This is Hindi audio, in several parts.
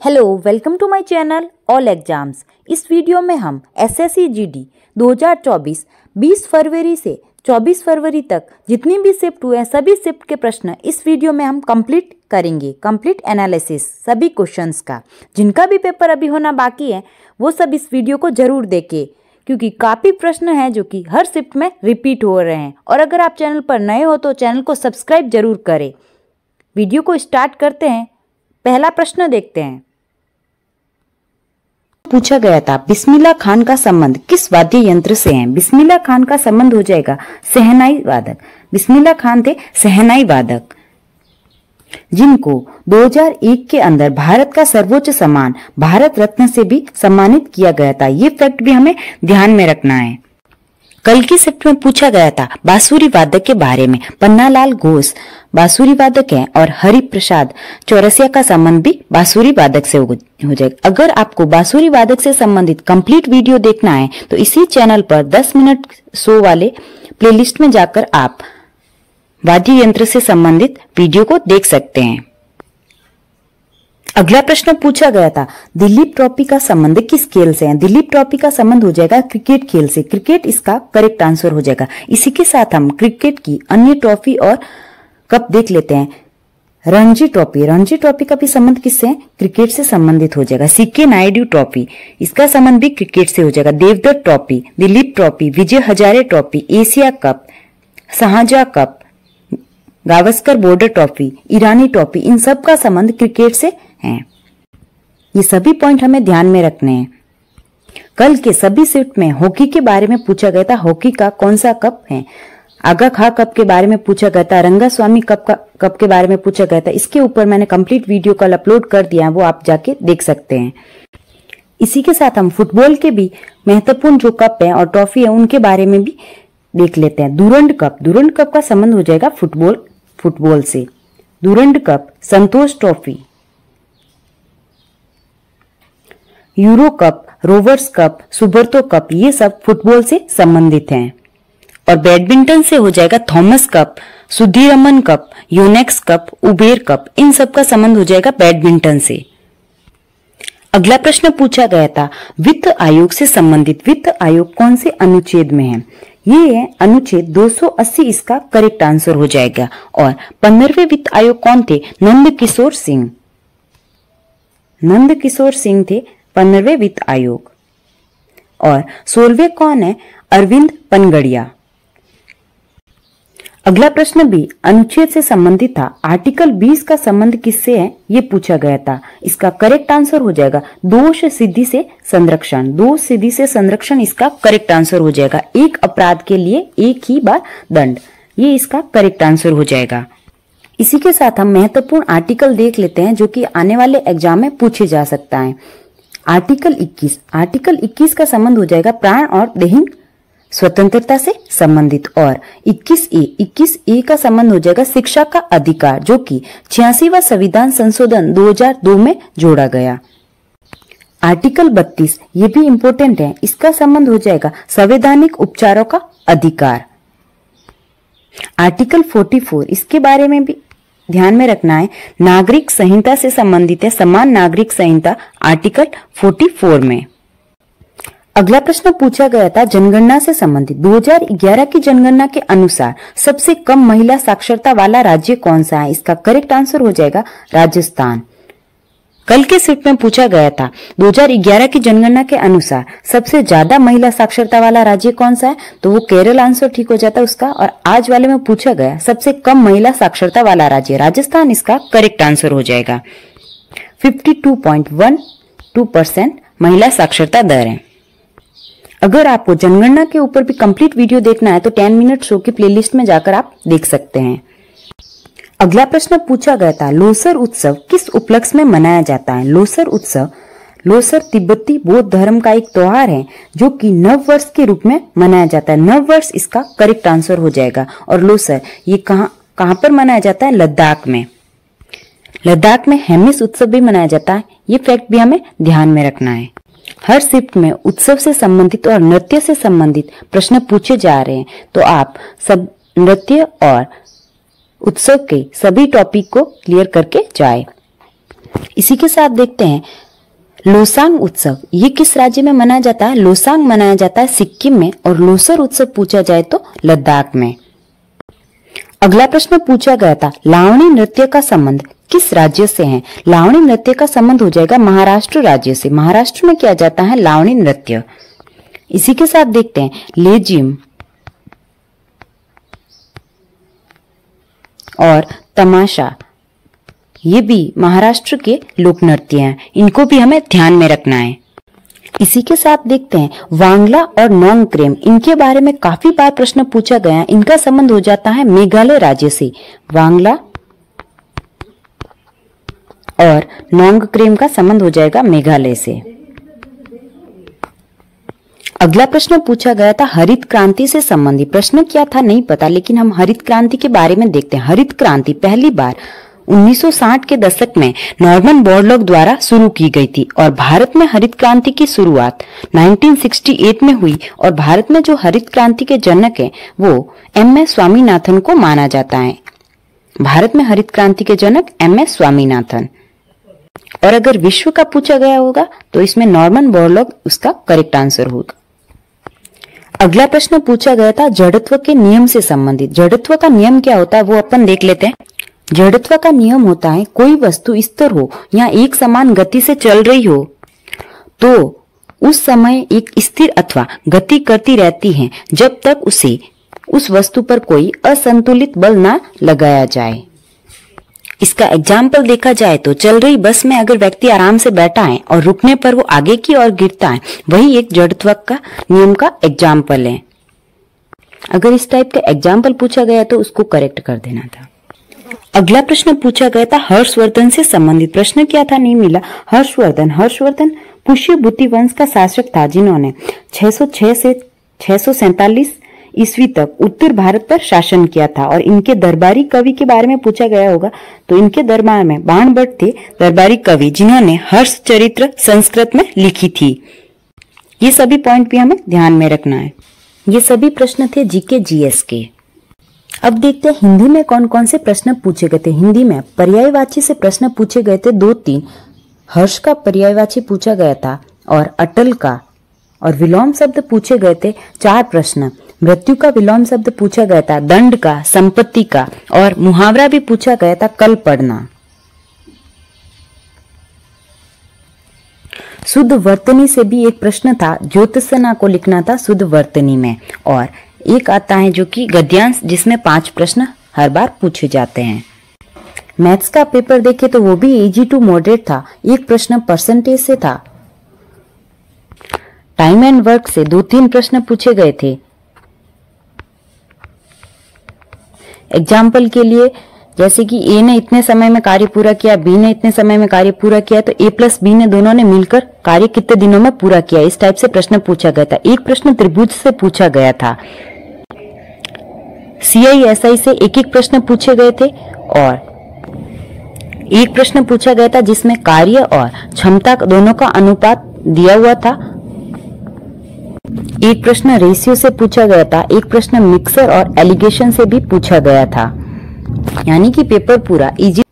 Hello, welcome to my channel all exams. इस वीडियो में हम एसएससी जीडी 2024 20 फरवरी से 24 फरवरी तक जितनी भी शिफ्ट हुए हैं सभी शिफ्ट के प्रश्न इस वीडियो में हम कंप्लीट करेंगे। कंप्लीट एनालिसिस सभी क्वेश्चंस का। जिनका भी पेपर अभी होना बाकी है वो सब इस वीडियो को जरूर देखें, क्योंकि काफ़ी प्रश्न हैं जो कि हर शिफ्ट में रिपीट हो रहे हैं। और अगर आप चैनल पर नए हो तो चैनल को सब्सक्राइब जरूर करें। वीडियो को स्टार्ट करते हैं। पहला प्रश्न देखते हैं। पूछा गया था बिस्मिल्लाह खान का संबंध किस वाद्य यंत्र से है। बिस्मिल्लाह खान का संबंध हो जाएगा शहनाई वादक। बिस्मिल्लाह खान थे शहनाई वादक जिनको 2001 के अंदर भारत का सर्वोच्च सम्मान भारत रत्न से भी सम्मानित किया गया था। ये फैक्ट भी हमें ध्यान में रखना है। कल की शिफ्ट में पूछा गया था बांसुरी वादक के बारे में। पन्नालाल घोष बांसुरी वादक हैं और हरि प्रसाद चौरसिया का संबंध भी बांसुरी वादक से हो जाएगा। अगर आपको बांसुरी वादक से संबंधित कंप्लीट वीडियो देखना है तो इसी चैनल पर 10 मिनट शो वाले प्लेलिस्ट में जाकर आप वाद्य यंत्र से संबंधित वीडियो को देख सकते हैं। अगला प्रश्न पूछा गया था दिलीप ट्रॉफी का संबंध किस खेल से है। दिलीप ट्रॉफी का संबंध हो जाएगा क्रिकेट खेल से। क्रिकेट इसका करेक्ट आंसर हो जाएगा। इसी के साथ हम क्रिकेट की अन्य ट्रॉफी और कप देख लेते हैं। रणजी ट्रॉफी। रणजी ट्रॉफी का भी संबंध किससे है? क्रिकेट से संबंधित हो जाएगा। सीके नायडू ट्रॉफी इसका संबंध भी क्रिकेट से हो जाएगा। Devdutt trophy, Duleep trophy, Vijay Hazare trophy, Asia cup, Shahjahan cup, Gavaskar Border trophy, Irani trophy, इन सब का संबंध क्रिकेट से है। ये सभी पॉइंट हमें ध्यान में रखने हैं। कल के सभी शिफ्ट में हॉकी के बारे में पूछा गया था। हॉकी का कौन सा कप है? आगा खा कप के बारे में पूछा गया था। रंगास्वामी कप के बारे में पूछा गया था। इसके ऊपर मैंने कंप्लीट वीडियो कल अपलोड कर दिया है, वो आप जाके देख सकते हैं। इसी के साथ हम फुटबॉल के भी महत्वपूर्ण जो कप है और ट्रॉफी है उनके बारे में भी देख लेते हैं। Durand cup. डुरंड कप का संबंध हो जाएगा फुटबॉल से। Durand cup, Santosh trophy, Euro cup, Rovers cup, Subroto cup, ये सब फुटबॉल से संबंधित हैं। और बैडमिंटन से हो जाएगा Thomas cup, Sudirman cup, Yonex cup, Uber cup, इन सब का संबंध हो जाएगा बैडमिंटन से। अगला प्रश्न पूछा गया था वित्त आयोग से संबंधित। वित्त आयोग कौन से अनुच्छेद में है? ये है अनुच्छेद 280, इसका करेक्ट आंसर हो जाएगा। और 15वें वित्त आयोग कौन थे? नंद किशोर सिंह। नंद किशोर सिंह थे 15वें वित्त आयोग। और 16वें कौन है? अरविंद पनगड़िया। अगला प्रश्न भी अनुच्छेद से संबंधित था। आर्टिकल 20 का संबंध किससे है ये पूछा गया था। इसका करेक्ट आंसर हो जाएगा दोष सिद्धि से संरक्षण। दोष सिद्धि से संरक्षण इसका करेक्ट आंसर हो जाएगा। एक अपराध के लिए एक ही बार दंड, ये इसका करेक्ट आंसर हो जाएगा। इसी के साथ हम महत्वपूर्ण आर्टिकल देख लेते हैं जो कि आने वाले एग्जाम में पूछे जा सकता है। आर्टिकल 21। आर्टिकल 21 का संबंध हो जाएगा प्राण और दैहिक स्वतंत्रता से संबंधित। और 21A का संबंध हो जाएगा शिक्षा का अधिकार, जो कि 86वां संविधान संशोधन 2002 में जोड़ा गया। आर्टिकल 32 ये भी इंपॉर्टेंट है। इसका संबंध हो जाएगा संवैधानिक उपचारों का अधिकार। आर्टिकल 44 इसके बारे में भी ध्यान में रखना है। नागरिक संहिता से संबंधित है। समान नागरिक संहिता आर्टिकल 44 में। अगला प्रश्न पूछा गया था जनगणना से संबंधित। 2011 की जनगणना के अनुसार सबसे कम महिला साक्षरता वाला राज्य कौन सा है? इसका करेक्ट आंसर हो जाएगा राजस्थान। कल के शिफ्ट में पूछा गया था 2011 की जनगणना के अनुसार सबसे ज्यादा महिला साक्षरता वाला राज्य कौन सा है, तो वो केरल आंसर ठीक हो जाता है उसका। और आज वाले में पूछा गया सबसे कम महिला साक्षरता वाला राज्य राजस्थान, इसका करेक्ट आंसर हो जाएगा। 52.12% महिला साक्षरता दर है। अगर आपको जनगणना के ऊपर भी कंप्लीट वीडियो देखना है तो 10 मिनट शो की प्लेलिस्ट में जाकर आप देख सकते हैं। अगला प्रश्न पूछा गया था लोसर उत्सव किस उपलक्ष्य में मनाया जाता है? लोसर उत्सव, लोसर तिब्बती बौद्ध धर्म का एक त्योहार है जो कि नव वर्ष के रूप में मनाया जाता है। नव वर्ष इसका करेक्ट आंसर हो जाएगा। और लोसर ये कहां पर मनाया जाता है? लद्दाख में। लद्दाख में हेमिस उत्सव भी मनाया जाता है। ये फैक्ट भी हमें ध्यान में रखना है। हर शिफ्ट में उत्सव से संबंधित और नृत्य से संबंधित प्रश्न पूछे जा रहे हैं, तो आप सब नृत्य और उत्सव के सभी टॉपिक को क्लियर करके जाए। इसी के साथ देखते हैं लोसांग उत्सव, ये किस राज्य में मनाया जाता है? लोसांग मनाया जाता है सिक्किम में, और लोसर उत्सव पूछा जाए तो लद्दाख में। अगला प्रश्न पूछा गया था, लावणी नृत्य का संबंध किस राज्य से है? लावणी नृत्य का संबंध हो जाएगा महाराष्ट्र राज्य से। महाराष्ट्र में किया जाता है लावणी नृत्य। इसी के साथ देखते हैं लेजिम और तमाशा, ये भी महाराष्ट्र के लोक नृत्य हैं, इनको भी हमें ध्यान में रखना है। इसी के साथ देखते हैं वांगला और नोंगक्रेम, इनके बारे में काफी बार प्रश्न पूछा गया है। इनका संबंध हो जाता है मेघालय राज्य से। वांगला और नोंगक्रेम का संबंध हो जाएगा मेघालय से। अगला प्रश्न पूछा गया था हरित क्रांति से संबंधित। प्रश्न क्या था नहीं पता, लेकिन हम हरित क्रांति के बारे में देखते हैं। हरित क्रांति पहली बार 1960 के दशक में नॉर्मन बोरलॉग द्वारा शुरू की गई थी, और भारत में हरित क्रांति की शुरुआत 1968 में हुई। और भारत में जो हरित क्रांति के जनक हैं वो एम.एस. स्वामीनाथन को माना जाता है। भारत में हरित क्रांति के जनक एम.एस. स्वामीनाथन। और अगर विश्व का पूछा गया होगा तो इसमें नॉर्मन बोरलॉग उसका करेक्ट आंसर होगा। अगला प्रश्न पूछा गया था जड़त्व के नियम से संबंधित। जड़त्व का नियम क्या होता है वो अपन देख लेते हैं। जड़त्व का नियम होता है कोई वस्तु स्थिर हो या एक समान गति से चल रही हो तो उस समय एक स्थिर अथवा गति करती रहती है जब तक उसे उस वस्तु पर कोई असंतुलित बल ना लगाया जाए। इसका एग्जाम्पल देखा जाए तो चल रही बस में अगर व्यक्ति आराम से बैठा है और रुकने पर वो आगे की ओर गिरता है, वही एक जड़त्व का नियम का एग्जाम्पल है। अगर इस टाइप का एग्जाम्पल पूछा गया तो उसको करेक्ट कर देना था। अगला प्रश्न पूछा गया था हर्षवर्धन से संबंधित। प्रश्न क्या था नहीं मिला। हर्षवर्धन पुष्यभूति वंश का शासक था जिन्होंने 606 से 647 ईस्वी तक उत्तर भारत पर शासन किया था। और इनके दरबारी कवि के बारे में पूछा गया होगा तो इनके दरबार में बाणभट्ट थे दरबारी कवि, जिन्होंने हर्ष चरित्र संस्कृत में लिखी थी। ये सभी पॉइंट भी हमें ध्यान में रखना है। ये सभी प्रश्न थे जीके जीएस के। अब देखते हैं हिंदी में कौन कौन से प्रश्न पूछे गए थे। हिंदी में पर्यायवाची से प्रश्न पूछे गए थे 2-3। हर्ष का पर्यायवाची पूछा गया था और अटल का, और विलोम शब्द पूछे गए थे 4 प्रश्न। मृत्यु का विलोम शब्द पूछा गया था, दंड का, संपत्ति का, और मुहावरा भी पूछा गया था कल पढ़ना। शुद्ध वर्तनी से भी एक प्रश्न था, ज्योतिषना को लिखना था शुद्ध वर्तनी में। और एक आता है जो कि गद्यांश, जिसमें 5 प्रश्न हर बार पूछे जाते हैं। मैथ्स का पेपर देखे तो वो भी इजी टू मॉडरेट था। एक प्रश्न परसेंटेज से था। टाइम एंड वर्क से 2-3 प्रश्न पूछे गए थे। एग्जाम्पल के लिए जैसे कि ए ने इतने समय में कार्य पूरा किया, बी ने इतने समय में कार्य पूरा किया, तो ए प्लस बी ने दोनों ने मिलकर कार्य कितने दिनों में पूरा किया, इस टाइप से प्रश्न पूछा गया था। एक प्रश्न त्रिभुज से पूछा गया था। CISI से एक प्रश्न पूछे गए थे और एक प्रश्न पूछा गया था जिसमें कार्य और क्षमता दोनों का अनुपात दिया हुआ था। एक प्रश्न रेशियो से पूछा गया था। एक प्रश्न मिक्सर और एलिगेशन से भी पूछा गया था। यानी कि पेपर पूरा इजी।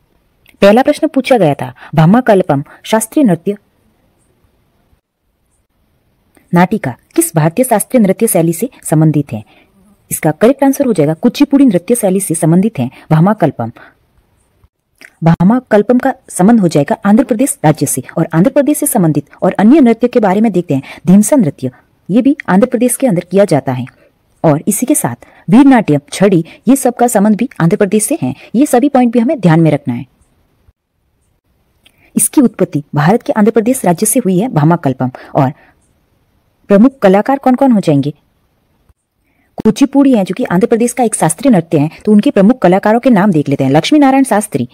पहला प्रश्न पूछा गया था भामाकल्पम शास्त्रीय नृत्य नाटिका किस भारतीय शास्त्रीय नृत्य शैली से संबंधित है? इसका करेक्ट आंसर हो जाएगा कुचिपुड़ी नृत्य शैली से संबंधित है भामाकल्पम। भामाकल्पम का संबंध हो जाएगा आंध्र प्रदेश राज्य से। और आंध्र प्रदेश से संबंधित और अन्य नृत्य के बारे में देखते हैं। धीमसा नृत्य, ये भी आंध्र प्रदेश के अंदर किया जाता है। और इसी के साथ वीर नाट्यम, छड़ी, ये सब का संबंध भी आंध्र प्रदेश से है। ये सभी पॉइंट भी हमें ध्यान में रखना है। इसकी उत्पत्ति भारत के आंध्र प्रदेश राज्य से हुई है भामाकल्पम। और प्रमुख कलाकार कौन कौन हो जाएंगे? कुचिपुड़ी है जो कि आंध्र प्रदेश का एक शास्त्रीय नृत्य है, तो उनके प्रमुख कलाकारों के नाम देख लेते हैं। लक्ष्मी नारायण शास्त्री,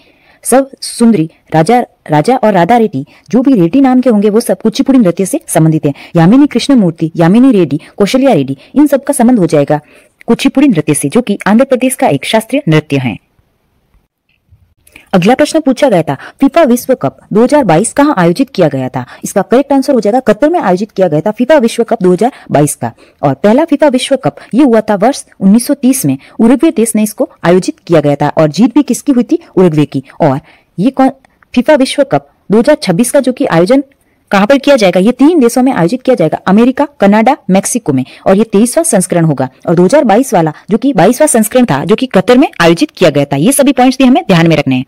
सब सुंदरी, राजा और राधा रेड्डी, जो भी रेड्डी नाम के होंगे वो सब कुचिपुड़ी नृत्य से संबंधित हैं। यामिनी कृष्णमूर्ति, यामिनी रेड्डी, कौशल्या रेड्डी, इन सब का संबंध हो जाएगा कुचिपुड़ी नृत्य से, जो कि आंध्र प्रदेश का एक शास्त्रीय नृत्य है। अगला प्रश्न पूछा गया था फीफा विश्व कप 2022 कहां आयोजित किया गया था? इसका करेक्ट आंसर हो जाएगा कतर में आयोजित किया गया था फीफा विश्व कप 2022 का। और पहला फीफा विश्व कप ये हुआ था वर्ष 1930 में। उरुग्वे देश ने इसको आयोजित किया गया था और जीत भी किसकी हुई थी? उरुग्वे की। और ये फीफा विश्व कप 2026 का जो कि आयोजन कहां पर किया जाएगा, ये 3 देशों में आयोजित किया जाएगा, अमेरिका, कनाडा, मेक्सिको में, और ये 23वां संस्करण होगा। और 2022 वाला जो कि 22वां संस्करण था जो कि कतर में आयोजित किया गया था। ये सभी पॉइंट्स भी हमें ध्यान में रखने हैं।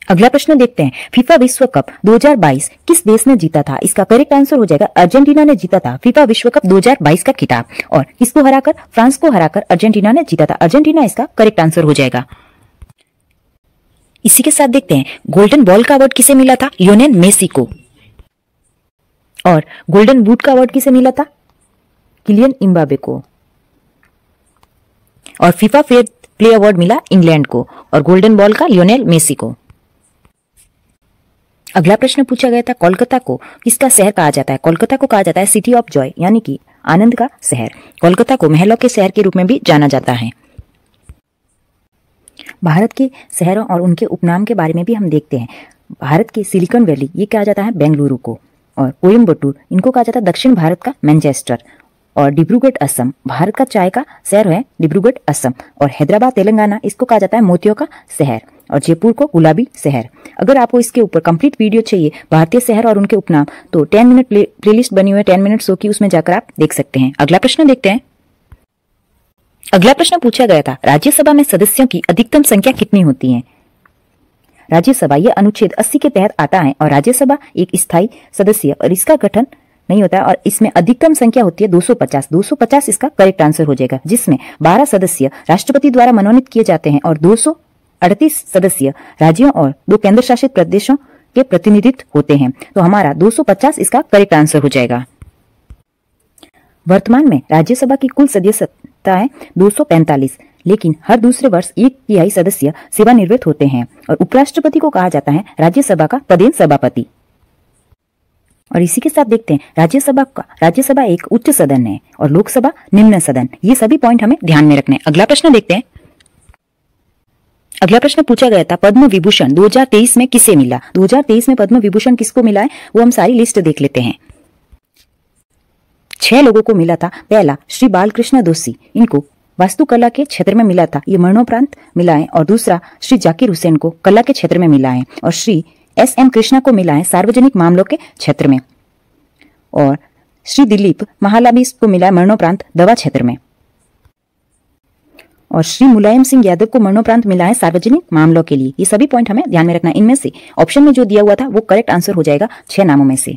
अगला प्रश्न देखते हैं, फीफा विश्व कप 2022 किस देश ने जीता था? इसका करेक्ट आंसर हो जाएगा अर्जेंटीना ने जीता था फीफा विश्व कप 2022 का खिताब। और किसको हराकर? फ्रांस को हराकर अर्जेंटीना ने जीता था। अर्जेंटीना इसका करेक्ट आंसर हो जाएगा। इसी के साथ देखते हैं, गोल्डन बॉल का अवार्ड किसे मिला था? लियोनेल मेसी को। और गोल्डन बूट का अवार्ड किसे मिला था? किलियन एम्बापे को। और फीफा फेयर प्ले अवार्ड मिला इंग्लैंड को, और गोल्डन बॉल का लियोनेल मेसी को। अगला प्रश्न पूछा गया था, कोलकाता को किसका शहर कहा जाता है? कोलकाता को कहा जाता है सिटी ऑफ जॉय, यानी कि आनंद का शहर। कोलकाता को महलों के शहर के रूप में भी जाना जाता है। भारत के शहरों और उनके उपनाम के बारे में भी हम देखते हैं। भारत के सिलिकॉन वैली ये कहा जाता है बेंगलुरु को, और कोयम्बटूर इनको कहा जाता है दक्षिण भारत का मैनचेस्टर, और डिब्रूगढ़ असम भारत का चाय का शहर है डिब्रूगढ़ असम, और हैदराबाद तेलंगाना इसको कहा जाता है मोतियों का शहर, और जयपुर को गुलाबी शहर। अगर आपको इसके ऊपर कंप्लीट वीडियो चाहिए भारतीय शहर और उनके उपनाम, तो 10 मिनट प्लेलिस्ट बनी हुई है 10 मिनट शो की, उसमें जाकर आप देख सकते हैं। अगला प्रश्न देखते हैं। अगला प्रश्न पूछा गया था, राज्यसभा में सदस्यों की अधिकतम संख्या कितनी होती है? राज्यसभा यह अनुच्छेद 80 के तहत आता है, और राज्यसभा एक स्थायी सदस्य और इसका गठन नहीं होता है, और इसमें अधिकतम संख्या होती है 250। 250 इसका करेक्ट आंसर हो जाएगा, जिसमें 12 सदस्य राष्ट्रपति द्वारा मनोनीत किए जाते हैं और 238 सदस्य राज्यों और 2 केंद्र शासित प्रदेशों के प्रतिनिधित्व होते हैं। तो हमारा 250 इसका करेक्ट आंसर हो जाएगा। वर्तमान में राज्यसभा की कुल सदस्यता है 245, लेकिन हर दूसरे वर्ष 1/3 सदस्य सेवानिवृत्त होते हैं, और उपराष्ट्रपति को कहा जाता है राज्यसभा का पदेन सभापति। और इसी के साथ देखते हैं, राज्यसभा एक उच्च सदन है और लोकसभा निम्न सदन। ये सभी पॉइंट हमें ध्यान में रखने हैं। अगला प्रश्न देखते हैं। अगला प्रश्न पूछा गया था, पद्म विभूषण 2023 में किसे मिला? 2023 में पद्म विभूषण किसको मिला है वो हम सारी लिस्ट देख लेते हैं। 6 लोगों को मिला था। पहला श्री बालकृष्ण दोषी, इनको वास्तुकला के क्षेत्र में मिला था, ये मरणोपरांत मिला है। और दूसरा श्री जाकिर हुसैन को कला के क्षेत्र में मिला है, और श्री SM कृष्णा को मिला है सार्वजनिक मामलों के क्षेत्र में, और श्री दिलीप महालाबी को मिला है मरणोपरांत दवा क्षेत्र में, और श्री मुलायम सिंह यादव को मरणोपरांत मिला है सार्वजनिक मामलों के लिए। ये सभी पॉइंट हमें ध्यान में रखना है। इनमें से ऑप्शन में जो दिया हुआ था वो करेक्ट आंसर हो जाएगा 6 नामों में से।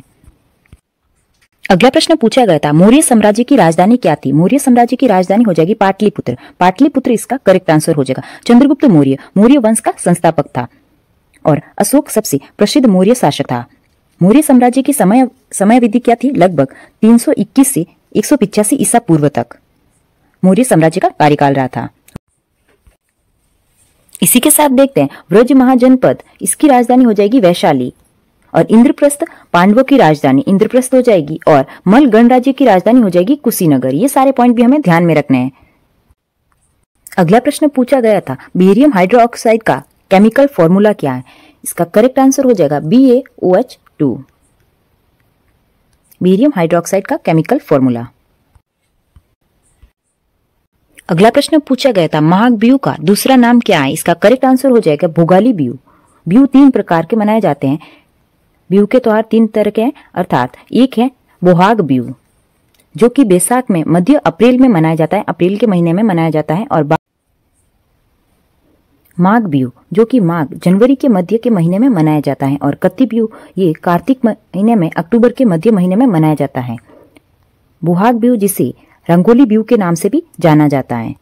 अगला प्रश्न पूछा गया था, मौर्य साम्राज्य की राजधानी क्या थी? मौर्य साम्राज्य की राजधानी हो जाएगी पाटलिपुत्र। पाटलिपुत्र इसका करेक्ट आंसर हो जाएगा। चंद्रगुप्त मौर्य वंश का संस्थापक था, और अशोक सबसे प्रसिद्ध मौर्य शासक था। मौर्य साम्राज्य की समयावधि क्या थी? लगभग 321 से 185 ईसा पूर्व तक मौर्य साम्राज्य का कार्यकाल रहा था। इसी के साथ देखते हैं, व्रज महाजनपद इसकी राजधानी हो जाएगी वैशाली, और इंद्रप्रस्थ पांडवों की राजधानी इंद्रप्रस्थ हो जाएगी, और मल गणराज्य की राजधानी हो जाएगी कुशीनगर। ये सारे पॉइंट भी हमें ध्यान में रखने हैं। अगला प्रश्न पूछा गया था, बेरियम हाइड्रोक्साइड का केमिकल फॉर्मूला क्या है? इसका करेक्ट आंसर हो जाएगा BaOH2। बेरियम हाइड्रोक्साइड का केमिकल फॉर्मूला। अगला प्रश्न पूछा गया था, माघ बिहू का दूसरा नाम क्या है? इसका करेक्ट आंसर हो जाएगा भोगाली बिहू। बिहू 3 प्रकार के मनाए जाते हैं। बिहू के त्योहार 3 तरह के हैं, अर्थात एक है बोहाग बिहू जो कि बैसाख में मध्य अप्रैल में मनाया जाता है, अप्रैल के महीने में मनाया जाता है, और माघ बिहू जो कि माघ जनवरी के मध्य के महीने में मनाया जाता है, और कत्ती बिहू ये कार्तिक महीने में अक्टूबर के मध्य महीने में मनाया जाता है। बोहाग बिहू जिसे रंगोली बिहू के नाम से भी जाना जाता है।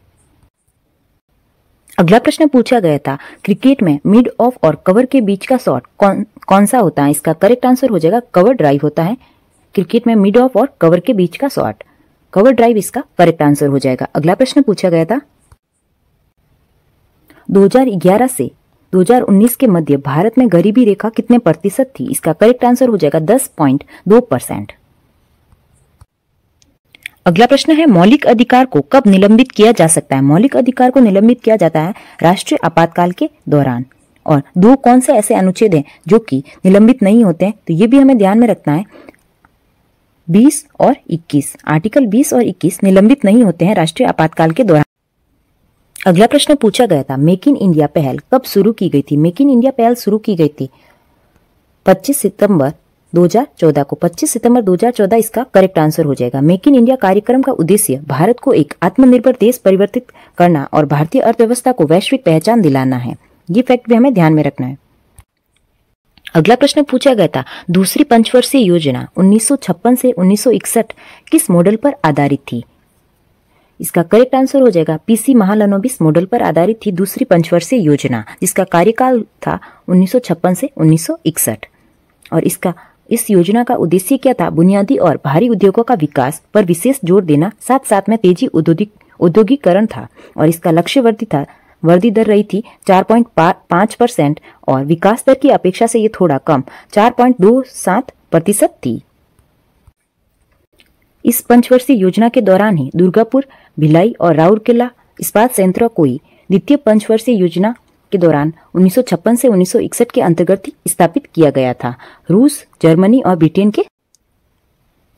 अगला प्रश्न पूछा गया था, क्रिकेट में मिड ऑफ और कवर के बीच का शॉट कौन सा होता है? इसका करेक्ट आंसर हो जाएगा कवर ड्राइव होता है। क्रिकेट में मिड ऑफ और कवर के बीच का शॉट कवर ड्राइव इसका करेक्ट आंसर हो जाएगा। अगला प्रश्न पूछा गया था, 2011 से 2019 के मध्य भारत में गरीबी रेखा कितने प्रतिशत थी? इसका करेक्ट आंसर हो जाएगा 10.2%। अगला प्रश्न है, मौलिक अधिकार को कब निलंबित किया जा सकता है? मौलिक अधिकार को निलंबित किया जाता है राष्ट्रीय आपातकाल के दौरान। और 2 कौन से ऐसे अनुच्छेद हैं जो कि निलंबित नहीं होते हैं? तो ये भी हमें ध्यान में रखना है। 20 और 21, आर्टिकल 20 और 21 निलंबित नहीं होते हैं राष्ट्रीय आपातकाल के दौरान। अगला प्रश्न पूछा गया था, मेक इन इंडिया पहल कब शुरू की गई थी? मेक इन इंडिया पहल शुरू की गई थी 25 सितंबर 2014 को। 25 सितंबर 2014 इसका करेक्ट आंसर हो जाएगा। मेक इन इंडिया कार्यक्रम का उद्देश्य भारत को एक आत्मनिर्भर देश परिवर्तित करना और भारतीय अर्थव्यवस्था को वैश्विक पहचान दिलाना है। ये फैक्ट भी हमें ध्यान में रखना है। अगला प्रश्न पूछा गया था, दूसरी पंचवर्षीय योजना 1956 से 1961 किस मॉडल पर आधारित थी? इसका करेक्ट आंसर हो जाएगा पीसी महालनोबिस मॉडल पर आधारित थी दूसरी पंचवर्षीय योजना, जिसका कार्यकाल था 1956 से 1961। और इस योजना का उद्देश्य क्या था? बुनियादी और भारी उद्योगों का विकास पर विशेष जोर देना, साथ साथ में तेजी औद्योगिकरण था। और इसका लक्ष्य वृद्धि दर रही थी 4.5% और विकास दर की अपेक्षा से ये थोड़ा कम 4.27% थी। इस पंचवर्षीय योजना के दौरान ही दुर्गापुर, भिलाई और राउरकेला इस्पात संयंत्रों को द्वितीय पंचवर्षीय योजना के दौरान 1956 से 1961 के अंतर्गत स्थापित किया गया था, रूस, जर्मनी और ब्रिटेन के।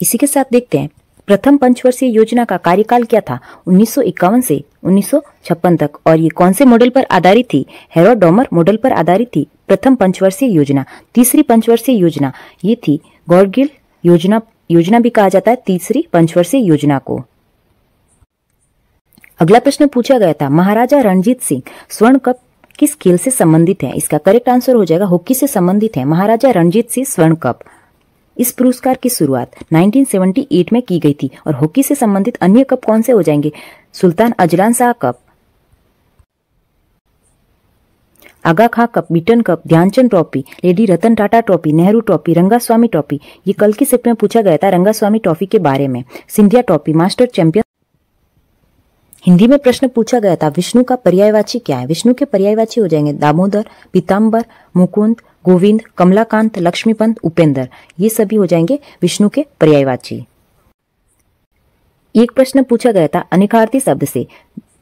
इसी के साथ देखते हैं प्रथम पंचवर्षीय योजना का कार्यकाल क्या था? 1951 से 1956 तक। और ये कौन से मॉडल पर आधारित थी? हेरोडोमर मॉडल पर आधारित थी प्रथम पंचवर्षीय योजना। तीसरी पंचवर्षीय योजना ये थी गॉडगिल योजना भी कहा जाता है तीसरी पंचवर्षीय योजना को। अगला प्रश्न पूछा गया था, महाराजा रणजीत सिंह स्वर्ण कप किस खेल से संबंधित है? इसका करेक्ट आंसर हो जाएगा हॉकी से संबंधित है। महाराजा रणजीत सिंह स्वर्ण कप। इस पुरस्कार की शुरुआत 1978 में की गई थी। और हॉकी से संबंधित अन्य कप कौन से हो जाएंगे? Sultan Azlan Shah cup, Aga Khan cup, Beighton cup, Dhyanchand trophy, lady Ratan Tata trophy, Nehru trophy, Rangaswamy trophy. ये कल की शिफ्ट में पूछा गया था रंगास्वामी ट्रॉफी के बारे में। Scindia trophy, master champion. Hindi में प्रश्न पूछा गया था, विष्णु का पर्यायवाची क्या है? विष्णु के पर्यायवाची हो जाएंगे दामोदर, पीताम्बर, मुकुंद, गोविंद, कमलाकांत, लक्ष्मीपंत, उपेंद्र। ये सभी हो जाएंगे विष्णु के पर्यायवाची। एक प्रश्न पूछा गया था, अनिखार्थी शब्द से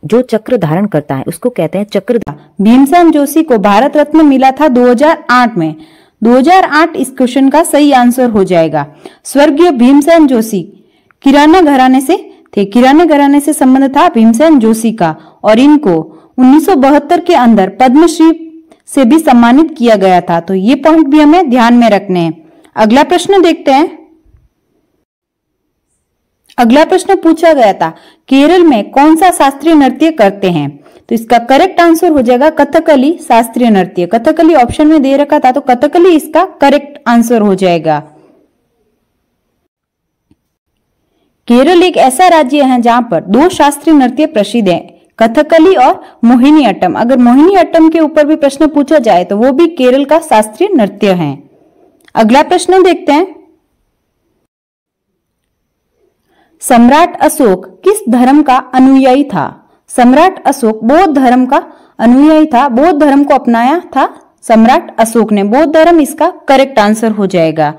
जो चक्र धारण करता है उसको कहते हैं चक्रधारी। भीमसेन जोशी को भारत रत्न मिला था 2008 में। 2008 इस क्वेश्चन का सही आंसर हो जाएगा। स्वर्गीय भीमसेन जोशी किराना घराने से थे। किराना घराने से संबंध था भीमसेन जोशी का। और इनको 1972 के अंदर पद्मश्री से भी सम्मानित किया गया था। तो ये पॉइंट भी हमें ध्यान में रखने हैं। अगला प्रश्न देखते हैं। अगला प्रश्न पूछा गया था, केरल में कौन सा शास्त्रीय नृत्य करते हैं? तो इसका करेक्ट आंसर हो जाएगा कथकली शास्त्रीय नृत्य। कथकली ऑप्शन में दे रखा था, तो कथकली इसका करेक्ट आंसर हो जाएगा। केरल एक ऐसा राज्य है जहां पर दो शास्त्रीय नृत्य प्रसिद्ध हैं, कथकली और मोहिनीअट्टम। अगर मोहिनीअट्टम के ऊपर भी प्रश्न पूछा जाए तो वो भी केरल का शास्त्रीय नृत्य है। अगला प्रश्न देखते हैं, सम्राट अशोक किस धर्म का अनुयायी था? सम्राट अशोक बौद्ध धर्म का अनुयायी था। बौद्ध धर्म को अपनाया था सम्राट अशोक ने। बौद्ध धर्म इसका करेक्ट आंसर हो जाएगा।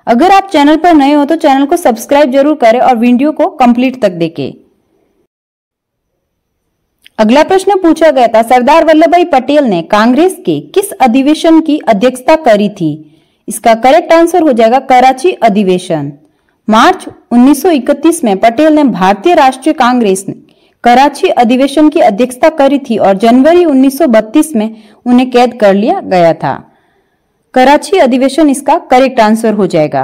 अगर आप चैनल पर नए हो तो चैनल को सब्सक्राइब जरूर करें और वीडियो को कंप्लीट तक देखें। अगला प्रश्न पूछा गया था, सरदार वल्लभ भाई पटेल ने कांग्रेस के किस अधिवेशन की अध्यक्षता करी थी? इसका करेक्ट आंसर हो जाएगा कराची अधिवेशन। मार्च 1931 में पटेल ने भारतीय राष्ट्रीय कांग्रेस ने कराची अधिवेशन की अध्यक्षता करी थी और जनवरी 1932 में उन्हें कैद कर लिया गया था। कराची अधिवेशन इसका करेक्ट आंसर हो जाएगा।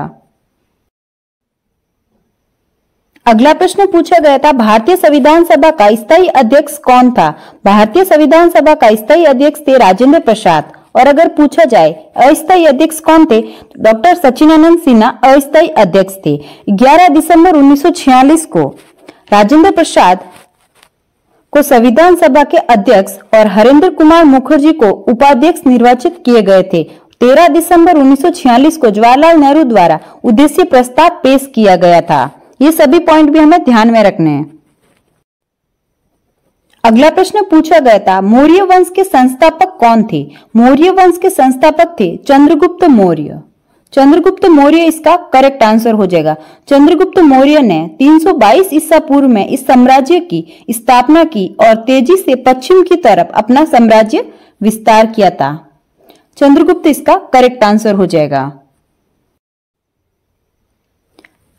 अगला प्रश्न पूछा गया था, भारतीय संविधान सभा का स्थायी अध्यक्ष कौन था? भारतीय संविधान सभा का स्थायी अध्यक्ष थे राजेंद्र प्रसाद। और अगर पूछा जाए अस्थायी अध्यक्ष कौन थे, डॉक्टर सचिदानंद सिन्हा अस्थायी अध्यक्ष थे। 11 दिसंबर 1946 को राजेंद्र प्रसाद को संविधान सभा के अध्यक्ष और हरेंद्र कुमार मुखर्जी को उपाध्यक्ष निर्वाचित किए गए थे। 13 दिसंबर 1946 को जवाहरलाल नेहरू द्वारा उद्देश्य प्रस्ताव पेश किया गया था। ये सभी पॉइंट भी हमें ध्यान में रखने हैं। अगला प्रश्न पूछा गया था, मौर्य वंश के संस्थापक कौन थे? मौर्य वंश के संस्थापक थे चंद्रगुप्त मौर्य। चंद्रगुप्त मौर्य इसका करेक्ट आंसर हो जाएगा। चंद्रगुप्त मौर्य ने 322 ईसा पूर्व में इस साम्राज्य की स्थापना की और तेजी से पश्चिम की तरफ अपना साम्राज्य विस्तार किया था। चंद्रगुप्त इसका करेक्ट आंसर हो जाएगा।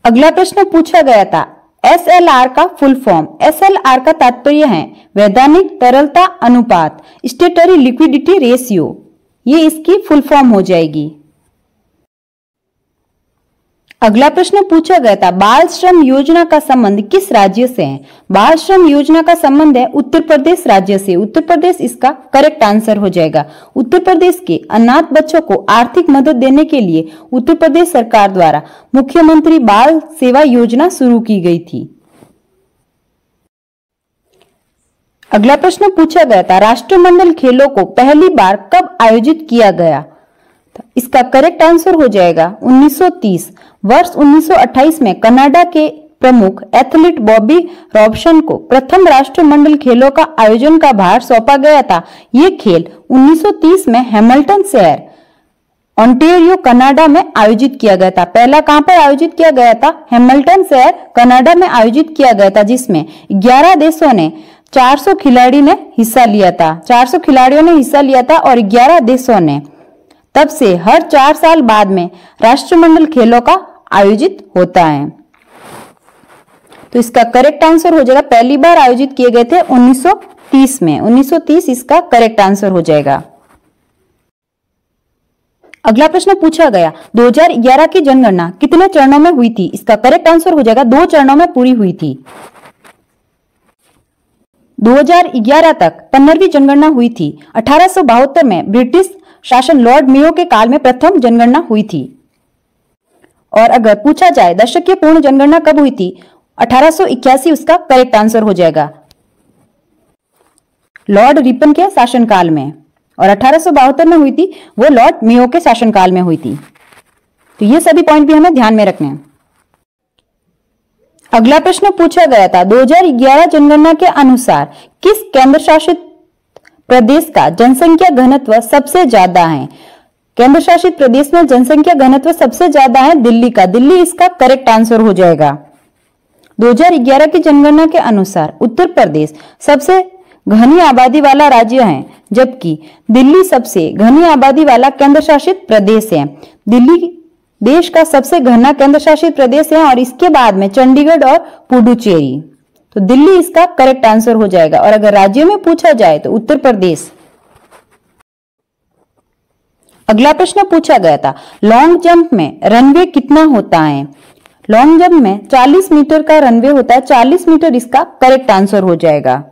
अगला प्रश्न पूछा गया था, SLR का फुल फॉर्म। SLR का तात्पर्य है वैधानिक तरलता अनुपात, स्टेटरी लिक्विडिटी रेशियो। ये इसकी फुल फॉर्म हो जाएगी। अगला प्रश्न पूछा गया था, बाल श्रम योजना का संबंध किस राज्य से है? बाल श्रम योजना का संबंध है उत्तर प्रदेश राज्य से। उत्तर प्रदेश इसका करेक्ट आंसर हो जाएगा। उत्तर प्रदेश के अनाथ बच्चों को आर्थिक मदद देने के लिए उत्तर प्रदेश सरकार द्वारा मुख्यमंत्री बाल सेवा योजना शुरू की गई थी। अगला प्रश्न पूछा गया था, राष्ट्रमंडल खेलों को पहली बार कब आयोजित किया गया? इसका करेक्ट आंसर हो जाएगा 1930। वर्ष 1928 में कनाडा के प्रमुख एथलीट बॉबी रॉबसन को प्रथम राष्ट्रमंडल खेलों का आयोजन का भार सौंपा गया था। ये खेल 1930 में हैमिल्टन शहर ओंटारियो कनाडा में आयोजित किया गया था। पहला कहां पर आयोजित किया गया था? हैमिल्टन शहर कनाडा में आयोजित किया गया था, जिसमें 11 देशों ने 400 खिलाड़ी ने हिस्सा लिया था। 400 खिलाड़ियों ने हिस्सा लिया था और 11 देशों ने। तब से हर 4 साल बाद में राष्ट्रमंडल खेलों का आयोजित होता है। तो इसका करेक्ट आंसर हो जाएगा, पहली बार आयोजित किए गए थे 1930 में। 1930 इसका करेक्ट आंसर हो जाएगा। अगला प्रश्न पूछा गया, 2011 की जनगणना कितने चरणों में हुई थी? इसका करेक्ट आंसर हो जाएगा 2 चरणों में पूरी हुई थी। 2011 तक 15वीं जनगणना हुई थी। 1872 में ब्रिटिश शासन लॉर्ड मेयो के काल में प्रथम जनगणना हुई थी। और अगर पूछा जाए दशकीय पूर्ण जनगणना कब हुई थी? 1881 उसका करेक्ट आंसर हो जाएगा, लॉर्ड रिपन के शासनकाल में। और 1872 में हुई थी वो लॉर्ड मेयो के शासनकाल में हुई थी। तो ये सभी पॉइंट भी हमें ध्यान में रखने हैं। अगला प्रश्न पूछा गया था, 2011 जनगणना के अनुसार किस केंद्र शासित प्रदेश का जनसंख्या घनत्व सबसे ज्यादा है? केंद्र शासित प्रदेश में जनसंख्या घनत्व सबसे ज्यादा है दिल्ली का। दिल्ली इसका करेक्ट आंसर हो जाएगा। 2011 की जनगणना के अनुसार उत्तर प्रदेश सबसे घनी आबादी वाला राज्य है, जबकि दिल्ली सबसे घनी आबादी वाला केंद्र शासित प्रदेश है। दिल्ली देश का सबसे घना केंद्र शासित प्रदेश है और इसके बाद में चंडीगढ़ और पुडुचेरी। तो दिल्ली इसका करेक्ट आंसर हो जाएगा। और अगर राज्य में पूछा जाए तो उत्तर प्रदेश। अगला प्रश्न पूछा गया था, लॉन्ग जंप में रनवे कितना होता है? लॉन्ग जंप में 40 मीटर का रनवे होता है। 40 मीटर इसका करेक्ट आंसर हो जाएगा।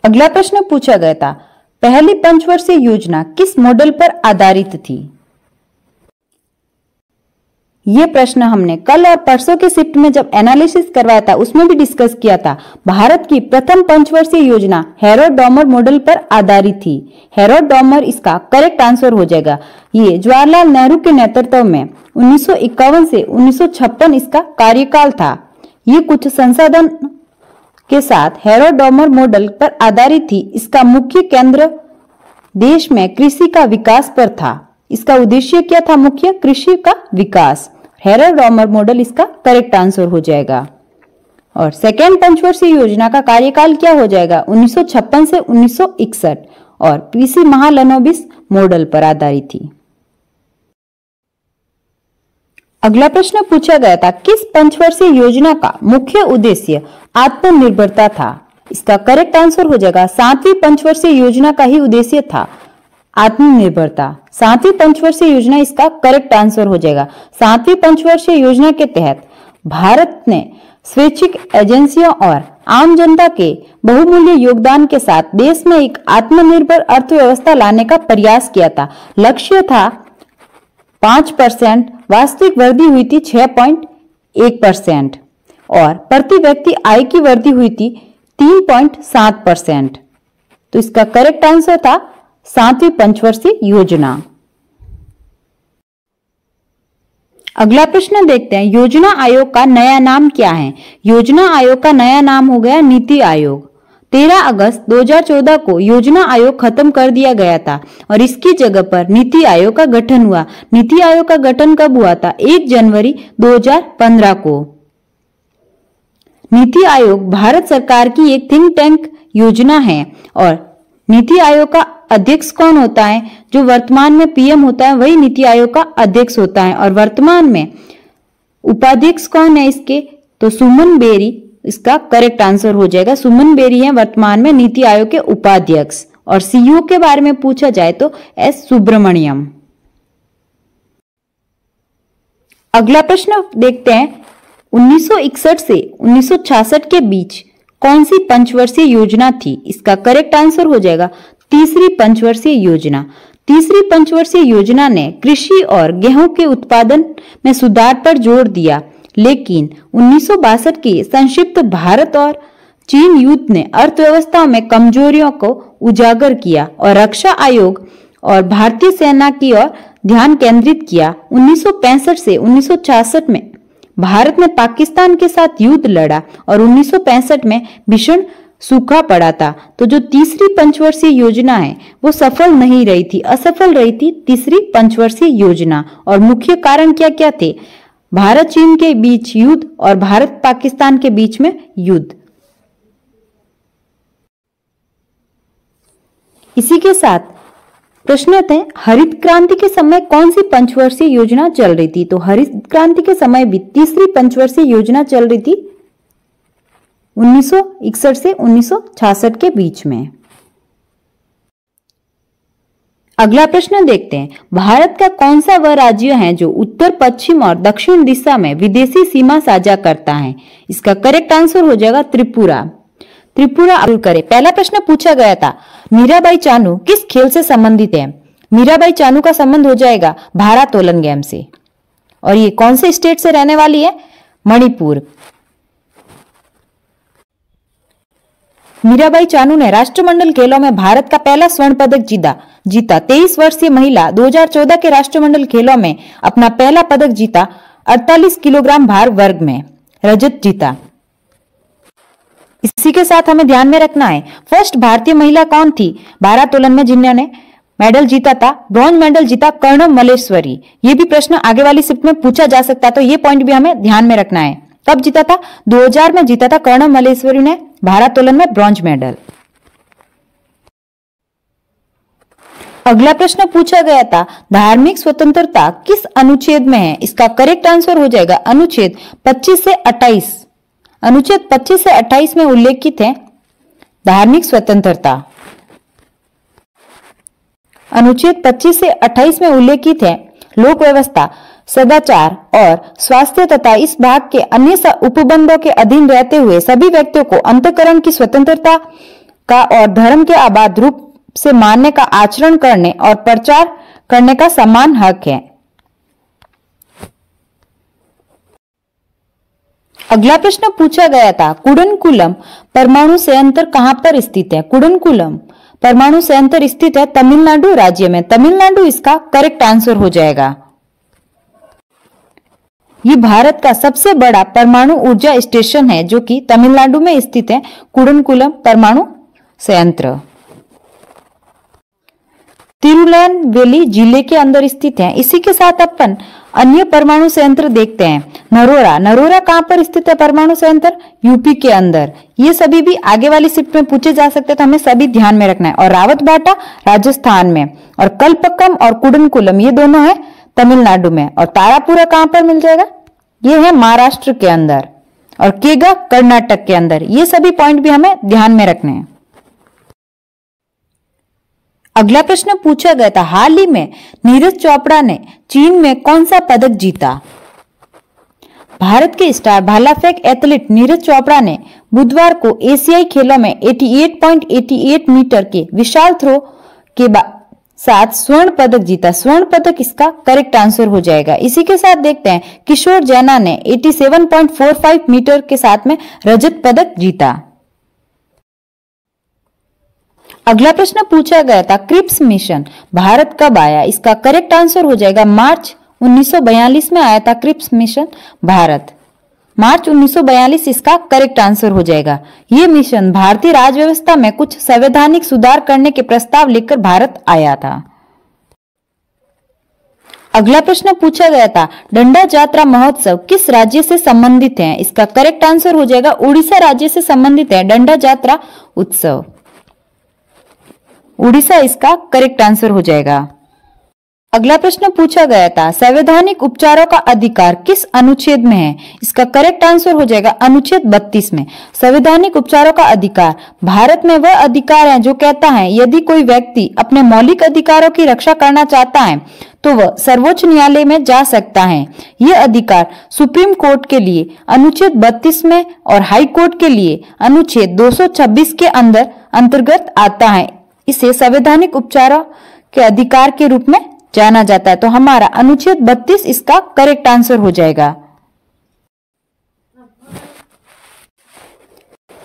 अगला प्रश्न पूछा गया था, पहली पंचवर्षीय योजना किस मॉडल पर आधारित थी? ये प्रश्न हमने कल और परसों के शिफ्ट में जब एनालिसिस करवाया था उसमें भी डिस्कस किया था। भारत की प्रथम पंचवर्षीय योजना हेरोड-डॉमर मॉडल पर आधारित थी। हेरोड-डॉमर इसका करेक्ट आंसर हो जाएगा। ये जवाहरलाल नेहरू के नेतृत्व में 1951 से 1956 इसका कार्यकाल था। ये कुछ संसाधन के साथ हेरोड-डॉमर मॉडल पर आधारित थी। इसका मुख्य केंद्र देश में कृषि का विकास पर था। इसका उद्देश्य क्या था? मुख्य कृषि का विकास। हेरोड-डॉमर मॉडल इसका करेक्ट आंसर हो जाएगा। और सेकेंड पंचवर्षीय योजना का कार्यकाल क्या हो जाएगा? 1956 से 1961 और पीसी महालनोबिस मॉडल पर आधारित थी। अगला प्रश्न पूछा गया था, किस पंचवर्षीय योजना का मुख्य उद्देश्य आत्मनिर्भरता था? इसका करेक्ट आंसर हो जाएगा 7वीं पंचवर्षीय योजना का ही उद्देश्य था आत्मनिर्भरता। 7वीं पंचवर्षीय योजना इसका करेक्ट आंसर हो जाएगा। 7वीं पंचवर्षीय योजना के तहत भारत ने स्वैच्छिक एजेंसियों और आम जनता के बहुमूल्य योगदान के साथ देश में एक आत्मनिर्भर अर्थव्यवस्था लाने का प्रयास किया था। लक्ष्य था 5%, वास्तविक वृद्धि हुई थी 6.1% और प्रति व्यक्ति आय की वृद्धि हुई थी 3.7%। तो इसका करेक्ट आंसर था 7वीं पंचवर्षीय योजना। अगला प्रश्न देखते हैं, योजना आयोग का नया नाम क्या है? योजना आयोग का नया नाम हो गया नीति आयोग। 13 अगस्त 2014 को योजना आयोग खत्म कर दिया गया था और इसकी जगह पर नीति आयोग का गठन हुआ। नीति आयोग का गठन कब हुआ था? 1 जनवरी 2015 को। नीति आयोग भारत सरकार की एक थिंक टैंक योजना है और नीति आयोग का अध्यक्ष कौन होता है? जो वर्तमान में पीएम होता है वही नीति आयोग का अध्यक्ष होता है। और वर्तमान में उपाध्यक्ष कौन है इसके? तो सुमन बेरी इसका करेक्ट आंसर हो जाएगा। सुमन बेरी है वर्तमान में नीति आयोग के उपाध्यक्ष। और सीईओ के बारे में पूछा जाए तो एस सुब्रमण्यम। अगला प्रश्न देखते हैं, 1961 से 1966 के बीच कौन सी पंचवर्षीय योजना थी? इसका करेक्ट आंसर हो जाएगा तीसरी पंचवर्षीय योजना। तीसरी पंचवर्षीय योजना ने कृषि और गेहूं के उत्पादन में सुधार पर जोर दिया, लेकिन 1962 के संक्षिप्त भारत और चीन युद्ध ने अर्थव्यवस्था में कमजोरियों को उजागर किया और रक्षा आयोग और भारतीय सेना की ओर ध्यान केंद्रित किया। 1965 से 1966 में भारत ने पाकिस्तान के साथ युद्ध लड़ा और 1965 में भीषण सूखा पड़ा था। तो जो तीसरी पंचवर्षीय योजना है वो सफल नहीं रही थी, असफल रही थी तीसरी पंचवर्षीय योजना। और मुख्य कारण क्या क्या थे? भारत चीन के बीच युद्ध और भारत पाकिस्तान के बीच में युद्ध। इसी के साथ प्रश्न है, हरित क्रांति के समय कौन सी पंचवर्षीय योजना चल रही थी? तो हरित क्रांति के समय भी तीसरी पंचवर्षीय योजना चल रही थी 1961 से 1966 के बीच में। अगला प्रश्न देखते हैं, भारत का कौन सा वह राज्य है जो उत्तर पश्चिम और दक्षिण दिशा में विदेशी सीमा साझा करता है? इसका करेक्ट आंसर हो जाएगा त्रिपुरा। त्रिपुरा हल करें। पहला प्रश्न पूछा गया था, मीराबाई चानू किस खेल से संबंधित है? मीराबाई चानू का संबंध हो जाएगा भारोत्तोलन गेम से। और ये कौन से स्टेट से रहने वाली है? मणिपुर। मीराबाई चानू ने राष्ट्रमंडल खेलों में भारत का पहला स्वर्ण पदक जीता। 23 वर्षीय महिला 2014 के राष्ट्रमंडल खेलों में अपना पहला पदक जीता। 48 किलोग्राम भार वर्ग में रजत जीता। इसी के साथ हमें ध्यान में रखना है, फर्स्ट भारतीय महिला कौन थी भारोत्तोलन में जिन्होंने मेडल जीता था? ब्रॉन्ज मेडल जीता कर्णम मल्लेश्वरी। ये भी प्रश्न आगे वाली शिफ्ट में पूछा जा सकता है, तो ये पॉइंट भी हमें ध्यान में रखना है। कब जीता था? 2000 में जीता था कर्णम मल्लेश्वरी ने भारोत्तोलन में ब्रॉन्ज मेडल। अगला प्रश्न पूछा गया था, धार्मिक स्वतंत्रता किस अनुच्छेद में है? इसका करेक्ट आंसर हो जाएगा अनुच्छेद 25 से 28। अनुच्छेद 25 से 28 में उल्लेखित है धार्मिक स्वतंत्रता। अनुच्छेद 25 से 28 में उल्लेखित है लोक व्यवस्था, सदाचार और स्वास्थ्य तथा इस भाग के अन्य उपबंधों के अधीन रहते हुए सभी व्यक्तियों को अंतःकरण की स्वतंत्रता का और धर्म के आबाद रूप से मानने का, आचरण करने और प्रचार करने का समान हक है। अगला प्रश्न पूछा गया था, कुडनकुलम परमाणु संयंत्र कहां पर स्थित है? कुडनकुलम परमाणु संयंत्र स्थित है तमिलनाडु राज्य में। तमिलनाडु इसका करेक्ट आंसर हो जाएगा। ये भारत का सबसे बड़ा परमाणु ऊर्जा स्टेशन है जो कि तमिलनाडु में स्थित है, कुडनकुलम परमाणु संयंत्र। तिरुनेलवेली जिले के अंदर स्थित है। इसी के साथ अपन अन्य परमाणु संयंत्र देखते हैं। नरोरा, नरोरा कहां पर स्थित है परमाणु संयंत्र? यूपी के अंदर। ये सभी भी आगे वाली शिफ्ट में पूछे जा सकते हैं, तो हमें सभी ध्यान में रखना है। और रावतभाटा राजस्थान में, और कल्पक्कम और कुडनकुलम ये दोनों है तमिलनाडु में। और तारापुरा कहां पर मिल जाएगा? ये है महाराष्ट्र के अंदर। और केगा कर्नाटक के अंदर। ये सभी पॉइंट भी हमें ध्यान में रखने हैं। अगला प्रश्न पूछा गया था, हाल ही में नीरज चोपड़ा ने चीन में कौन सा पदक जीता? भारत के स्टार भाला फेंक एथलीट नीरज चोपड़ा ने बुधवार को एशियाई खेलों में 88.88 मीटर के विशाल थ्रो के साथ स्वर्ण पदक जीता। स्वर्ण पदक इसका करेक्ट आंसर हो जाएगा। इसी के साथ देखते हैं, किशोर जैना ने 87.45 मीटर के साथ में रजत पदक जीता। अगला प्रश्न पूछा गया था, क्रिप्स मिशन भारत कब आया? इसका करेक्ट आंसर हो जाएगा मार्च 1942 में आया था क्रिप्स मिशन भारत। मार्च 1942 इसका करेक्ट आंसर हो जाएगा। ये मिशन भारतीय राज्य व्यवस्था में कुछ संवैधानिक सुधार करने के प्रस्ताव लेकर भारत आया था। अगला प्रश्न पूछा गया था, डंडा जात्रा महोत्सव किस राज्य से संबंधित है? इसका करेक्ट आंसर हो जाएगा उड़ीसा राज्य से संबंधित है डंडा जात्रा उत्सव। उड़ीसा इसका करेक्ट आंसर हो जाएगा। अगला प्रश्न पूछा गया था, संवैधानिक उपचारों का अधिकार किस अनुच्छेद में है? इसका करेक्ट आंसर हो जाएगा अनुच्छेद 32 में। संवैधानिक उपचारों का अधिकार भारत में वह अधिकार है जो कहता है यदि कोई व्यक्ति अपने मौलिक अधिकारों की रक्षा करना चाहता है तो वह सर्वोच्च न्यायालय में जा सकता है। यह अधिकार सुप्रीम कोर्ट के लिए अनुच्छेद 32 में और हाई कोर्ट के लिए अनुच्छेद 226 के अंतर्गत आता है। इसे संवैधानिक उपचारों के अधिकार के रूप में जाना जाता है। तो हमारा अनुच्छेद 32 इसका करेक्ट आंसर हो जाएगा।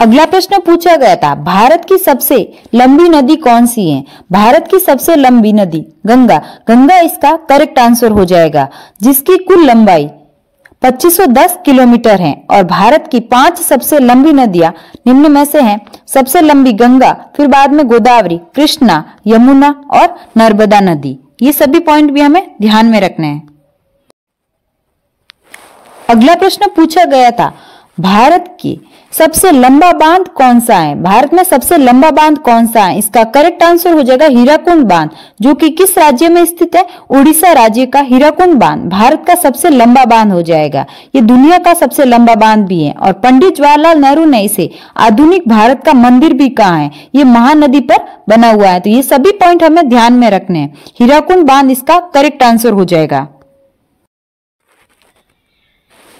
अगला प्रश्न पूछा गया था, भारत की सबसे लंबी नदी कौन सी है? भारत की सबसे लंबी नदी गंगा। गंगा इसका करेक्ट आंसर हो जाएगा, जिसकी कुल लंबाई 2510 किलोमीटर है। और भारत की 5 सबसे लंबी नदियां निम्न में से हैं। सबसे लंबी गंगा, फिर बाद में गोदावरी, कृष्णा, यमुना और नर्मदा नदी। ये सभी पॉइंट भी हमें ध्यान में रखने हैं। अगला प्रश्न पूछा गया था, भारत की सबसे लंबा बांध कौन सा है? भारत में सबसे लंबा बांध कौन सा है? इसका करेक्ट आंसर हो जाएगा हीराकुंड बांध, जो कि किस राज्य में स्थित है? उड़ीसा राज्य का हीराकुंड बांध भारत का सबसे लंबा बांध हो जाएगा। ये दुनिया का सबसे लंबा बांध भी है और पंडित जवाहरलाल नेहरू ने इसे आधुनिक भारत का मंदिर भी कहा है। ये महानदी पर बना हुआ है। तो ये सभी पॉइंट हमें ध्यान में रखने हैं। हीराकुंड बांध इसका करेक्ट आंसर हो जाएगा।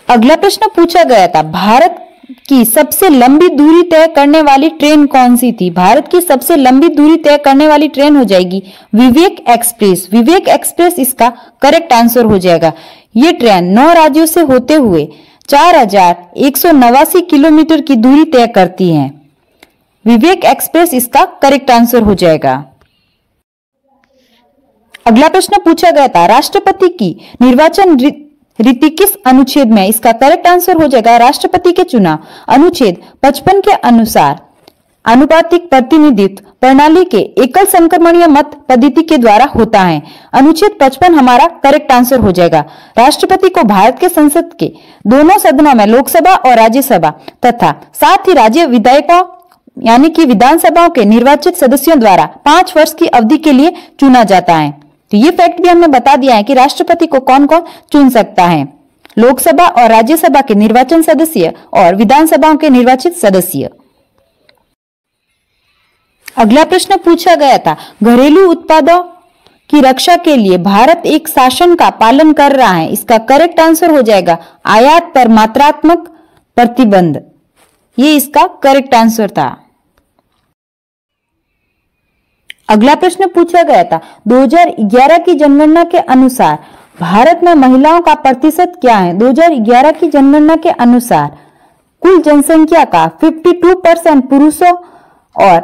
अगला प्रश्न पूछा गया था, भारत की सबसे लंबी दूरी तय करने वाली ट्रेन कौन सी थी? भारत की सबसे लंबी दूरी तय करने वाली ट्रेन हो जाएगी विवेक एक्सप्रेस। विवेक एक्सप्रेस इसका करेक्ट आंसर हो जाएगा। ये ट्रेन 9 राज्यों से होते हुए 4189 किलोमीटर की दूरी तय करती है। विवेक एक्सप्रेस इसका करेक्ट आंसर हो जाएगा। अगला प्रश्न पूछा गया था, राष्ट्रपति की निर्वाचन रीति किस अनुच्छेद में? इसका करेक्ट आंसर हो जाएगा राष्ट्रपति के चुनाव अनुच्छेद 55 के अनुसार आनुपातिक प्रतिनिधित्व प्रणाली के एकल संक्रमणीय मत पद्धति के द्वारा होता है। अनुच्छेद 55 हमारा करेक्ट आंसर हो जाएगा। राष्ट्रपति को भारत के संसद के दोनों सदनों में लोकसभा और राज्यसभा तथा साथ ही राज्य विधायकों यानी कि विधानसभाओं के निर्वाचित सदस्यों द्वारा 5 वर्ष की अवधि के लिए चुना जाता है। तो ये फैक्ट भी हमने बता दिया है कि राष्ट्रपति को कौन कौन चुन सकता है। लोकसभा और राज्यसभा के निर्वाचन सदस्य और विधानसभाओं के निर्वाचित सदस्य। अगला प्रश्न पूछा गया था, घरेलू उत्पादों की रक्षा के लिए भारत एक शासन का पालन कर रहा है। इसका करेक्ट आंसर हो जाएगा आयात पर मात्रात्मक प्रतिबंध। ये इसका करेक्ट आंसर था। अगला प्रश्न पूछा गया था, 2011 की जनगणना के अनुसार भारत में महिलाओं का प्रतिशत क्या है? 2011 की जनगणना के अनुसार कुल जनसंख्या का 52% पुरुषों और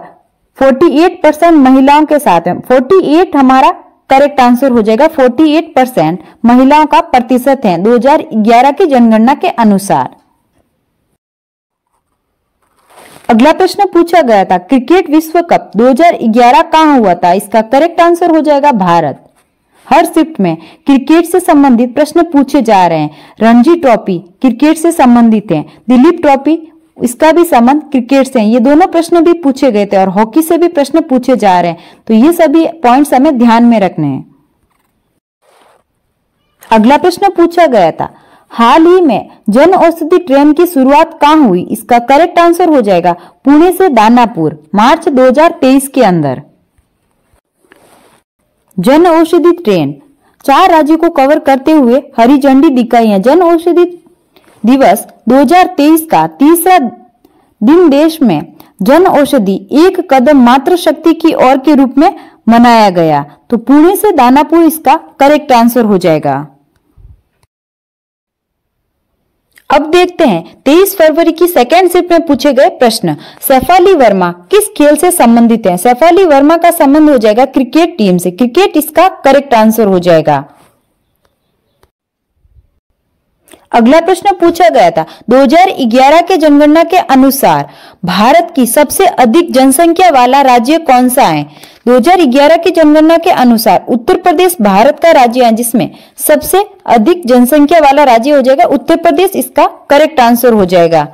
48% महिलाओं के साथ है। 48 हमारा करेक्ट आंसर हो जाएगा। 48% महिलाओं का प्रतिशत है 2011 की जनगणना के अनुसार। अगला प्रश्न पूछा गया था, क्रिकेट विश्व कप 2011 कहां हुआ था? इसका करेक्ट आंसर हो जाएगा भारत। हर शिफ्ट में क्रिकेट से संबंधित प्रश्न पूछे जा रहे हैं। रणजी ट्रॉफी क्रिकेट से संबंधित है, दिलीप ट्रॉफी इसका भी संबंध क्रिकेट से है। ये दोनों प्रश्न भी पूछे गए थे और हॉकी से भी प्रश्न पूछे जा रहे हैं। तो ये सभी पॉइंट्स हमें ध्यान में रखने हैं। अगला प्रश्न पूछा गया था, हाल ही में जन औषधि ट्रेन की शुरुआत कहां हुई? इसका करेक्ट आंसर हो जाएगा पुणे से दानापुर, मार्च 2023 के अंदर। जन औषधि ट्रेन 4 राज्यों को कवर करते हुए हरी झंडी दिखाई है। जन औषधि दिवस 2023 का तीसरा दिन देश में जन औषधि एक कदम मात्र शक्ति की ओर के रूप में मनाया गया। तो पुणे से दानापुर इसका करेक्ट आंसर हो जाएगा। अब देखते हैं 23 फरवरी की सेकेंड शिफ्ट में पूछे गए प्रश्न। शेफाली वर्मा किस खेल से संबंधित है? शेफाली वर्मा का संबंध हो जाएगा क्रिकेट टीम से। क्रिकेट इसका करेक्ट आंसर हो जाएगा। अगला प्रश्न पूछा गया था, 2011 के जनगणना के अनुसार भारत की सबसे अधिक जनसंख्या वाला राज्य कौन सा है? 2011 की जनगणना के अनुसार उत्तर प्रदेश भारत का राज्य है जिसमें सबसे अधिक जनसंख्या वाला राज्य हो जाएगा उत्तर प्रदेश। इसका करेक्ट आंसर हो जाएगा,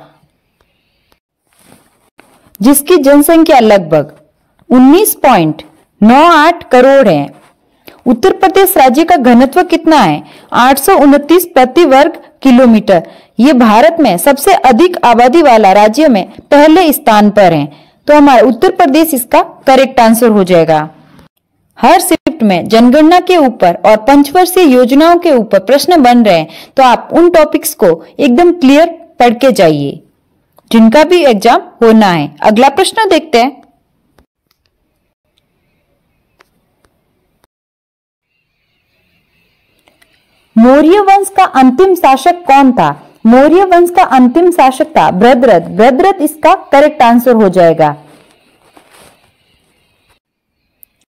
जिसकी जनसंख्या लगभग 19.98 करोड़ है। उत्तर प्रदेश राज्य का घनत्व कितना है? 829 प्रति वर्ग किलोमीटर। ये भारत में सबसे अधिक आबादी वाला राज्य में पहले स्थान पर है। तो हमारा उत्तर प्रदेश इसका करेक्ट आंसर हो जाएगा। हर शिफ्ट में जनगणना के ऊपर और पंचवर्षीय योजनाओं के ऊपर प्रश्न बन रहे हैं, तो आप उन टॉपिक्स को एकदम क्लियर पढ़ के जाइए जिनका भी एग्जाम होना है। अगला प्रश्न देखते हैं। मौर्य वंश का अंतिम शासक कौन था? मौर्य वंश का अंतिम शासक था भद्रथ। भद्रथ इसका करेक्ट आंसर हो जाएगा।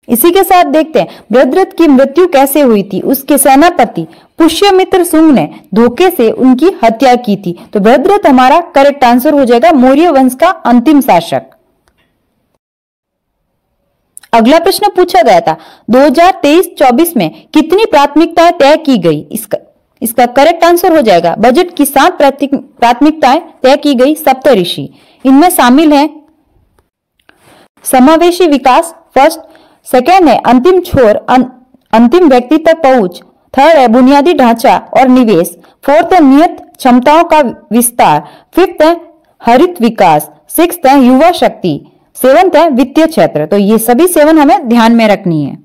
इसी के साथ देखते हैं भद्रथ की मृत्यु कैसे हुई थी। उसके सेनापति पुष्यमित्र शुंग ने धोखे से उनकी हत्या की थी। तो भद्रथ हमारा करेक्ट आंसर हो जाएगा, मौर्य वंश का अंतिम शासक। अगला प्रश्न पूछा गया था 2023-24 में कितनी प्राथमिकताएं तय की गई? इसका करेक्ट आंसर हो जाएगा बजट की 7 प्राथमिकताएं तय की गई सप्तऋषि। इनमें शामिल है समावेशी विकास, फर्स्ट। सेकेंड है अंतिम छोर, अंतिम व्यक्ति तक पहुंच। थर्ड है बुनियादी ढांचा और निवेश। फोर्थ है नियत क्षमताओं का विस्तार। फिफ्थ है हरित विकास। सिक्स्थ है युवा शक्ति। सेवंथ है वित्तीय क्षेत्र। तो ये सभी 7 हमें ध्यान में रखनी है।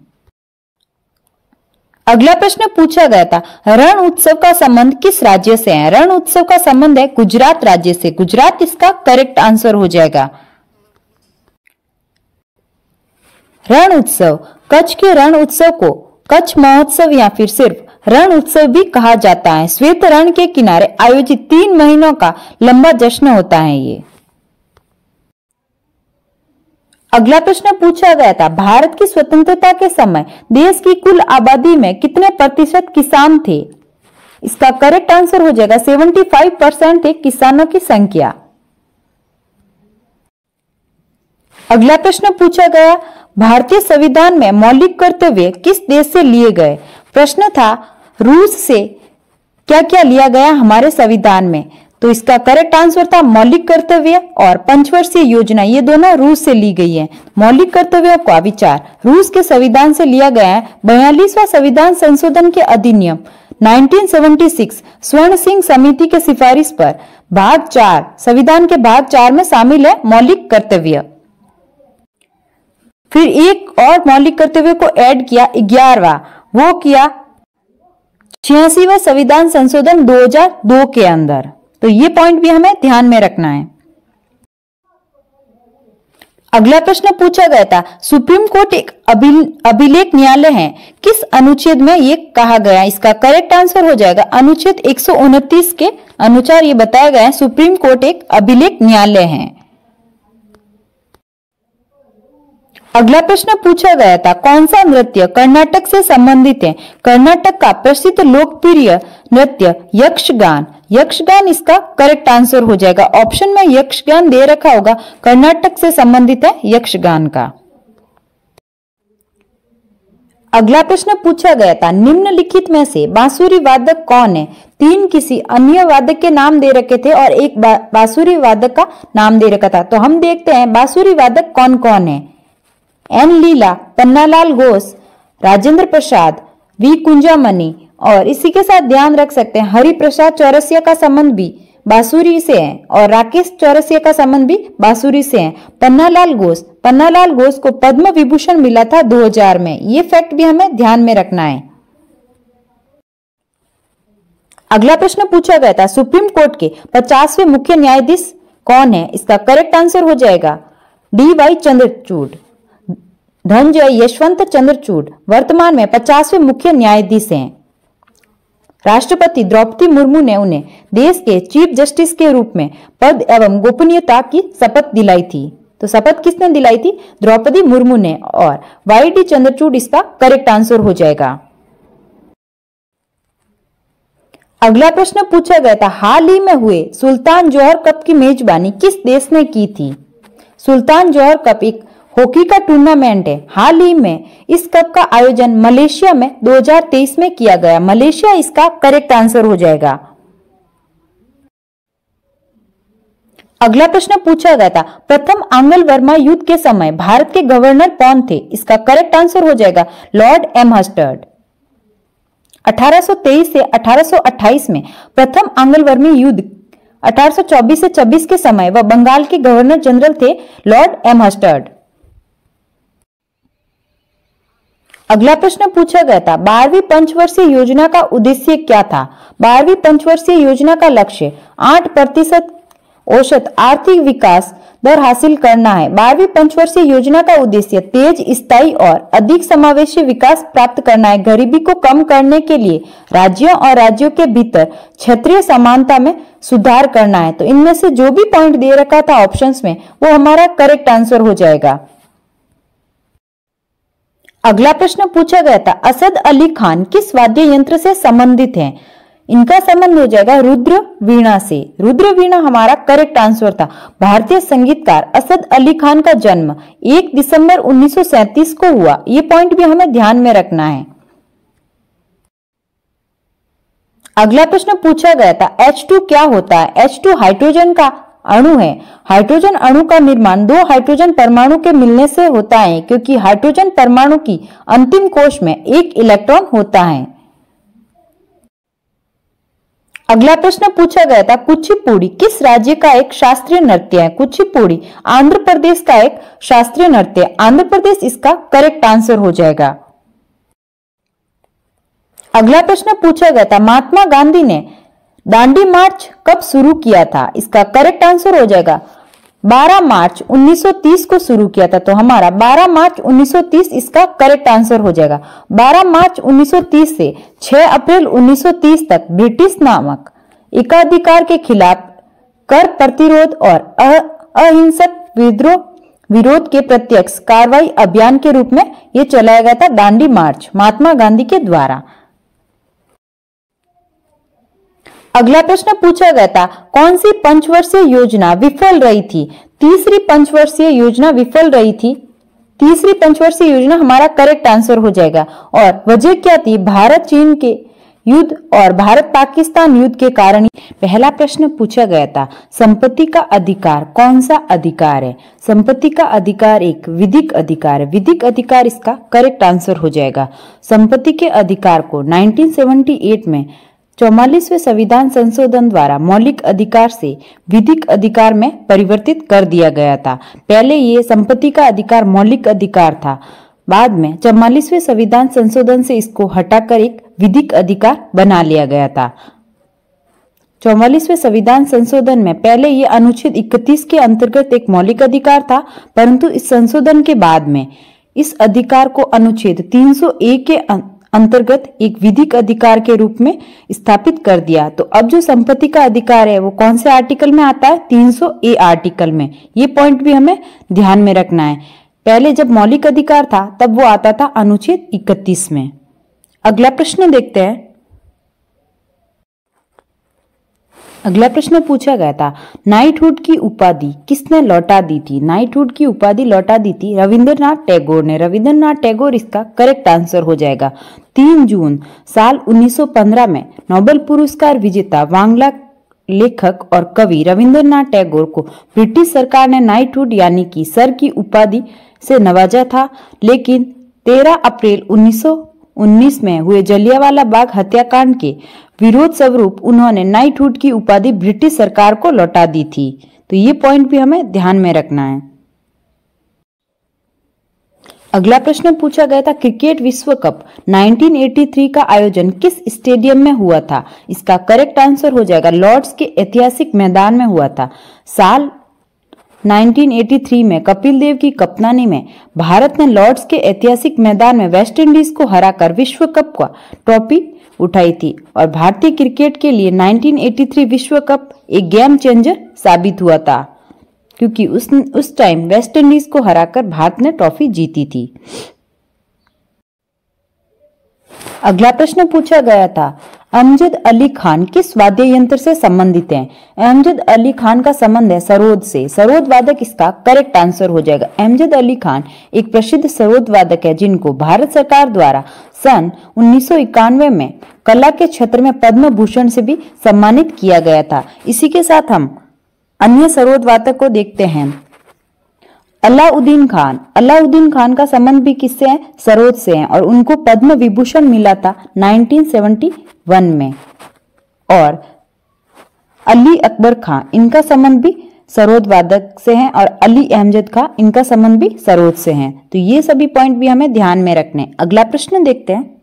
अगला प्रश्न पूछा गया था रण उत्सव का संबंध किस राज्य से है? रण उत्सव का संबंध है गुजरात राज्य से। गुजरात इसका करेक्ट आंसर हो जाएगा। रण उत्सव, कच्छ के रण उत्सव को कच्छ महोत्सव या फिर सिर्फ रण उत्सव भी कहा जाता है। श्वेत रण के किनारे आयोजित 3 महीनों का लंबा जश्न होता है ये। अगला प्रश्न पूछा गया था भारत की स्वतंत्रता के समय देश की कुल आबादी में कितने प्रतिशत किसान थे? इसका करेक्ट आंसर हो जाएगा 75% थे किसानों की संख्या। अगला प्रश्न पूछा गया भारतीय संविधान में मौलिक कर्तव्य किस देश से लिए गए? प्रश्न था रूस से क्या क्या लिया गया हमारे संविधान में? तो इसका करेक्ट आंसर था मौलिक कर्तव्य और पंचवर्षीय योजना, ये दोनों रूस से ली गई है। मौलिक कर्तव्यों का विचार रूस के संविधान से लिया गया है। 42वां संविधान संशोधन के अधिनियम 1976 स्वर्ण सिंह समिति के सिफारिश पर भाग 4 संविधान के भाग 4 में शामिल है मौलिक कर्तव्य। फिर एक और मौलिक कर्तव्य को ऐड किया 11वां, वो किया 86वां संविधान संशोधन 2002 के अंदर। तो ये पॉइंट भी हमें ध्यान में रखना है। अगला प्रश्न पूछा गया था सुप्रीम कोर्ट एक अभिलेख न्यायालय है, किस अनुच्छेद में ये कहा गया? इसका करेक्ट आंसर हो जाएगा अनुच्छेद 129 के अनुसार ये बताया गया है सुप्रीम कोर्ट एक अभिलेख न्यायालय है। अगला प्रश्न पूछा गया था कौन सा नृत्य कर्नाटक से संबंधित है? कर्नाटक का प्रसिद्ध लोकप्रिय नृत्य यक्षगान। यक्षगान इसका करेक्ट आंसर हो जाएगा। ऑप्शन में यक्षगान दे रखा होगा, कर्नाटक से संबंधित है यक्षगान का। अगला प्रश्न पूछा गया था निम्नलिखित में से बांसुरी वादक कौन है? 3 किसी अन्य वादक के नाम दे रखे थे और एक बांसुरी वादक का नाम दे रखा था। तो हम देखते हैं बांसुरी वादक कौन कौन है। एन लीला, पन्नालाल घोष, राजेंद्र प्रसाद, वी कुंजामणि और इसी के साथ ध्यान रख सकते हैं हरिप्रसाद चौरसिया का संबंध भी बांसुरी से है और राकेश चौरसिया का संबंध भी बांसुरी से है। पन्नालाल घोष को पद्म विभूषण मिला था 2000 में। ये फैक्ट भी हमें ध्यान में रखना है। अगला प्रश्न पूछा गया था सुप्रीम कोर्ट के 50वें मुख्य न्यायाधीश कौन है? इसका करेक्ट आंसर हो जाएगा DY चंद्रचूड़। धनंजय यशवंत चंद्रचूड़ वर्तमान में 50वें मुख्य न्यायाधीश हैं। राष्ट्रपति द्रौपदी मुर्मू ने उन्हें देश के चीफ जस्टिस के रूप में पद एवं गोपनीयता की शपथ दिलाई थी। तो शपथ किसने दिलाई थी? द्रौपदी मुर्मू ने। और YD चंद्रचूड़ इसका करेक्ट आंसर हो जाएगा। अगला प्रश्न पूछा गया था हाल ही में हुए सुल्तान जौहर कप की मेजबानी किस देश ने की थी? सुल्तान जौहर कप एक हॉकी का टूर्नामेंट है। हाल ही में इस कप का आयोजन मलेशिया में 2023 में किया गया। मलेशिया इसका करेक्ट आंसर हो जाएगा। अगला प्रश्न पूछा गया था, प्रथम आंग्ल वर्मा युद्ध के समय भारत के गवर्नर कौन थे? इसका करेक्ट आंसर हो जाएगा लॉर्ड एमहर्स्ट। 1823 से 1828 में प्रथम आंग्ल वर्मी युद्ध 1824 से 26 के समय वह बंगाल के गवर्नर जनरल थे लॉर्ड एमहर्स्ट। अगला प्रश्न पूछा गया था, 12वीं पंचवर्षीय योजना का उद्देश्य क्या था? 12वीं पंचवर्षीय योजना का लक्ष्य 8% औसत आर्थिक विकास दर हासिल करना है। 12वीं पंचवर्षीय योजना का उद्देश्य तेज, स्थायी और अधिक समावेशी विकास प्राप्त करना है। गरीबी को कम करने के लिए राज्यों और राज्यों के भीतर क्षेत्रीय समानता में सुधार करना है। तो इनमें से जो भी पॉइंट दे रखा था ऑप्शंस में वो हमारा करेक्ट आंसर हो जाएगा। अगला प्रश्न पूछा गया था, असद अली खान किस वाद्य यंत्र से संबंधित हैं? इनका संबंध हो जाएगा रुद्र वीणा से। रुद्र वीणा हमारा करेक्ट आंसर था। भारतीय संगीतकार असद अली खान का जन्म 1 दिसंबर 1937 को हुआ। ये पॉइंट भी हमें ध्यान में रखना है। अगला प्रश्न पूछा गया था, H2 क्या होता है? H2 हाइड्रोजन का अणु है। हाइड्रोजन अणु का निर्माण 2 हाइड्रोजन परमाणु के मिलने से होता है, क्योंकि हाइड्रोजन परमाणु की अंतिम कोश में 1 इलेक्ट्रॉन होता है। अगला प्रश्न पूछा गया था, कुचिपुड़ी किस राज्य का एक शास्त्रीय नृत्य है? कुचिपुड़ी आंध्र प्रदेश का एक शास्त्रीय नृत्य है। आंध्र प्रदेश इसका करेक्ट आंसर हो जाएगा। अगला प्रश्न पूछा गया था, महात्मा गांधी ने दांडी मार्च कब शुरू किया था? इसका करेक्ट आंसर हो जाएगा 12 मार्च 1930 को शुरू किया था। तो हमारा 12 मार्च 1930 इसका करेक्ट आंसर हो जाएगा। 12 मार्च 1930 से 6 अप्रैल 1930 तक ब्रिटिश नामक एकाधिकार के खिलाफ कर प्रतिरोध और अहिंसक विरोध के प्रत्यक्ष कार्रवाई अभियान के रूप में यह चलाया गया था दांडी मार्च महात्मा गांधी के द्वारा। अगला प्रश्न पूछा गया था, कौन सी पंचवर्षीय योजना विफल रही थी? तीसरी पंचवर्षीय योजना विफल रही थी। तीसरी पंचवर्षीय योजना हमारा करेक्ट आंसर हो जाएगा। और वजह क्या थी? भारत चीन के युद्ध और भारत पाकिस्तान युद्ध के कारण। पहला प्रश्न पूछा गया था, संपत्ति का अधिकार कौन सा अधिकार है? संपत्ति का अधिकार एक विधिक अधिकार है। विधिक अधिकार इसका करेक्ट आंसर हो जाएगा। संपत्ति के अधिकार को 1978 में 44वें संविधान संशोधन द्वारा मौलिक अधिकार से विधिक अधिकार में परिवर्तित कर दिया गया था। पहले ये संपत्ति का अधिकार मौलिक अधिकार था, बाद में 44वें संविधान संशोधन से इसको हटाकर एक विधिक अधिकार बना लिया गया था। 44वें संविधान संशोधन में पहले ये अनुच्छेद 31 के अंतर्गत एक मौलिक अधिकार था, परंतु इस संशोधन के बाद में इस अधिकार को अनुच्छेद 301 के अंतर्गत एक विधिक अधिकार के रूप में स्थापित कर दिया। तो अब जो संपत्ति का अधिकार है वो कौन से आर्टिकल में आता है? 300A आर्टिकल में। ये पॉइंट भी हमें ध्यान में रखना है। पहले जब मौलिक अधिकार था तब वो आता था अनुच्छेद 31 में। अगला प्रश्न देखते हैं। अगला प्रश्न पूछा गया था, नाइटहुड की उपाधि किसने लौटा दी थी? नाइटहुड की उपाधि लौटा दी थी रविंद्रनाथ टैगोर ने। रविंद्रनाथ टैगोर इसका करेक्ट आंसर हो जाएगा। 3 जून साल 1915 में नोबेल पुरस्कार विजेता बांग्ला लेखक और कवि रविंद्रनाथ टैगोर को ब्रिटिश सरकार ने नाइटहुड यानी कि सर की उपाधि से नवाजा था, लेकिन 13 अप्रैल 1919 में हुए जलियांवाला बाग हत्याकांड के विरोध स्वरूप उन्होंने नाइटहुड की उपाधि ब्रिटिश सरकार को लौटा दी थी। तो ये पॉइंट भी हमें ध्यान में रखना है। अगला प्रश्न पूछा गया था, क्रिकेट विश्व कप 1983 का आयोजन किस स्टेडियम में हुआ था? इसका करेक्ट आंसर हो जाएगा लॉर्ड्स के ऐतिहासिक मैदान में हुआ था। साल 1983 में कपिल देव की कप्तानी में भारत ने लॉर्ड्स के ऐतिहासिक मैदान में वेस्ट इंडीज को हराकर विश्व कप का ट्रॉफी उठाई थी और भारतीय क्रिकेट के लिए 1983 विश्व कप एक गेम चेंजर साबित हुआ था, क्योंकि उस टाइम वेस्ट इंडीज को हराकर भारत ने ट्रॉफी जीती थी। अगला प्रश्न पूछा गया था, अमजद अली खान किस वाद्य यंत्र से संबंधित हैं? अमजद अली खान का संबंध है सरोद से। सरोद वादक इसका करेक्ट आंसर हो जाएगा। अमजद अली खान एक प्रसिद्ध सरोद वादक है जिनको भारत सरकार द्वारा सन 1991 में कला के क्षेत्र में पद्म भूषण से भी सम्मानित किया गया था। इसी के साथ हम अन्य सरोद वादक को देखते हैं। अलाउद्दीन खान। अलाउद्दीन खान का संबंध भी किससे है? सरोद से है और उनको पद्म विभूषण मिला था 1971 में। और अली अकबर खां, इनका संबंध भी सरोद वादक से है और अली अहमद खां, इनका संबंध भी सरोद से है। तो ये सभी पॉइंट भी हमें ध्यान में रखने। अगला प्रश्न देखते हैं।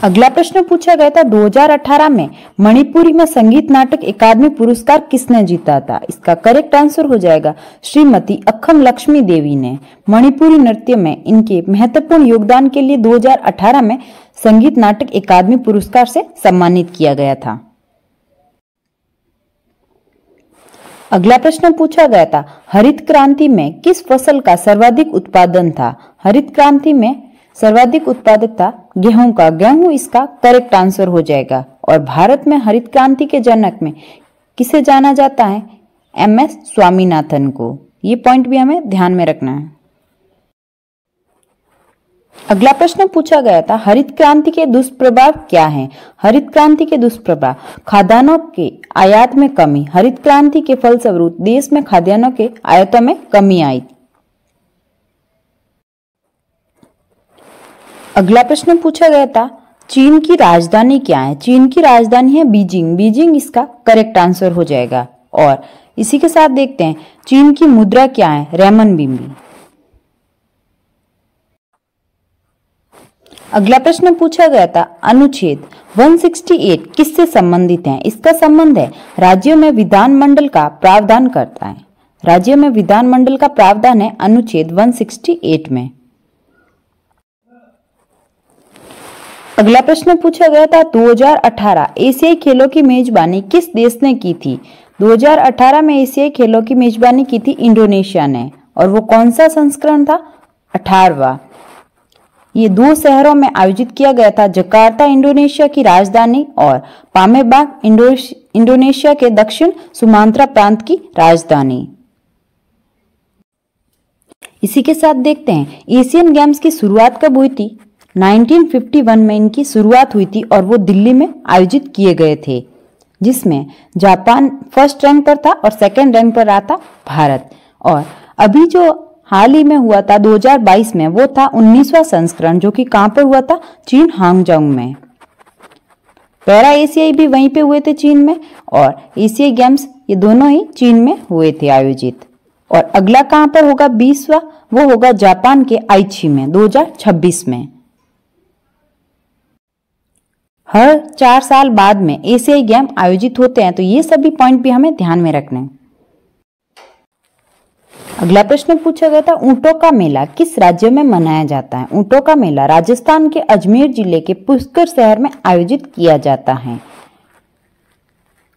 अगला प्रश्न पूछा गया था 2018 में मणिपुरी में संगीत नाटक अकादमी पुरस्कार किसने जीता था? इसका करेक्ट आंसर हो जाएगा श्रीमती अक्खम लक्ष्मी देवी ने। मणिपुरी नृत्य में इनके महत्वपूर्ण योगदान के लिए 2018 में संगीत नाटक अकादमी पुरस्कार से सम्मानित किया गया था। अगला प्रश्न पूछा गया था हरित क्रांति में किस फसल का सर्वाधिक उत्पादन था? हरित क्रांति में सर्वाधिक उत्पादक था गेहूं का। गेहूं इसका करेक्ट आंसर हो जाएगा। और भारत में हरित क्रांति के जनक में किसे जाना जाता है? MS स्वामीनाथन को। ये पॉइंट भी हमें ध्यान में रखना है। अगला प्रश्न पूछा गया था हरित क्रांति के दुष्प्रभाव क्या हैं? हरित क्रांति के दुष्प्रभाव, खाद्यान्नों के आयात में कमी। हरित क्रांति के फलस्वरूप देश में खाद्यान्नों के आयातों में कमी आई। अगला प्रश्न पूछा गया था चीन की राजधानी क्या है? चीन की राजधानी है बीजिंग। बीजिंग इसका करेक्ट आंसर हो जाएगा। और इसी के साथ देखते हैं चीन की मुद्रा क्या है? रेमनबीबी। अगला प्रश्न पूछा गया था अनुच्छेद 168 किससे संबंधित है? इसका संबंध है राज्यों में विधानमंडल का प्रावधान करता है। राज्यों में विधानमंडल का प्रावधान है अनुच्छेद 168 में। अगला प्रश्न पूछा गया था 2018 एशियाई खेलों की मेजबानी किस देश ने की थी? 2018 में एशियाई खेलों की मेजबानी की थी इंडोनेशिया ने। और वो कौन सा संस्करण था? 18वां। ये 2 शहरों में आयोजित किया गया था, जकार्ता इंडोनेशिया की राजधानी और पामेबांग इंडोनेशिया के दक्षिण सुमात्रा प्रांत की राजधानी। इसी के साथ देखते हैं एशियन गेम्स की शुरुआत कब हुई थी? 1951 में इनकी शुरुआत हुई थी और वो दिल्ली में आयोजित किए गए थे, जिसमें जापान फर्स्ट रैंक पर था और सेकंड रैंक पर रहा था भारत। और अभी जो हाल ही में हुआ था 2022 में, वो था 19वां संस्करण, जो कि कहां पर हुआ था? चीन हांगजोंग में। पैरा एशियाई भी वहीं पे हुए थे चीन में, और एशियाई गेम्स ये दोनों ही चीन में हुए थे आयोजित। और अगला कहां पर होगा 20वां? वो होगा जापान के आइची में 2026 में। हर 4 साल बाद में एशियाई गेम आयोजित होते हैं, तो ये सभी पॉइंट भी हमें ध्यान में रखने हैं। अगला प्रश्न पूछा गया था ऊंटों का मेला किस राज्य में मनाया जाता है? ऊंटों का मेला राजस्थान के अजमेर जिले के पुष्कर शहर में आयोजित किया जाता है।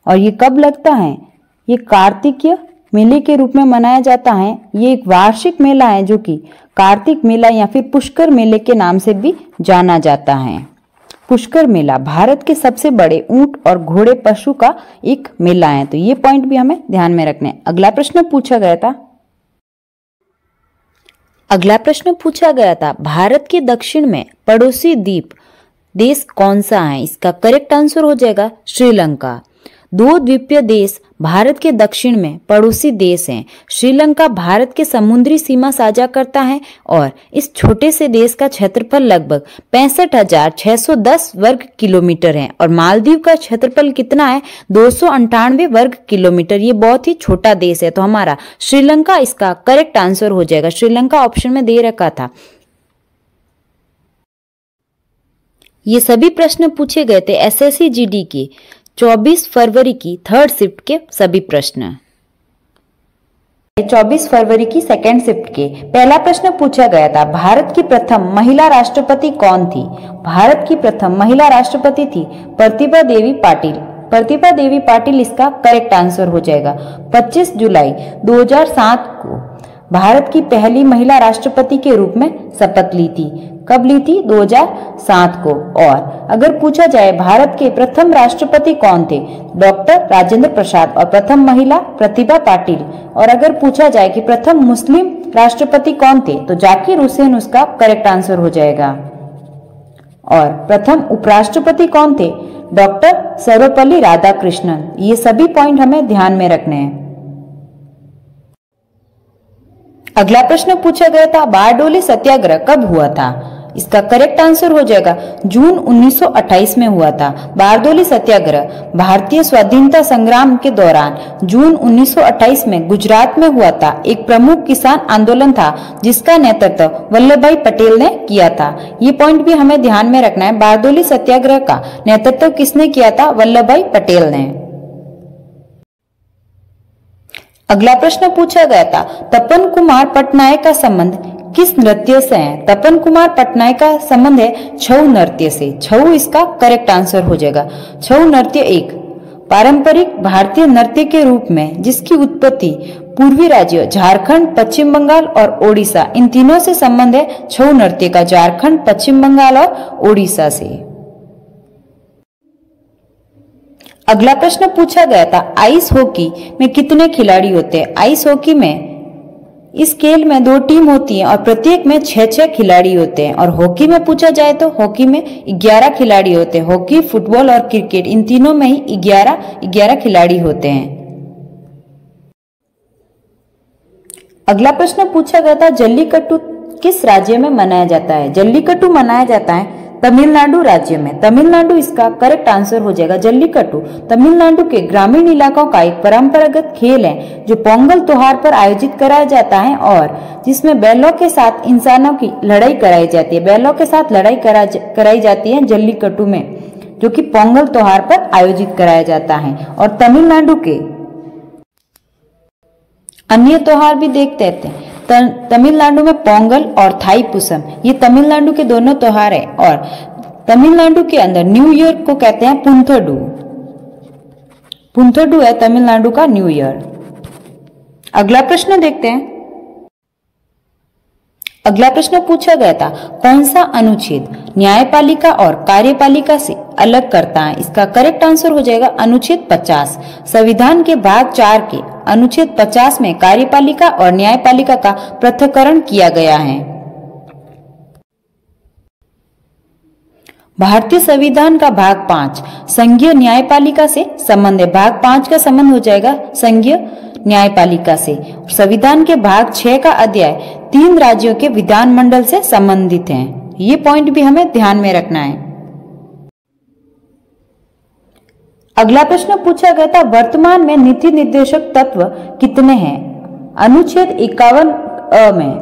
और ये कब लगता है? ये कार्तिकीय मेले के रूप में मनाया जाता है। ये एक वार्षिक मेला है जो कि कार्तिक मेला या फिर पुष्कर मेले के नाम से भी जाना जाता है। पुष्कर मेला भारत के सबसे बड़े ऊंट और घोड़े पशु का एक मेला है, तो ये पॉइंट भी हमें ध्यान में रखने। अगला प्रश्न पूछा गया था भारत के दक्षिण में पड़ोसी द्वीप देश कौन सा है? इसका करेक्ट आंसर हो जाएगा श्रीलंका। 2 द्वीपीय देश भारत के दक्षिण में पड़ोसी देश हैं। श्रीलंका भारत के समुद्री सीमा साझा करता है और इस छोटे से देश का क्षेत्रफल लगभग 65,610 वर्ग किलोमीटर है। और मालदीव का क्षेत्रफल कितना है? 298 वर्ग किलोमीटर। ये बहुत ही छोटा देश है, तो हमारा श्रीलंका इसका करेक्ट आंसर हो जाएगा। श्रीलंका ऑप्शन में दे रखा था। ये सभी प्रश्न पूछे गए थे SSC GD के 24 फरवरी की 3rd शिफ्ट के सभी प्रश्न। 24 फरवरी की 2nd शिफ्ट के पहला प्रश्न पूछा गया था भारत की प्रथम महिला राष्ट्रपति कौन थी? भारत की प्रथम महिला राष्ट्रपति थी प्रतिभा देवी पाटिल। प्रतिभा देवी पाटिल इसका करेक्ट आंसर हो जाएगा। 25 जुलाई 2007 को भारत की पहली महिला राष्ट्रपति के रूप में शपथ ली थी। कब ली थी? 2007 को। और अगर पूछा जाए भारत के प्रथम राष्ट्रपति कौन थे? डॉक्टर राजेंद्र प्रसाद। और प्रथम महिला प्रतिभा पाटिल। और अगर पूछा जाए कि प्रथम मुस्लिम राष्ट्रपति कौन थे, तो जाकिर हुसैन उसका करेक्ट आंसर हो जाएगा। और प्रथम उपराष्ट्रपति कौन थे? डॉक्टर सर्वपल्ली राधाकृष्णन। ये सभी पॉइंट हमें ध्यान में रखने हैं। अगला प्रश्न पूछा गया था, बारडोली सत्याग्रह कब हुआ था? इसका करेक्ट आंसर हो जाएगा जून 1928 में हुआ था। बारडोली सत्याग्रह भारतीय स्वाधीनता संग्राम के दौरान जून 1928 में गुजरात में हुआ था। एक प्रमुख किसान आंदोलन था जिसका नेतृत्व वल्लभ भाई पटेल ने किया था। ये पॉइंट भी हमें ध्यान में रखना है। बारडोली सत्याग्रह का नेतृत्व किसने किया था? वल्लभ भाई पटेल ने। अगला प्रश्न पूछा गया था, तपन कुमार पटनायक का संबंध किस नृत्य से है? तपन कुमार पटनायक का संबंध है छऊ नृत्य से। छऊ इसका करेक्ट आंसर हो जाएगा। छऊ नृत्य एक पारंपरिक भारतीय नृत्य के रूप में जिसकी उत्पत्ति पूर्वी राज्यों झारखंड, पश्चिम बंगाल और ओडिशा, इन तीनों से संबंध है छऊ नृत्य का, झारखंड, पश्चिम बंगाल और ओडिशा से। अगला प्रश्न पूछा गया था, आइस हॉकी में कितने खिलाड़ी होते हैं? आइस हॉकी में इस खेल में 2 टीम होती है और प्रत्येक में 6-6 खिलाड़ी होते हैं। और हॉकी में पूछा जाए तो हॉकी में 11 खिलाड़ी होते हैं। हॉकी, फुटबॉल और क्रिकेट, इन तीनों में ही 11 खिलाड़ी होते हैं। अगला प्रश्न पूछा गया था, जल्लीकट्टू किस राज्य में मनाया जाता है? जल्लीकट्टू मनाया जाता है तमिलनाडु राज्य में। तमिलनाडु इसका करेक्ट आंसर हो जाएगा। जल्लीकट्टू तमिलनाडु के ग्रामीण इलाकों का एक परंपरागत खेल है जो पोंगल त्योहार पर आयोजित कराया जाता है और जिसमें बैलों के साथ इंसानों की लड़ाई कराई जाती है। बैलों के साथ लड़ाई कराई जाती है जल्लीकट्टू में, जो कि पोंगल त्योहार पर आयोजित कराया जाता है। और तमिलनाडु के अन्य त्योहार भी देखते हैं। तमिलनाडु में पोंगल और थाई पुसम, ये तमिलनाडु के दोनों त्योहार है। और तमिलनाडु के अंदर न्यू ईयर को कहते हैं पुंथडू। पुंथडू है तमिलनाडु का न्यू ईयर। अगला प्रश्न देखते हैं। अगला प्रश्न पूछा गया था, कौन सा अनुच्छेद न्यायपालिका और कार्यपालिका से अलग करता है? इसका करेक्ट आंसर हो जाएगा अनुच्छेद 50। संविधान के भाग 4 के अनुच्छेद 50 में कार्यपालिका और न्यायपालिका का पृथक्करण किया गया है। भारतीय संविधान का भाग 5 संघीय न्यायपालिका से संबंध है। भाग 5 का संबंध हो जाएगा संघीय न्यायपालिका से। संविधान के भाग 6 का अध्याय 3 राज्यों के विधानमंडल से संबंधित हैं। ये पॉइंट भी हमें ध्यान में रखना है। अगला प्रश्न पूछा गया था, वर्तमान में नीति निर्देशक तत्व कितने हैं? अनुच्छेद 51 में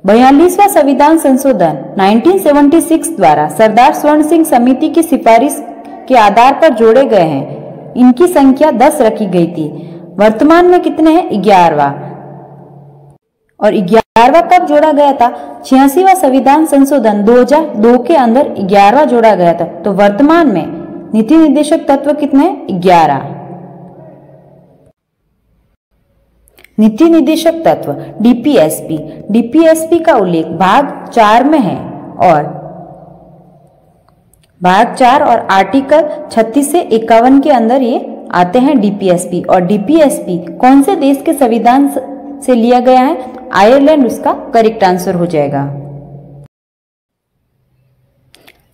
42वां संविधान संशोधन 1976 द्वारा सरदार स्वर्ण सिंह समिति की सिफारिश के आधार पर जोड़े गए हैं। इनकी संख्या 10 रखी गई थी। वर्तमान में कितने हैं? 11वां। और 11वां कब जोड़ा गया था? 86वां संविधान संशोधन 2002 के अंदर 11वां जोड़ा गया था। तो वर्तमान में नीति निर्देशक तत्व कितने हैं? 11। नीति निर्देशक तत्व डीपीएसपी, डीपीएसपी का उल्लेख भाग 4 में है और भाग 4 और आर्टिकल 36 से 51 के अंदर ये आते हैं डीपीएसपी। और डीपीएसपी कौन से देश के संविधान से लिया गया है? आयरलैंड उसका करेक्ट आंसर हो जाएगा।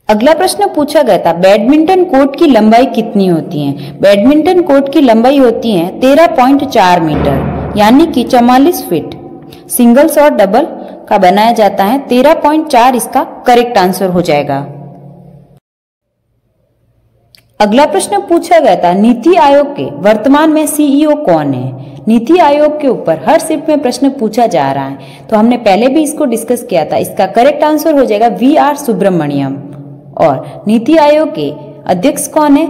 अगला प्रश्न पूछा गया था, बैडमिंटन कोर्ट की लंबाई कितनी होती है? बैडमिंटन कोर्ट की लंबाई होती है 13.4 मीटर यानी कि 44 फीट। सिंगल्स और डबल का बनाया जाता है। 13.4 इसका करेक्ट आंसर हो जाएगा। अगला प्रश्न पूछा गया था, नीति आयोग के वर्तमान में सीईओ कौन है? नीति आयोग के ऊपर हर शिफ्ट में प्रश्न पूछा जा रहा है, तो हमने पहले भी इसको डिस्कस किया था। इसका करेक्ट आंसर हो जाएगा वी.आर. सुब्रमण्यम। और नीति आयोग के अध्यक्ष कौन है?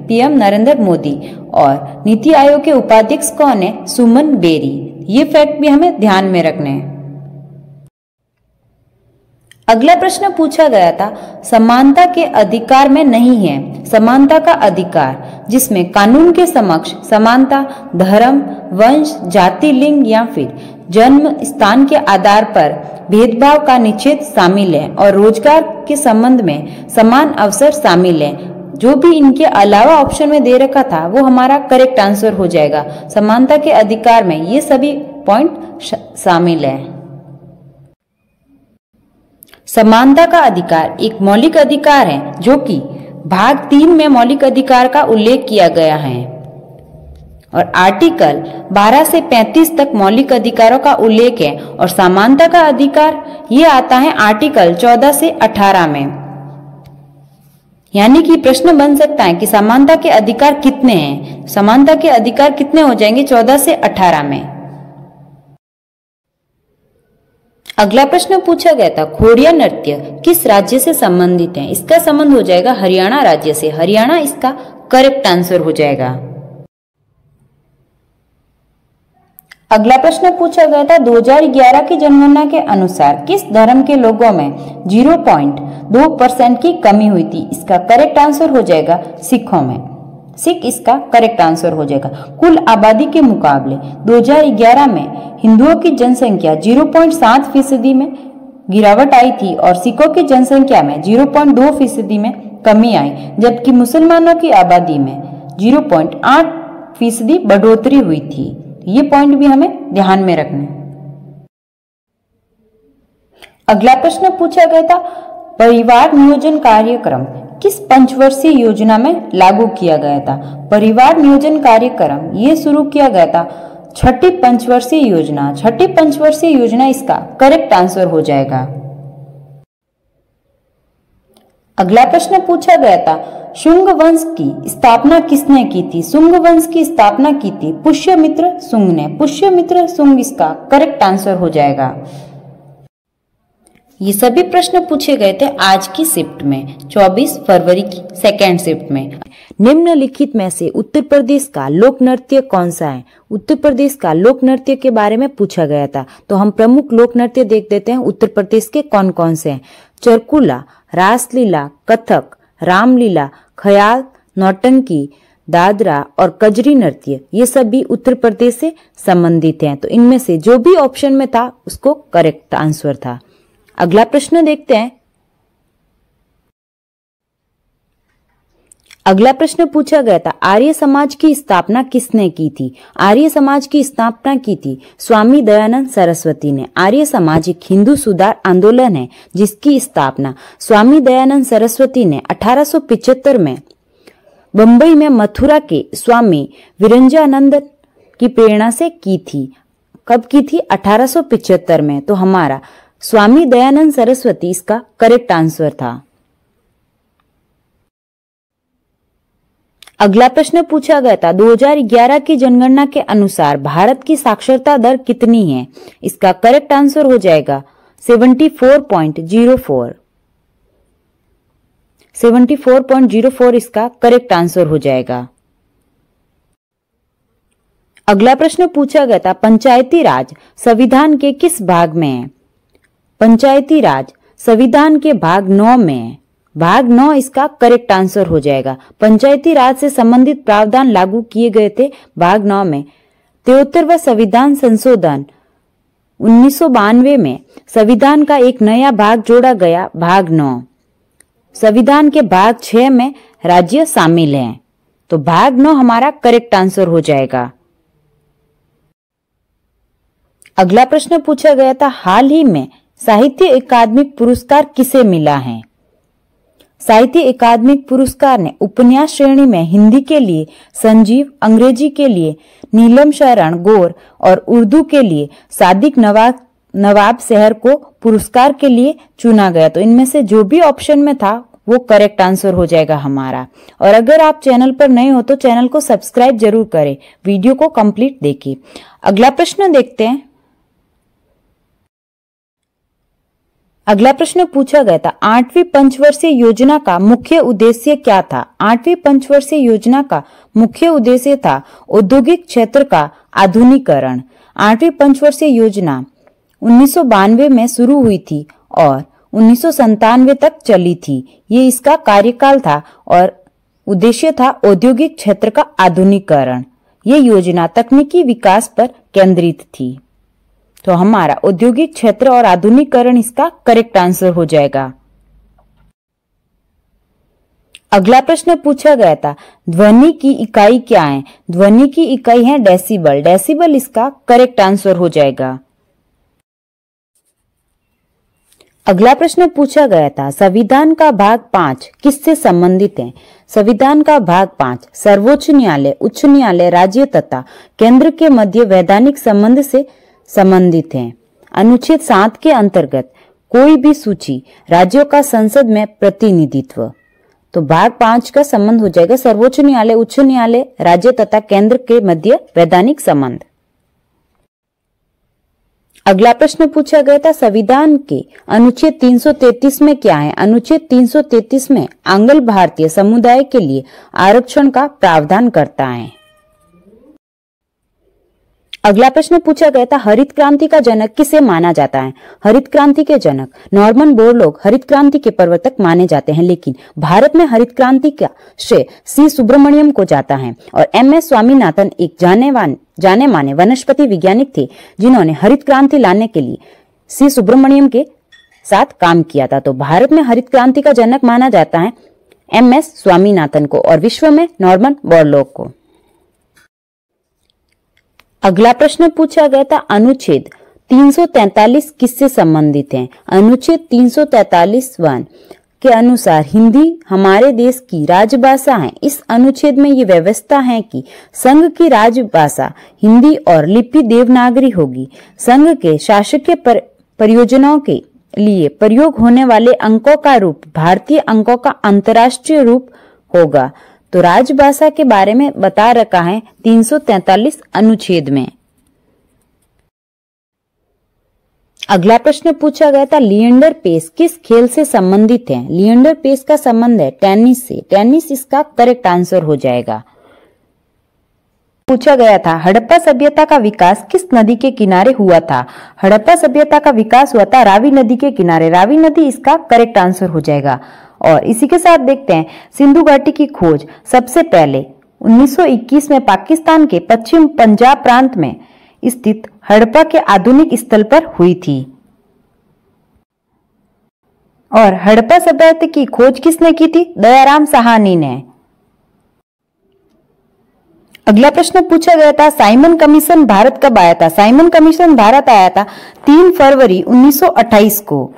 पीएम नरेंद्र मोदी। और नीति आयोग के उपाध्यक्ष कौन है? सुमन बेरी। ये फैक्ट भी हमें ध्यान में रखने हैं। अगला प्रश्न पूछा गया था, समानता के अधिकार में नहीं है। समानता का अधिकार जिसमें कानून के समक्ष समानता धर्म, वंश, जाति, लिंग या फिर जन्म स्थान के आधार पर भेदभाव का निषेध शामिल है और रोजगार के संबंध में समान अवसर शामिल है। जो भी इनके अलावा ऑप्शन में दे रखा था वो हमारा करेक्ट आंसर हो जाएगा। समानता के अधिकार में ये सभी पॉइंट शामिल है। समानता का अधिकार एक मौलिक अधिकार है जो कि भाग 3 में मौलिक अधिकार का उल्लेख किया गया है और आर्टिकल 12 से 35 तक मौलिक अधिकारों का उल्लेख है और समानता का अधिकार ये आता है आर्टिकल 14 से 18 में। यानी कि प्रश्न बन सकता है कि समानता के अधिकार कितने हैं। समानता के अधिकार कितने हो जाएंगे 14 से 18 में। अगला प्रश्न पूछा गया था खोड़िया नृत्य किस राज्य से संबंधित है। इसका संबंध हो जाएगा हरियाणा राज्य से। हरियाणा इसका करेक्ट आंसर हो जाएगा। अगला प्रश्न पूछा गया था 2011 की जनगणना के अनुसार किस धर्म के लोगों में 0.2% की कमी हुई थी। इसका करेक्ट आंसर हो जाएगा सिखों में। सिख इसका करेक्ट आंसर हो जाएगा। कुल आबादी के मुकाबले 2011 में हिंदुओं की जनसंख्या 0.7% में गिरावट आई थी और सिखों की जनसंख्या में 0.2% में कमी आई, जबकि मुसलमानों की आबादी में 0.8% बढ़ोतरी हुई थी। ये पॉइंट भी हमें ध्यान में रखना। अगला प्रश्न पूछा गया था परिवार नियोजन कार्यक्रम किस पंचवर्षीय योजना में लागू किया गया था। परिवार नियोजन कार्यक्रम ये शुरू किया गया था छठी पंचवर्षीय योजना। छठी पंचवर्षीय योजना इसका करेक्ट आंसर हो जाएगा। अगला प्रश्न पूछा गया था शुंग वंश की स्थापना किसने की थी। शुंग वंश की स्थापना की थी पुष्यमित्र शुंग ने। पुष्यमित्र शुंग इसका करेक्ट आंसर हो जाएगा। ये सभी प्रश्न पूछे गए थे आज की शिफ्ट में 24 फरवरी की सेकेंड शिफ्ट में। निम्नलिखित में से उत्तर प्रदेश का लोक नृत्य कौन सा है। उत्तर प्रदेश का लोक नृत्य के बारे में पूछा गया था, तो हम प्रमुख लोक नृत्य देख देते हैं उत्तर प्रदेश के कौन कौन से हैं। चरकुला, रासलीला, कथक, रामलीला, ख्याल, नौटंकी, दादरा और कजरी नृत्य ये सभी उत्तर प्रदेश से संबंधित हैं। तो इनमें से जो भी ऑप्शन में था उसको करेक्ट आंसर था। अगला प्रश्न देखते हैं। अगला प्रश्न पूछा गया था आर्य समाज की स्थापना किसने की थी। आर्य समाज की स्थापना की थी स्वामी दयानंद सरस्वती ने। आर्य समाज एक हिंदू सुधार आंदोलन है जिसकी स्थापना स्वामी दयानंद सरस्वती ने 1875 में बंबई में मथुरा के स्वामी विरंजानंद की प्रेरणा से की थी। कब की थी 1875 में। तो हमारा स्वामी दयानंद सरस्वती इसका करेक्ट आंसर था। अगला प्रश्न पूछा गया था 2011 की जनगणना के अनुसार भारत की साक्षरता दर कितनी है। इसका करेक्ट आंसर हो जाएगा 74.04। 74.04 इसका करेक्ट आंसर हो जाएगा। अगला प्रश्न पूछा गया था पंचायती राज संविधान के किस भाग में है। पंचायती राज संविधान के भाग 9 में है। भाग 9 इसका करेक्ट आंसर हो जाएगा। पंचायती राज से संबंधित प्रावधान लागू किए गए थे भाग 9 में। 73वां संविधान संशोधन 1992 में संविधान का एक नया भाग जोड़ा गया भाग 9। संविधान के भाग 6 में राज्य शामिल हैं। तो भाग 9 हमारा करेक्ट आंसर हो जाएगा। अगला प्रश्न पूछा गया था हाल ही में साहित्य अकादमिक पुरस्कार किसे मिला है। साहित्य अकादमिक पुरस्कार ने उपन्यास श्रेणी में हिंदी के लिए संजीव, अंग्रेजी के लिए नीलम शरण गौर और उर्दू के लिए सादिक नवाब शहर को पुरस्कार के लिए चुना गया। तो इनमें से जो भी ऑप्शन में था वो करेक्ट आंसर हो जाएगा हमारा। और अगर आप चैनल पर नए हो तो चैनल को सब्सक्राइब जरूर करें, वीडियो को कंप्लीट देखिए। अगला प्रश्न देखते हैं। अगला प्रश्न पूछा गया था 8वीं पंचवर्षीय योजना का मुख्य उद्देश्य क्या था। 8वीं पंचवर्षीय योजना का मुख्य उद्देश्य था औद्योगिक क्षेत्र का आधुनिकीकरण। 8वीं पंचवर्षीय योजना 1992 में शुरू हुई थी और 1997 तक चली थी। ये इसका कार्यकाल था और उद्देश्य था औद्योगिक क्षेत्र का आधुनिकीकरण। ये योजना तकनीकी विकास पर केंद्रित थी। तो हमारा औद्योगिक क्षेत्र और आधुनिकीकरण इसका करेक्ट आंसर हो जाएगा। अगला प्रश्न पूछा गया था ध्वनि की इकाई क्या है। ध्वनि की इकाई है डेसिबल। डेसिबल इसका करेक्ट आंसर हो जाएगा। अगला प्रश्न पूछा गया था, संविधान का भाग 5 किससे संबंधित है? संविधान का भाग 5 सर्वोच्च न्यायालय, उच्च न्यायालय, राज्य तथा केंद्र के मध्य वैधानिक संबंध से संबंधित है। अनुच्छेद 7 के अंतर्गत कोई भी सूची राज्यों का संसद में प्रतिनिधित्व। तो भाग 5 का संबंध हो जाएगा सर्वोच्च न्यायालय, उच्च न्यायालय, राज्य तथा केंद्र के मध्य वैधानिक संबंध। अगला प्रश्न पूछा गया था, संविधान के अनुच्छेद 333 में क्या है? अनुच्छेद 333 में आंग्ल भारतीय समुदाय के लिए आरक्षण का प्रावधान करता है। अगला प्रश्न पूछा गया था, हरित क्रांति का जनक किसे माना जाता है? हरित क्रांति के जनक नॉर्मन बोरलॉग हरित क्रांति के प्रवर्तक माने जाते हैं, लेकिन भारत में हरित क्रांति का श्रेय सी सुब्रमण्यम को जाता है और एम.एस. स्वामीनाथन एक जाने माने वनस्पति वैज्ञानिक थे जिन्होंने हरित क्रांति लाने के लिए सी सुब्रमण्यम के साथ काम किया था। तो भारत में हरित क्रांति का जनक माना जाता है एम.एस. स्वामीनाथन को और विश्व में नॉर्मन बोरलॉग को। अगला प्रश्न पूछा गया था, अनुच्छेद 343 किससे संबंधित है? अनुच्छेद 343(1) के अनुसार हिंदी हमारे देश की राजभाषा है। इस अनुच्छेद में ये व्यवस्था है कि संघ की राजभाषा हिंदी और लिपि देवनागरी होगी। संघ के शासकीय परियोजनाओं के लिए प्रयोग होने वाले अंकों का रूप भारतीय अंकों का अंतर्राष्ट्रीय रूप होगा। तो राजभाषा के बारे में बता रखा है 343 अनुच्छेद में। अगला प्रश्न पूछा गया था, लिएंडर पेस किस खेल से संबंधित है? लिएंडर पेस का संबंध है टेनिस से। टेनिस इसका करेक्ट आंसर हो जाएगा। पूछा गया था, हड़प्पा सभ्यता का विकास किस नदी के किनारे हुआ था? हड़प्पा सभ्यता का विकास हुआ था रावी नदी के किनारे। रावी नदी इसका करेक्ट आंसर हो जाएगा। और इसी के साथ देखते हैं, सिंधु घाटी की खोज सबसे पहले 1921 में पाकिस्तान के पश्चिम पंजाब प्रांत में स्थित हड़प्पा के आधुनिक स्थल पर हुई थी। और हड़प्पा सभ्यता की खोज किसने की थी? दयाराम साहनी ने। अगला प्रश्न पूछा गया था, साइमन कमीशन भारत कब आया था? साइमन कमीशन भारत आया था 3 फरवरी 1928 को।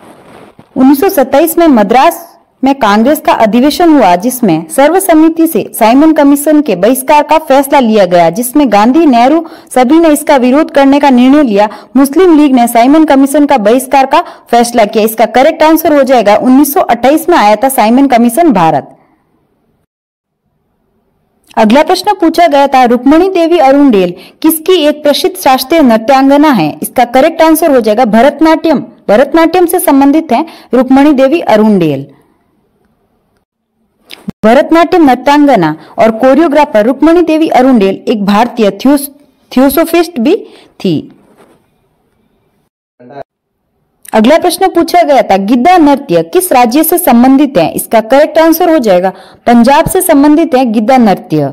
1927 में मद्रास में कांग्रेस का अधिवेशन हुआ जिसमें सर्वसम्मति से साइमन कमीशन के बहिष्कार का फैसला लिया गया, जिसमें गांधी, नेहरू सभी ने इसका विरोध करने का निर्णय लिया। मुस्लिम लीग ने साइमन कमीशन का बहिष्कार का फैसला किया। इसका करेक्ट आंसर हो जाएगा 1928 में आया था साइमन कमीशन भारत। अगला प्रश्न पूछा गया था, रुक्मणी देवी अरुणडेल किसकी एक प्रसिद्ध शास्त्रीय नृत्यांगना है? इसका करेक्ट आंसर हो जाएगा भरतनाट्यम। भरतनाट्यम से संबंधित है रुक्मणी देवी अरुणडेल। भरतनाट्यम नृत्यांगना और कोरियोग्राफर रुक्मणी देवी अरुणडेल एक भारतीय थियोसोफिस्ट भी थी। अगला प्रश्न पूछा गया था, गिद्दा नृत्य किस राज्य से संबंधित है? इसका करेक्ट आंसर हो जाएगा पंजाब से संबंधित है गिद्दा नृत्य।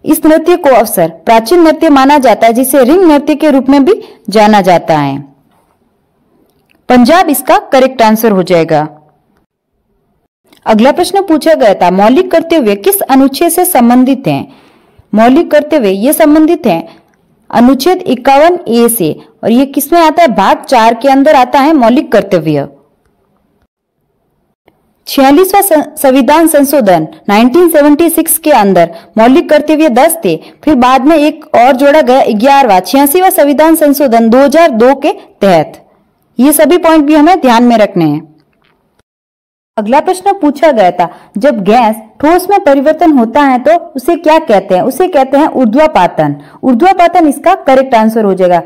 इस नृत्य को अक्सर प्राचीन नृत्य माना जाता है, जिसे रिंग नृत्य के रूप में भी जाना जाता है। पंजाब इसका करेक्ट आंसर हो जाएगा। अगला प्रश्न पूछा गया था, मौलिक कर्तव्य किस अनुच्छेद से संबंधित हैं? मौलिक कर्तव्य ये संबंधित हैं अनुच्छेद 51A से, और ये किसमें आता है? भाग 4 के अंदर आता है मौलिक कर्तव्य। 46वां संविधान संशोधन 1976 के अंदर मौलिक कर्तव्य 10 थे, फिर बाद में एक और जोड़ा गया 11वां 86वां संविधान संशोधन 2002 के तहत। ये सभी पॉइंट भी हमें ध्यान में रखने हैं। अगला प्रश्न पूछा गया था, जब गैस ठोस में परिवर्तन होता है तो उसे क्या कहते हैं? उसे कहते हैं ऊर्ध्वापातन। ऊर्ध्वापातन इसका करेक्ट आंसर हो जाएगा।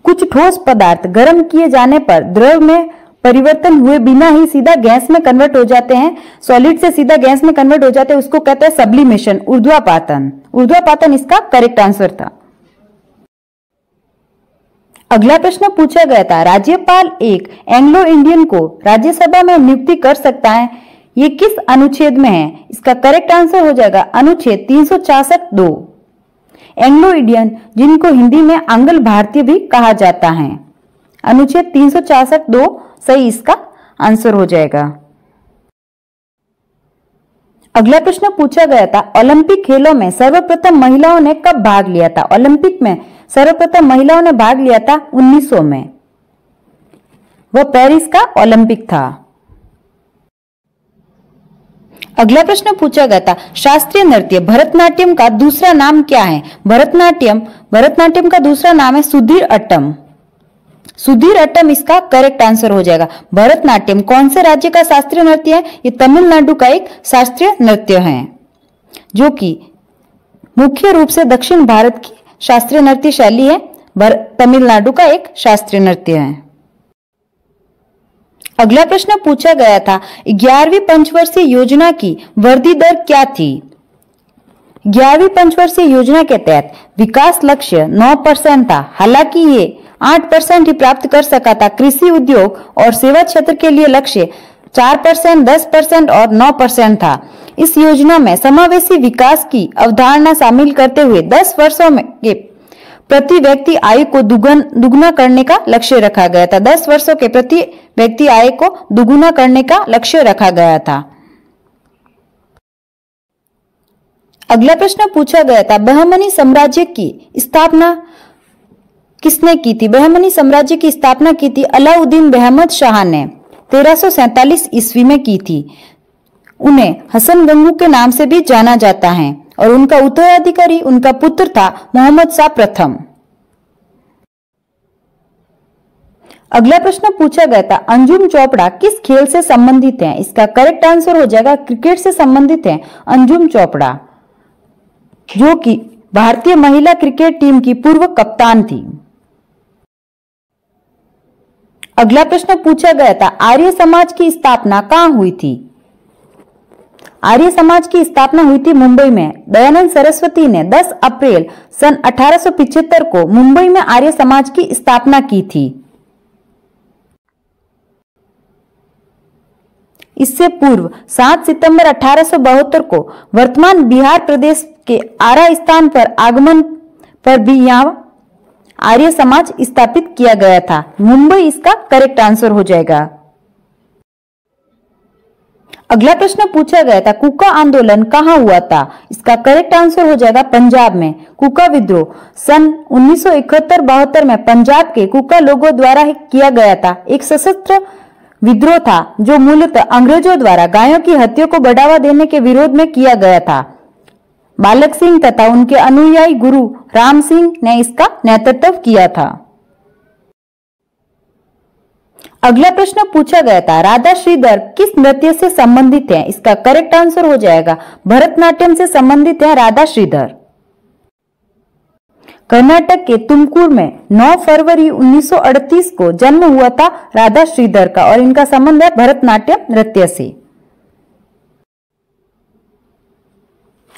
कुछ ठोस पदार्थ गर्म किए जाने पर द्रव में परिवर्तन हुए बिना ही सीधा गैस में कन्वर्ट हो जाते हैं, सॉलिड से सीधा गैस में कन्वर्ट हो जाते हैं, उसको कहते हैं सब्लिमेशन, ऊर्ध्वापातन। ऊर्ध्वापातन इसका करेक्ट आंसर था। अगला प्रश्न पूछा गया था, राज्यपाल एक एंग्लो इंडियन को राज्यसभा में नियुक्ति कर सकता है, ये किस अनुच्छेद में है? इसका करेक्ट आंसर हो जाएगा अनुच्छेद 366(2). एंग्लो इंडियन जिनको हिंदी में आंग्ल भारतीय भी कहा जाता है, अनुच्छेद 366(2) सही इसका आंसर हो जाएगा। अगला प्रश्न पूछा गया था, ओलंपिक खेलों में सर्वप्रथम महिलाओं ने कब भाग लिया था? ओलंपिक में सर्वप्रथम महिलाओं ने भाग लिया था 1900 में। वह पेरिस का ओलंपिक था। अगला प्रश्न पूछा गया था, शास्त्रीय नृत्य भरतनाट्यम का दूसरा नाम क्या है? भरतनाट्यम का दूसरा नाम है सुधीर अट्टम। सुधीर अट्टम इसका करेक्ट आंसर हो जाएगा। भरतनाट्यम कौन से राज्य का शास्त्रीय नृत्य है? ये तमिलनाडु का एक शास्त्रीय नृत्य है, जो कि मुख्य रूप से दक्षिण भारत की शास्त्रीय नृत्य शैली है। तमिलनाडु का एक शास्त्रीय नृत्य है। अगला प्रश्न पूछा गया था, 11वीं पंचवर्षीय योजना की वृद्धि दर क्या थी? 11वीं पंचवर्षीय योजना के तहत विकास लक्ष्य 9% था, हालांकि ये 8% ही प्राप्त कर सका था। कृषि, उद्योग और सेवा क्षेत्र के लिए लक्ष्य 4%, 10% और 9% था। इस योजना में समावेशी विकास की अवधारणा शामिल करते हुए 10 वर्षों में के प्रति व्यक्ति आय को दुगुना करने का लक्ष्य रखा गया था। 10 वर्षों के प्रति व्यक्ति आय को दुगुना करने का लक्ष्य रखा गया था। अगला प्रश्न पूछा गया था, बहमनी साम्राज्य की स्थापना किसने की थी? बहमनी साम्राज्य की स्थापना की थी अलाउद्दीन बेहमद शाह ने 1347 ईस्वी में की थी। उन्हें हसन गंगू के नाम से भी जाना जाता है और उनका उत्तराधिकारी उनका पुत्र था मोहम्मद शाह प्रथम। अगला प्रश्न पूछा गया था, अंजुम चोपड़ा किस खेल से संबंधित हैं? इसका करेक्ट आंसर हो जाएगा क्रिकेट से संबंधित हैं अंजुम चोपड़ा, जो कि भारतीय महिला क्रिकेट टीम की पूर्व कप्तान थी। अगला प्रश्न पूछा गया था, आर्य समाज की स्थापना कहां हुई थी? आर्य समाज की स्थापना हुई थी मुंबई में। दयानंद सरस्वती ने 10 अप्रैल सन 1875 को मुंबई में आर्य समाज की स्थापना की थी। इससे पूर्व 7 सितंबर 1872 को वर्तमान बिहार प्रदेश के आरा स्थान पर आगमन पर भी यहां आर्य समाज स्थापित किया गया था। मुंबई इसका करेक्ट आंसर हो जाएगा। अगला प्रश्न पूछा गया था, कूका आंदोलन कहां हुआ था? इसका करेक्ट आंसर हो जाएगा पंजाब में। कूका विद्रोह सन 1971-72 में पंजाब के कूका लोगों द्वारा किया गया था। एक सशस्त्र विद्रोह था जो मूलतः अंग्रेजों द्वारा गायों की हत्या को बढ़ावा देने के विरोध में किया गया था। बालक सिंह तथा उनके अनुयायी गुरु राम सिंह ने इसका नेतृत्व किया था। अगला प्रश्न पूछा गया था, राधा श्रीधर किस नृत्य से संबंधित है? इसका करेक्ट आंसर हो जाएगा भरतनाट्यम से संबंधित है राधा श्रीधर। कर्नाटक के तुमकुर में 9 फरवरी 1938 को जन्म हुआ था राधा श्रीधर का और इनका संबंध है भरतनाट्यम नृत्य से।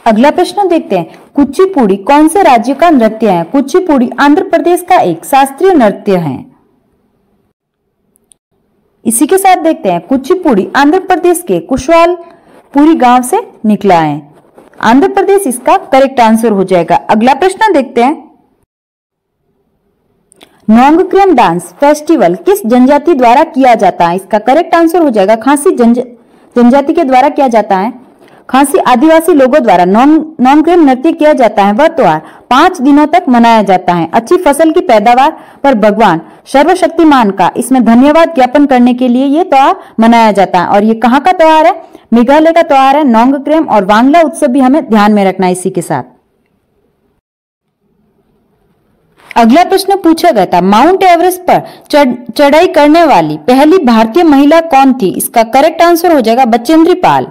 अगला प्रश्न देखते हैं, कुचिपुड़ी कौन से राज्य का नृत्य है? कुचिपुड़ी आंध्र प्रदेश का एक शास्त्रीय नृत्य है। इसी के साथ देखते हैं, कुचिपुड़ी आंध्र प्रदेश के कुशवालपुरी गांव से निकला है। आंध्र प्रदेश इसका करेक्ट आंसर हो जाएगा। अगला प्रश्न देखते हैं, नोंगक्रेम डांस फेस्टिवल किस जनजाति द्वारा किया जाता है? इसका करेक्ट आंसर हो जाएगा खासी जनजाति के द्वारा किया जाता है। खासी आदिवासी लोगों द्वारा नोंगक्रेम नृत्य किया जाता है। वह त्योहार 5 दिनों तक मनाया जाता है। अच्छी फसल की पैदावार पर भगवान सर्वशक्तिमान का इसमें धन्यवाद ज्ञापन करने के लिए ये त्योहार मनाया जाता है। और ये कहाँ का त्योहार है? मेघालय का त्योहार है। नोंगक्रेम और वांगला उत्सव भी हमें ध्यान में रखना है इसी के साथ। अगला प्रश्न पूछा गया था, माउंट एवरेस्ट पर चढ़ाई करने वाली पहली भारतीय महिला कौन थी? इसका करेक्ट आंसर हो जाएगा बचेंद्री पाल।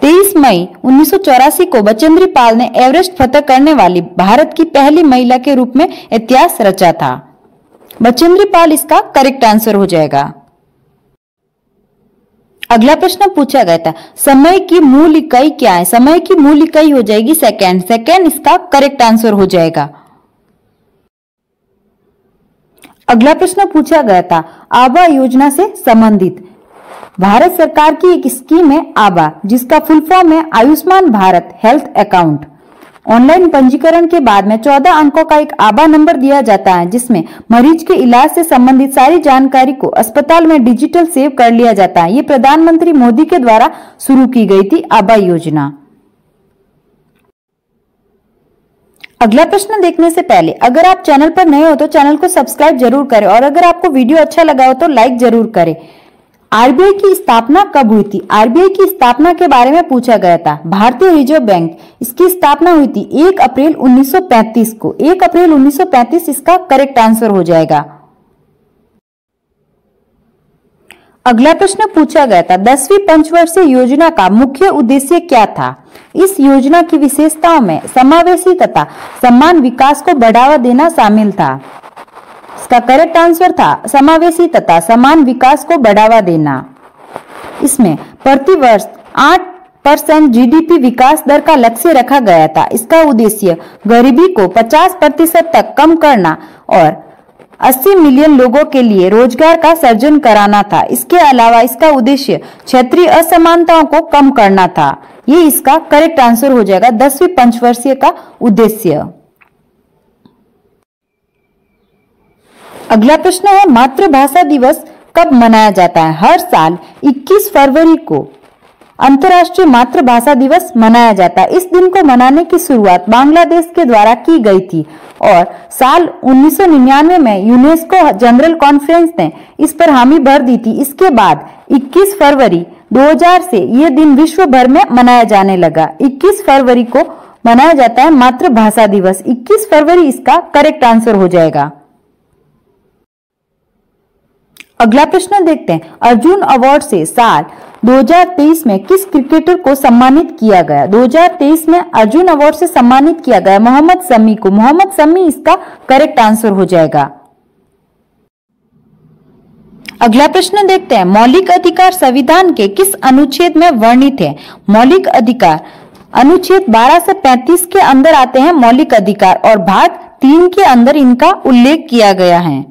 23 मई 1984 को बचेंद्री पाल ने एवरेस्ट फतह करने वाली भारत की पहली महिला के रूप में इतिहास रचा था। बचेंद्री पाल इसका करेक्ट आंसर हो जाएगा। अगला प्रश्न पूछा गया था, समय की मूल इकाई क्या है? समय की मूल इकाई हो जाएगी सेकेंड। सेकेंड इसका करेक्ट आंसर हो जाएगा। अगला प्रश्न पूछा गया था, आभा योजना से संबंधित भारत सरकार की एक स्कीम है आभा, जिसका फुल फॉर्म है Ayushman Bharat health account. Online पंजीकरण के बाद में 14 अंकों का एक आभा नंबर दिया जाता है, जिसमें मरीज के इलाज से संबंधित सारी जानकारी को अस्पताल में डिजिटल सेव कर लिया जाता है। ये प्रधानमंत्री मोदी के द्वारा शुरू की गई थी आभा योजना। अगला प्रश्न देखने से पहले अगर आप चैनल पर नए हो तो चैनल को सब्सक्राइब जरूर करें और अगर आपको वीडियो अच्छा लगा हो तो लाइक जरूर करें। आरबीआई की स्थापना कब हुई थी? आरबीआई की स्थापना के बारे में पूछा गया था। भारतीय रिजर्व बैंक, इसकी स्थापना हुई थी 1 अप्रैल 1935 को। 1 अप्रैल 1935 इसका करेक्ट आंसर हो जाएगा। अगला प्रश्न पूछा गया था 10वीं पंचवर्षीय योजना का मुख्य उद्देश्य क्या था? इस योजना की विशेषताओं में समावेशी तथा समान विकास को बढ़ावा देना शामिल था। इसका करेक्ट आंसर था समावेशी तथा समान विकास को बढ़ावा देना। इसमें प्रतिवर्ष 8% जीडीपी विकास दर का लक्ष्य रखा गया था। इसका उद्देश्य गरीबी को 50% तक कम करना और 80 मिलियन लोगों के लिए रोजगार का सृजन कराना था। इसके अलावा इसका उद्देश्य क्षेत्रीय असमानताओं को कम करना था। ये इसका करेक्ट आंसर हो जाएगा 10वीं पंचवर्षीय का उद्देश्य। अगला प्रश्न है मातृभाषा दिवस कब मनाया जाता है? हर साल 21 फरवरी को अंतर्राष्ट्रीय मातृभाषा दिवस मनाया जाता है। इस दिन को मनाने की शुरुआत बांग्लादेश के द्वारा की गई थी और साल 1999 में यूनेस्को जनरल कॉन्फ्रेंस ने इस पर हामी भर दी थी। इसके बाद 21 फरवरी 2000 से यह दिन विश्व भर में मनाया जाने लगा। 21 फरवरी को मनाया जाता है मातृभाषा दिवस। 21 फरवरी इसका करेक्ट आंसर हो जाएगा। अगला प्रश्न देखते हैं अर्जुन अवार्ड से साल 2023 में किस क्रिकेटर को सम्मानित किया गया? 2023 में अर्जुन अवार्ड से सम्मानित किया गया मोहम्मद शमी को। मोहम्मद शमी इसका करेक्ट आंसर हो जाएगा। अगला प्रश्न देखते हैं मौलिक अधिकार संविधान के किस अनुच्छेद में वर्णित है? मौलिक अधिकार अनुच्छेद 12 से 35 के अंदर आते हैं मौलिक अधिकार और भाग 3 के अंदर इनका उल्लेख किया गया है।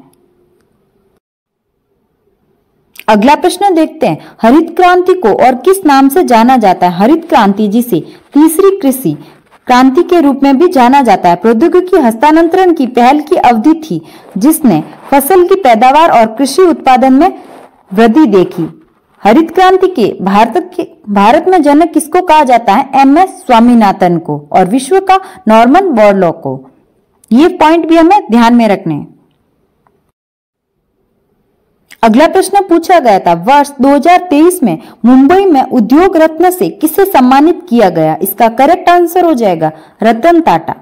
अगला प्रश्न देखते हैं हरित क्रांति को और किस नाम से जाना जाता है? हरित क्रांति जिसे तीसरी कृषि क्रांति के रूप में भी जाना जाता है प्रौद्योगिकी हस्तांतरण की पहल की अवधि थी जिसने फसल की पैदावार और कृषि उत्पादन में वृद्धि देखी। हरित क्रांति के भारत में जनक किसको कहा जाता है? एमएस स्वामीनाथन को और विश्व का नॉर्मन बोरलॉग को। ये पॉइंट भी हमें ध्यान में रखने हैं। अगला प्रश्न पूछा गया था वर्ष 2023 में मुंबई में उद्योग रत्न से किसे सम्मानित किया गया? इसका करेक्ट आंसर हो जाएगा रतन टाटा।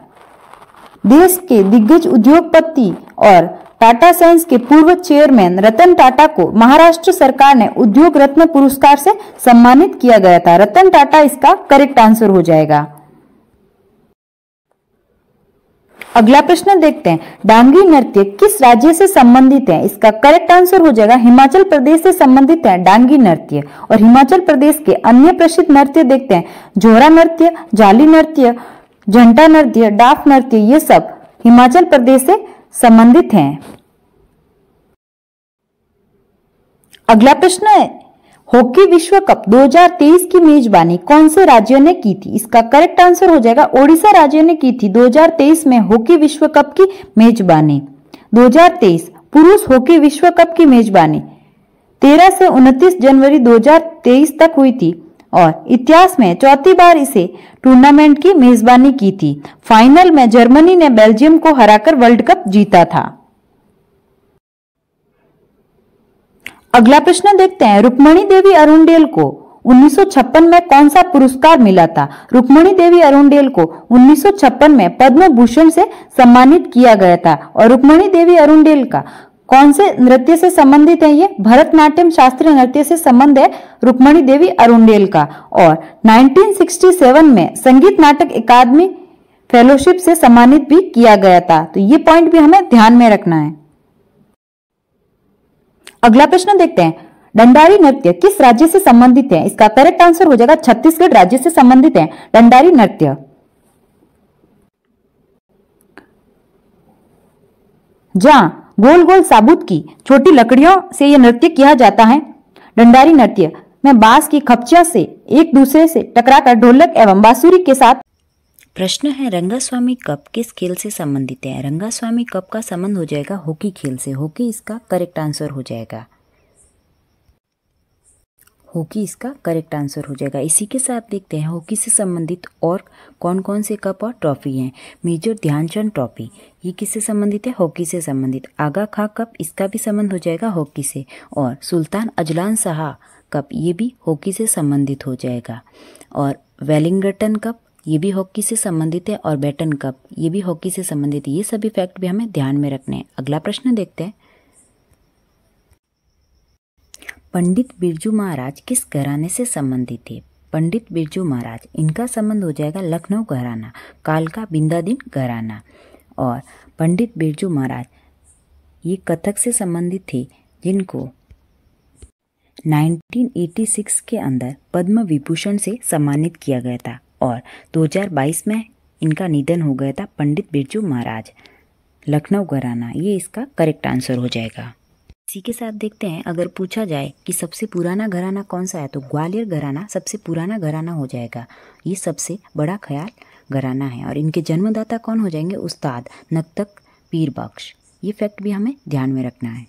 देश के दिग्गज उद्योगपति और टाटा सन्स के पूर्व चेयरमैन रतन टाटा को महाराष्ट्र सरकार ने उद्योग रत्न पुरस्कार से सम्मानित किया गया था। रतन टाटा इसका करेक्ट आंसर हो जाएगा। अगला प्रश्न देखते हैं डांगी नृत्य किस राज्य से संबंधित है? इसका करेक्ट आंसर हो जाएगा हिमाचल प्रदेश से संबंधित है डांगी नृत्य। और हिमाचल प्रदेश के अन्य प्रसिद्ध नृत्य देखते हैं जोरा नृत्य, जाली नृत्य, झंटा नृत्य, डाफ नृत्य, ये सब हिमाचल प्रदेश से संबंधित हैं। अगला प्रश्न है हॉकी विश्व कप 2023 की मेजबानी कौन से राज्यों ने की थी? इसका करेक्ट आंसर हो जाएगा ओडिशा राज्य ने की थी 2023 में हॉकी विश्व कप की मेजबानी। 2023 पुरुष हॉकी विश्व कप की मेजबानी 13 से 29 जनवरी 2023 तक हुई थी और इतिहास में चौथी बार इसे टूर्नामेंट की मेजबानी की थी। फाइनल में जर्मनी ने बेल्जियम को हराकर वर्ल्ड कप जीता था। अगला प्रश्न देखते हैं रुक्मणी देवी अरुणडेल को 1956 में कौन सा पुरस्कार मिला था? रुक्मणी देवी अरुणडेल को 1956 में पद्म भूषण से सम्मानित किया गया था। और रुक्मणी देवी अरुणडेल का कौन से नृत्य से संबंधित है? ये भरतनाट्यम शास्त्रीय नृत्य से संबंध है रुक्मणी देवी अरुणडेल का। और 1967 में संगीत नाटक अकादमी फेलोशिप से सम्मानित भी किया गया था। तो ये पॉइंट भी हमें ध्यान में रखना है। अगला प्रश्न देखते हैं डंडारी नृत्य किस राज्य से संबंधित है? इसका करेक्ट आंसर हो जाएगा छत्तीसगढ़ राज्य से संबंधित है डंडारी नृत्य। जहां गोल गोल साबुत की छोटी लकड़ियों से यह नृत्य किया जाता है। डंडारी नृत्य में बांस की खपचियां से एक दूसरे से टकराकर ढोलक एवं बांसुरी के साथ। प्रश्न है रंगास्वामी कप किस खेल से संबंधित है? रंगास्वामी कप का संबंध हो जाएगा हॉकी खेल से। हॉकी इसका करेक्ट आंसर हो जाएगा। हॉकी इसका करेक्ट आंसर हो जाएगा। इसी के साथ देखते हैं हॉकी से संबंधित और कौन कौन से कप और ट्रॉफी हैं। मेजर ध्यानचंद ट्रॉफी, ये किससे संबंधित है? हॉकी से संबंधित। आगा खां कप, इसका भी संबंध हो जाएगा हॉकी से। और सुल्तान अजलान शाह कप, ये भी हॉकी से संबंधित हो जाएगा। और वेलिंगटन कप, ये भी हॉकी से संबंधित है। और बैटन कप, ये भी हॉकी से संबंधित है। ये सभी फैक्ट भी हमें ध्यान में रखने हैं। अगला प्रश्न देखते हैं, पंडित बिरजू महाराज किस घराने से संबंधित थे? पंडित बिरजू महाराज, इनका संबंध हो जाएगा लखनऊ घराना, कालका बिंदादिन घराना। और पंडित बिरजू महाराज ये कथक से संबंधित थे, जिनको 1986 के अंदर पद्म विभूषण से सम्मानित किया गया था। और 2022 में इनका निधन हो गया था। पंडित बिरजू महाराज, लखनऊ घराना, ये इसका करेक्ट आंसर हो जाएगा। इसी के साथ देखते हैं, अगर पूछा जाए कि सबसे पुराना घराना कौन सा है, तो ग्वालियर घराना सबसे पुराना घराना हो जाएगा। ये सबसे बड़ा ख्याल घराना है। और इनके जन्मदाता कौन हो जाएंगे? उस्ताद नक्तक पीर बख्श। ये फैक्ट भी हमें ध्यान में रखना है।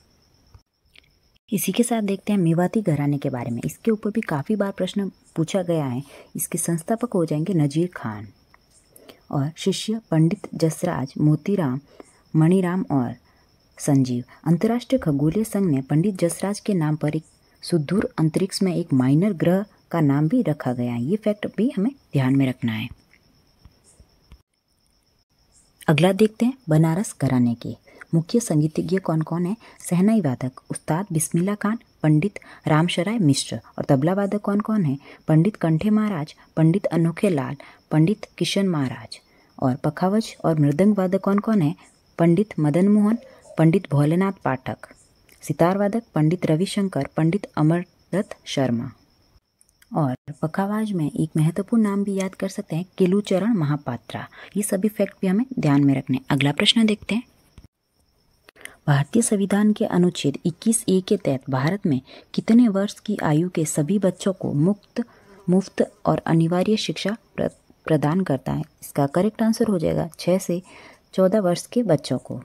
इसी के साथ देखते हैं मेवाती घराने के बारे में। इसके ऊपर भी काफ़ी बार प्रश्न पूछा गया है। इसके संस्थापक हो जाएंगे नजीर खान। और शिष्य पंडित जसराज, मोतीराम, मणिराम और संजीव। अंतर्राष्ट्रीय खगोलीय संघ ने पंडित जसराज के नाम पर एक सुदूर अंतरिक्ष में एक माइनर ग्रह का नाम भी रखा गया है। ये फैक्ट भी हमें ध्यान में रखना है। अगला देखते हैं बनारस घराने के मुख्य संगीतज्ञ कौन कौन है। सहनाई वादक उस्ताद बिस्मिल्लाह खान, पंडित रामशराय मिश्र। और तबला वादक कौन कौन है? पंडित कंठे महाराज, पंडित अनोखे लाल, पंडित किशन महाराज। और पखावज और मृदंग वादक कौन कौन है? पंडित मदन मोहन, पंडित भोलेनाथ पाठक। सितार वादक पंडित रविशंकर, पंडित अमरदत्त शर्मा। और पखावाज में एक महत्वपूर्ण नाम भी याद कर सकते हैं, केलुचरण महापात्रा। ये सभी फैक्ट भी हमें ध्यान में रखने। अगला प्रश्न देखते हैं, भारतीय संविधान के अनुच्छेद 21A के तहत भारत में कितने वर्ष की आयु के सभी बच्चों को मुफ्त और अनिवार्य शिक्षा प्रदान करता है? इसका करेक्ट आंसर हो जाएगा 6 से 14 वर्ष के बच्चों को।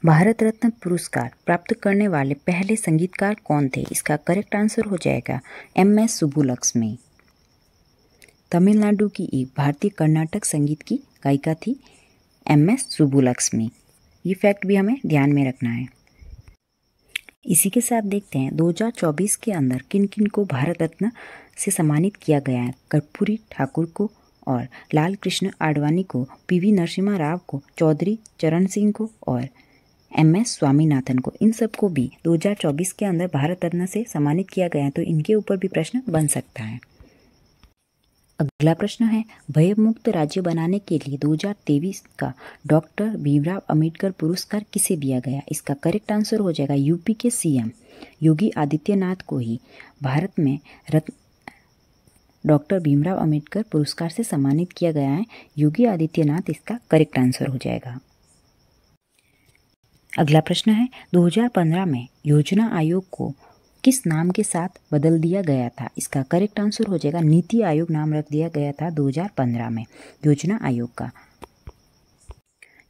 भारत रत्न पुरस्कार प्राप्त करने वाले पहले संगीतकार कौन थे? इसका करेक्ट आंसर हो जाएगा MS सुब्बुलक्ष्मी। तमिलनाडु की एक भारतीय कर्नाटक संगीत की गायिका थी MS सुब्बुलक्ष्मी। ये फैक्ट भी हमें ध्यान में रखना है। इसी के साथ देखते हैं 2024 के अंदर किन किन को भारत रत्न से सम्मानित किया गया है। कर्पूरी ठाकुर को, और लाल कृष्ण आडवाणी को, PV नरसिम्हा राव को, चौधरी चरण सिंह को और MS स्वामीनाथन को। इन सबको भी 2024 के अंदर भारत रत्न से सम्मानित किया गया है, तो इनके ऊपर भी प्रश्न बन सकता है। अगला प्रश्न है, भयमुक्त राज्य बनाने के लिए 2023 का डॉक्टर भीमराव अंबेडकर पुरस्कार किसे दिया गया? इसका करेक्ट आंसर हो जाएगा यूपी के CM योगी आदित्यनाथ को ही भारत में रत्न डॉक्टर भीमराव अंबेडकर पुरस्कार से सम्मानित किया गया है। योगी आदित्यनाथ इसका करेक्ट आंसर हो जाएगा। अगला प्रश्न है, 2015 में योजना आयोग को किस नाम के साथ बदल दिया गया था? इसका करेक्ट आंसर हो जाएगा नीति आयोग नाम रख दिया गया था 2015 में योजना आयोग का।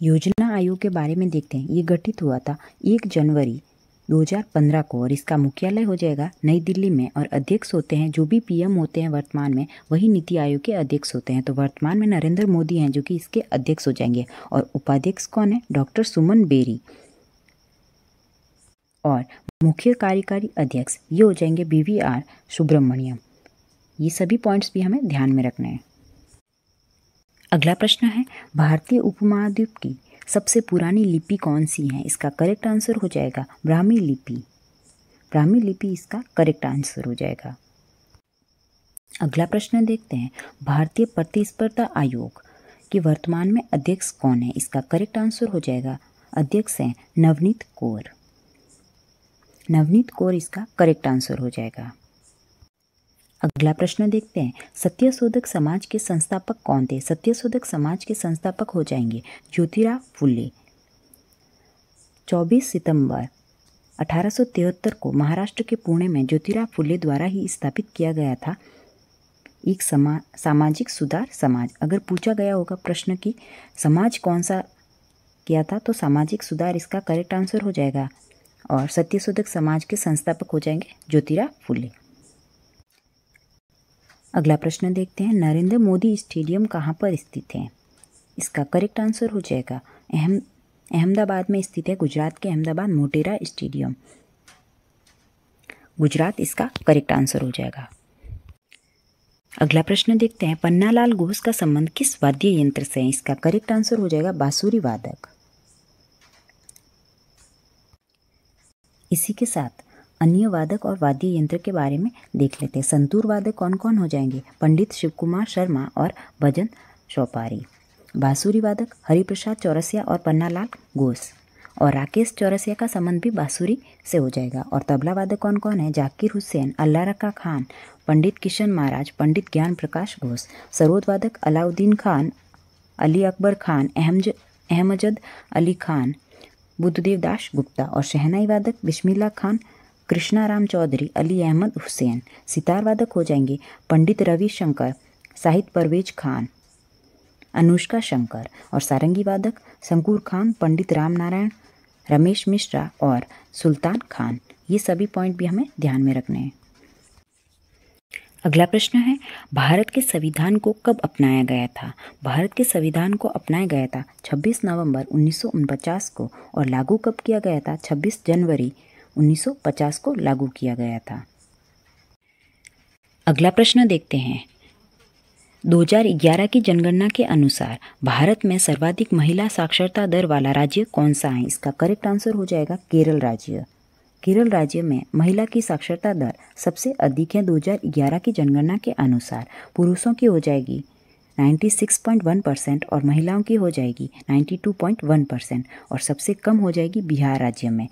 योजना आयोग के बारे में देखते हैं। ये गठित हुआ था 1 जनवरी 2015 को और इसका मुख्यालय हो जाएगा नई दिल्ली में। और अध्यक्ष होते हैं जो भी PM होते हैं वर्तमान में, वही नीति आयोग के अध्यक्ष होते हैं। तो वर्तमान में नरेंद्र मोदी हैं जो कि इसके अध्यक्ष हो जाएंगे। और उपाध्यक्ष कौन है? डॉक्टर सुमन बेरी। और मुख्य कार्यकारी अध्यक्ष ये हो जाएंगे BVR सुब्रमण्यम। ये सभी पॉइंट्स भी हमें ध्यान में रखने हैं। अगला प्रश्न है, भारतीय उपमहाद्वीप की सबसे पुरानी लिपि कौन सी है? इसका करेक्ट आंसर हो जाएगा ब्राह्मी लिपि। ब्राह्मी लिपि इसका करेक्ट आंसर हो जाएगा। अगला प्रश्न देखते हैं, भारतीय प्रतिस्पर्धा आयोग के वर्तमान में अध्यक्ष कौन है? इसका करेक्ट आंसर हो जाएगा अध्यक्ष हैं नवनीत कौर। नवनीत कौर इसका करेक्ट आंसर हो जाएगा। अगला प्रश्न देखते हैं, सत्यशोधक समाज के संस्थापक कौन थे? सत्यशोधक समाज के संस्थापक हो जाएंगे ज्योतिराव फुले। 24 सितंबर 1873 को महाराष्ट्र के पुणे में ज्योतिराव फुले द्वारा ही स्थापित किया गया था एक सामाजिक सुधार समाज। अगर पूछा गया होगा प्रश्न की समाज कौन सा किया था, तो सामाजिक सुधार इसका करेक्ट आंसर हो जाएगा। और सत्यशोधक समाज के संस्थापक हो जाएंगे ज्योतिराव फुले। अगला प्रश्न देखते हैं, नरेंद्र मोदी स्टेडियम कहाँ पर स्थित है? इसका करेक्ट आंसर हो जाएगा अहमदाबाद में स्थित है, गुजरात के अहमदाबाद मोटेरा स्टेडियम, गुजरात इसका करेक्ट आंसर हो जाएगा। अगला प्रश्न देखते हैं, पन्नालाल घोष का संबंध किस वाद्य यंत्र से है? इसका करेक्ट आंसर हो जाएगा बांसुरी वादक। इसी के साथ अन्य वादक और वाद्य यंत्र के बारे में देख लेते हैं। संतूर वादक कौन कौन हो जाएंगे? पंडित शिवकुमार शर्मा और भजन चौपारी। बांसुरी वादक हरिप्रसाद चौरसिया और पन्नालाल घोष, और राकेश चौरसिया का संबंध भी बांसुरी से हो जाएगा। और तबला वादक कौन कौन है? जाकिर हुसैन, अल्लाह रखा खान, पंडित किशन महाराज, पंडित ज्ञान प्रकाश घोष। सरोद वादक अलाउद्दीन खान, अली अकबर खान, अहमजद अली खान, बुद्धदेव दास गुप्ता। और शहनाई वादक बिस्मिल्लाह खान, कृष्णाराम चौधरी, अली अहमद हुसैन। सितार वादक हो जाएंगे पंडित रवि शंकर, साहिद परवेज खान, अनुष्का शंकर। और सारंगी वादक शंकुर खान, पंडित राम नारायण, रमेश मिश्रा और सुल्तान खान। ये सभी पॉइंट भी हमें ध्यान में रखने हैं। अगला प्रश्न है, भारत के संविधान को कब अपनाया गया था? भारत के संविधान को अपनाया गया था 26 नवंबर 1949 को, और लागू कब किया गया था? 26 जनवरी 1950 को लागू किया गया था। अगला प्रश्न देखते हैं, 2011 की जनगणना के अनुसार भारत में सर्वाधिक महिला साक्षरता दर वाला राज्य कौन सा है? इसका करेक्ट आंसर हो जाएगा केरल राज्य। केरल राज्य में महिला की साक्षरता दर सबसे अधिक है 2011 की जनगणना के अनुसार। पुरुषों की हो जाएगी 96.1% और महिलाओं की हो जाएगी 92.1%, और सबसे कम हो जाएगी बिहार राज्य में।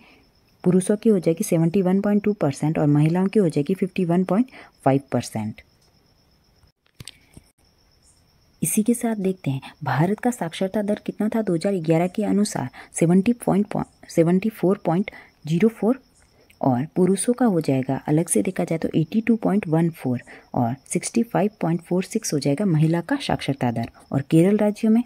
पुरुषों की हो जाएगी 71.2% और महिलाओं की हो जाएगी 51.5%। इसी के साथ देखते हैं, भारत का साक्षरता दर कितना था 2011 के अनुसार? 74.04, और पुरुषों का हो जाएगा अलग से देखा जाए तो 82.14 और 65.46 हो जाएगा महिला का साक्षरता दर। और केरल राज्य में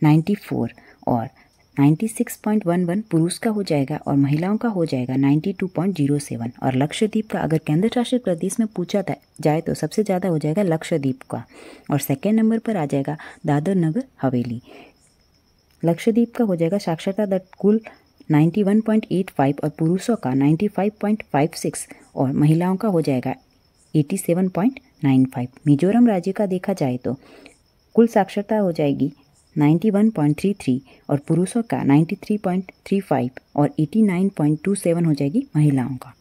94 और 96.11 पुरुष का हो जाएगा और महिलाओं का हो जाएगा 92.07। और लक्षद्वीप का अगर केंद्र शासित प्रदेश में पूछा जाए तो सबसे ज़्यादा हो जाएगा लक्षद्वीप का, और सेकेंड नंबर पर आ जाएगा दादर नगर हवेली। लक्षद्वीप का हो जाएगा साक्षरता दर कुल 91.85 और पुरुषों का 95.56 और महिलाओं का हो जाएगा 87.95। मिजोरम राज्य का देखा जाए तो कुल साक्षरता हो जाएगी 91.33 और पुरुषों का 93.35 और 89.27 हो जाएगी महिलाओं का।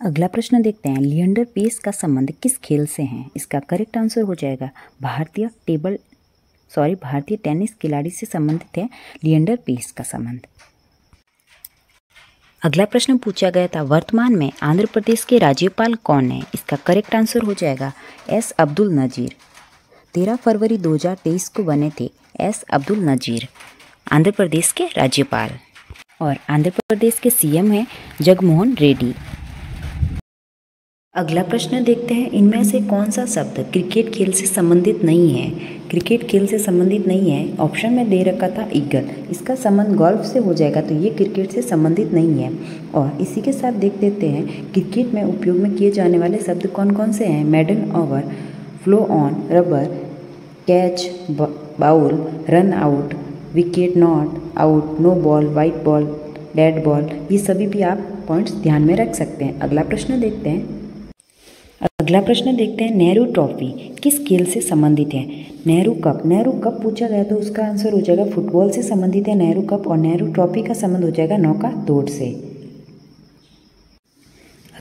अगला प्रश्न देखते हैं, लिएंडर पेस का संबंध किस खेल से है? इसका करेक्ट आंसर हो जाएगा भारतीय टेनिस खिलाड़ी से संबंधित है लिएंडर पेस का संबंध। अगला प्रश्न पूछा गया था, वर्तमान में आंध्र प्रदेश के राज्यपाल कौन है? इसका करेक्ट आंसर हो जाएगा एस अब्दुल नजीर। 13 फरवरी 2023 को बने थे एस अब्दुल नजीर आंध्र प्रदेश के राज्यपाल। और आंध्र प्रदेश के सीएम हैं जगनमोहन रेड्डी। अगला प्रश्न देखते हैं, इनमें से कौन सा शब्द क्रिकेट खेल से संबंधित नहीं है? क्रिकेट खेल से संबंधित नहीं है, ऑप्शन में दे रखा था ईगल, इसका संबंध गोल्फ से हो जाएगा, तो ये क्रिकेट से संबंधित नहीं है। और इसी के साथ देख लेते हैं क्रिकेट में उपयोग में किए जाने वाले शब्द कौन कौन से हैं। Maiden over, follow on, rubber, catch, bowl, run out, wicket, not out, no ball, white ball, dead ball, ये सभी भी आप पॉइंट्स ध्यान में रख सकते हैं। अगला प्रश्न देखते हैं, नेहरू ट्रॉफी किस खेल से संबंधित है? नेहरू कप पूछा गया तो उसका आंसर हो जाएगा फुटबॉल से संबंधित है नेहरू कप, और नेहरू ट्रॉफी का संबंध हो जाएगा नौका दौड़ से।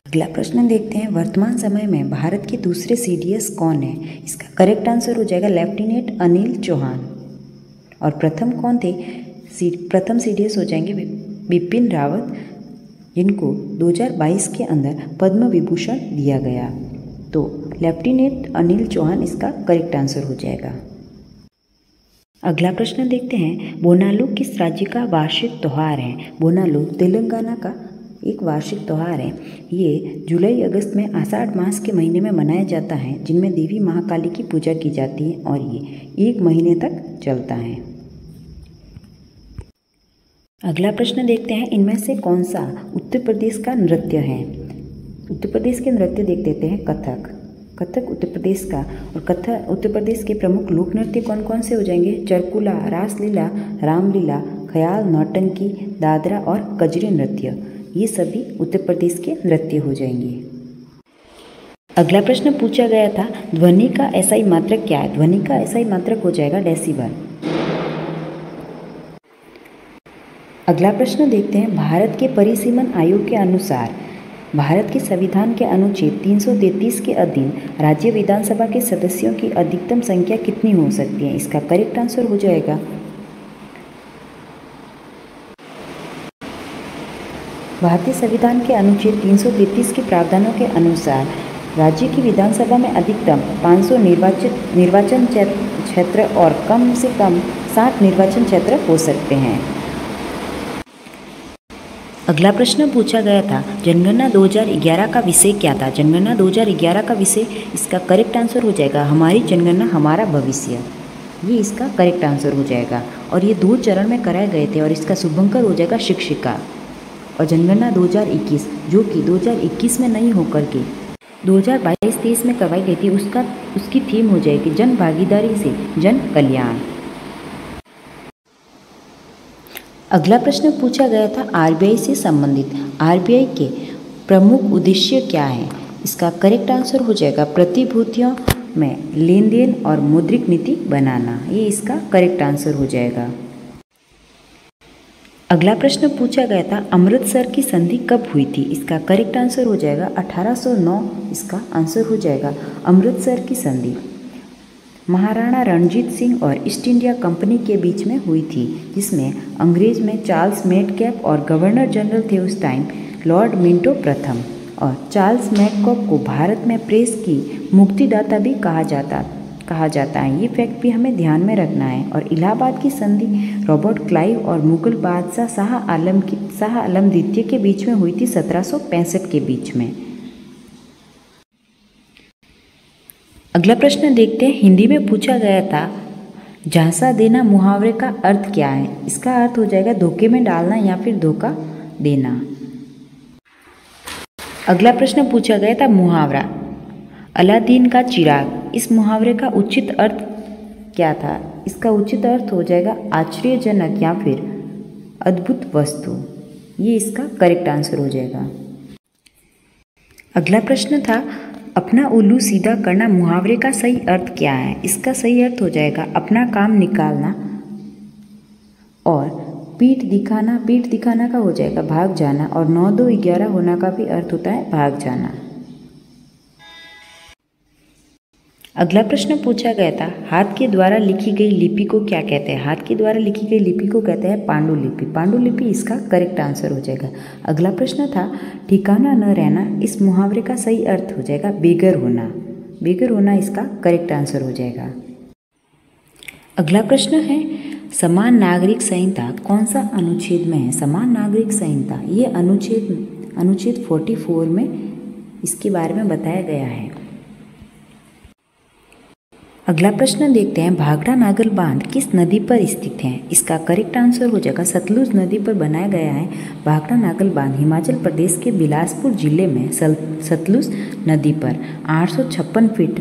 अगला प्रश्न देखते हैं, वर्तमान समय में भारत के दूसरे सीडीएस कौन है? इसका करेक्ट आंसर हो जाएगा लेफ्टिनेंट अनिल चौहान। और प्रथम कौन थे? प्रथम सीडीएस हो जाएंगे बिपिन रावत, जिनको 2022 के अंदर पद्म विभूषण दिया गया। तो लेफ्टिनेंट अनिल चौहान इसका करेक्ट आंसर हो जाएगा। अगला प्रश्न देखते हैं, बोनालू किस राज्य का वार्षिक त्यौहार है? बोनालू तेलंगाना का एक वार्षिक त्यौहार है। ये जुलाई अगस्त में आषाढ़ मास के महीने में मनाया जाता है, जिनमें देवी महाकाली की पूजा की जाती है और ये 1 महीने तक चलता है। अगला प्रश्न देखते हैं, इनमें से कौन सा उत्तर प्रदेश का नृत्य है। उत्तर प्रदेश के नृत्य देख देते हैं। कथक, कथक उत्तर प्रदेश का। और कथक उत्तर प्रदेश के प्रमुख लोक नृत्य कौन कौन से हो जाएंगे? चरकुला, रासलीला, रामलीला, ख्याल, नौटंकी, दादरा और कजरी नृत्य, ये सभी उत्तर प्रदेश के नृत्य हो जाएंगे। अगला प्रश्न पूछा गया था, ध्वनि का एसआई मात्रक क्या है? ध्वनि का एसआई मात्रक हो जाएगा डेसिबल। अगला प्रश्न देखते हैं, भारत के परिसीमन आयोग के अनुसार भारत के संविधान के अनुच्छेद 333 के अधीन राज्य विधानसभा के सदस्यों की अधिकतम संख्या कितनी हो सकती है? इसका करेक्ट आंसर हो जाएगा भारतीय संविधान के अनुच्छेद 333 के प्रावधानों के अनुसार राज्य की विधानसभा में अधिकतम 500 निर्वाचन क्षेत्र और कम से कम 60 निर्वाचन क्षेत्र हो सकते हैं। अगला प्रश्न पूछा गया था, जनगणना 2011 का विषय क्या था? जनगणना 2011 का विषय, इसका करेक्ट आंसर हो जाएगा हमारी जनगणना हमारा भविष्य, ये इसका करेक्ट आंसर हो जाएगा। और ये 2 चरण में कराए गए थे और इसका शुभंकर हो जाएगा शिक्षिका। और जनगणना 2021 जो कि 2021 में नहीं होकर के 2022-23 में करवाई गई थी, उसकी थीम हो जाएगी जन भागीदारी से जन कल्याण। अगला प्रश्न पूछा गया था, आरबीआई से संबंधित आरबीआई के प्रमुख उद्देश्य क्या है? इसका करेक्ट आंसर हो जाएगा प्रतिभूतियों में लेन देन और मौद्रिक नीति बनाना, ये इसका करेक्ट आंसर हो जाएगा। अगला प्रश्न पूछा गया था, अमृतसर की संधि कब हुई थी? इसका करेक्ट आंसर हो जाएगा 1809, इसका आंसर हो जाएगा अमृतसर की संधि महाराणा रणजीत सिंह और ईस्ट इंडिया कंपनी के बीच में हुई थी, जिसमें अंग्रेज में चार्ल्स मेटकैप और गवर्नर जनरल थे उस टाइम लॉर्ड मिंटो प्रथम। और चार्ल्स मेटकैप को भारत में प्रेस की मुक्तिदाता भी कहा जाता है, ये फैक्ट भी हमें ध्यान में रखना है। और इलाहाबाद की संधि रॉबर्ट क्लाइव और मुगल बादशाह शाह आलम द्वितीय के बीच में हुई थी 1765 के बीच में। अगला प्रश्न देखते हैं, हिंदी में पूछा गया था, झांसा देना मुहावरे का अर्थ क्या है? इसका अर्थ हो जाएगा धोखे में डालना या फिर धोखा देना। अगला प्रश्न पूछा गया था, मुहावरा अलादीन का चिराग, इस मुहावरे का उचित अर्थ क्या था? इसका उचित अर्थ हो जाएगा आश्चर्यजनक या फिर अद्भुत वस्तु, ये इसका करेक्ट आंसर हो जाएगा। अगला प्रश्न था, अपना उल्लू सीधा करना मुहावरे का सही अर्थ क्या है? इसका सही अर्थ हो जाएगा अपना काम निकालना। और पीठ दिखाना का हो जाएगा भाग जाना। और 9 2 11 होना का भी अर्थ होता है भाग जाना। अगला प्रश्न पूछा गया था, हाथ के द्वारा लिखी गई लिपि को क्या कहते हैं? हाथ के द्वारा लिखी गई लिपि को कहते हैं पांडुलिपि। पांडुलिपि इसका करेक्ट आंसर हो जाएगा। अगला प्रश्न था, ठिकाना न रहना, इस मुहावरे का सही अर्थ हो जाएगा बेघर होना। बेघर होना इसका करेक्ट आंसर हो जाएगा। अगला प्रश्न है, समान नागरिक संहिता कौन सा अनुच्छेद में है? समान नागरिक संहिता ये अनुच्छेद 44 में इसके बारे में बताया गया है। अगला प्रश्न देखते हैं, भाखड़ा नागल बांध किस नदी पर स्थित है? इसका करेक्ट आंसर हो जाएगा सतलुज नदी पर बनाया गया है भाखड़ा नागल बांध, हिमाचल प्रदेश के बिलासपुर जिले में सतलुज नदी पर 856 फीट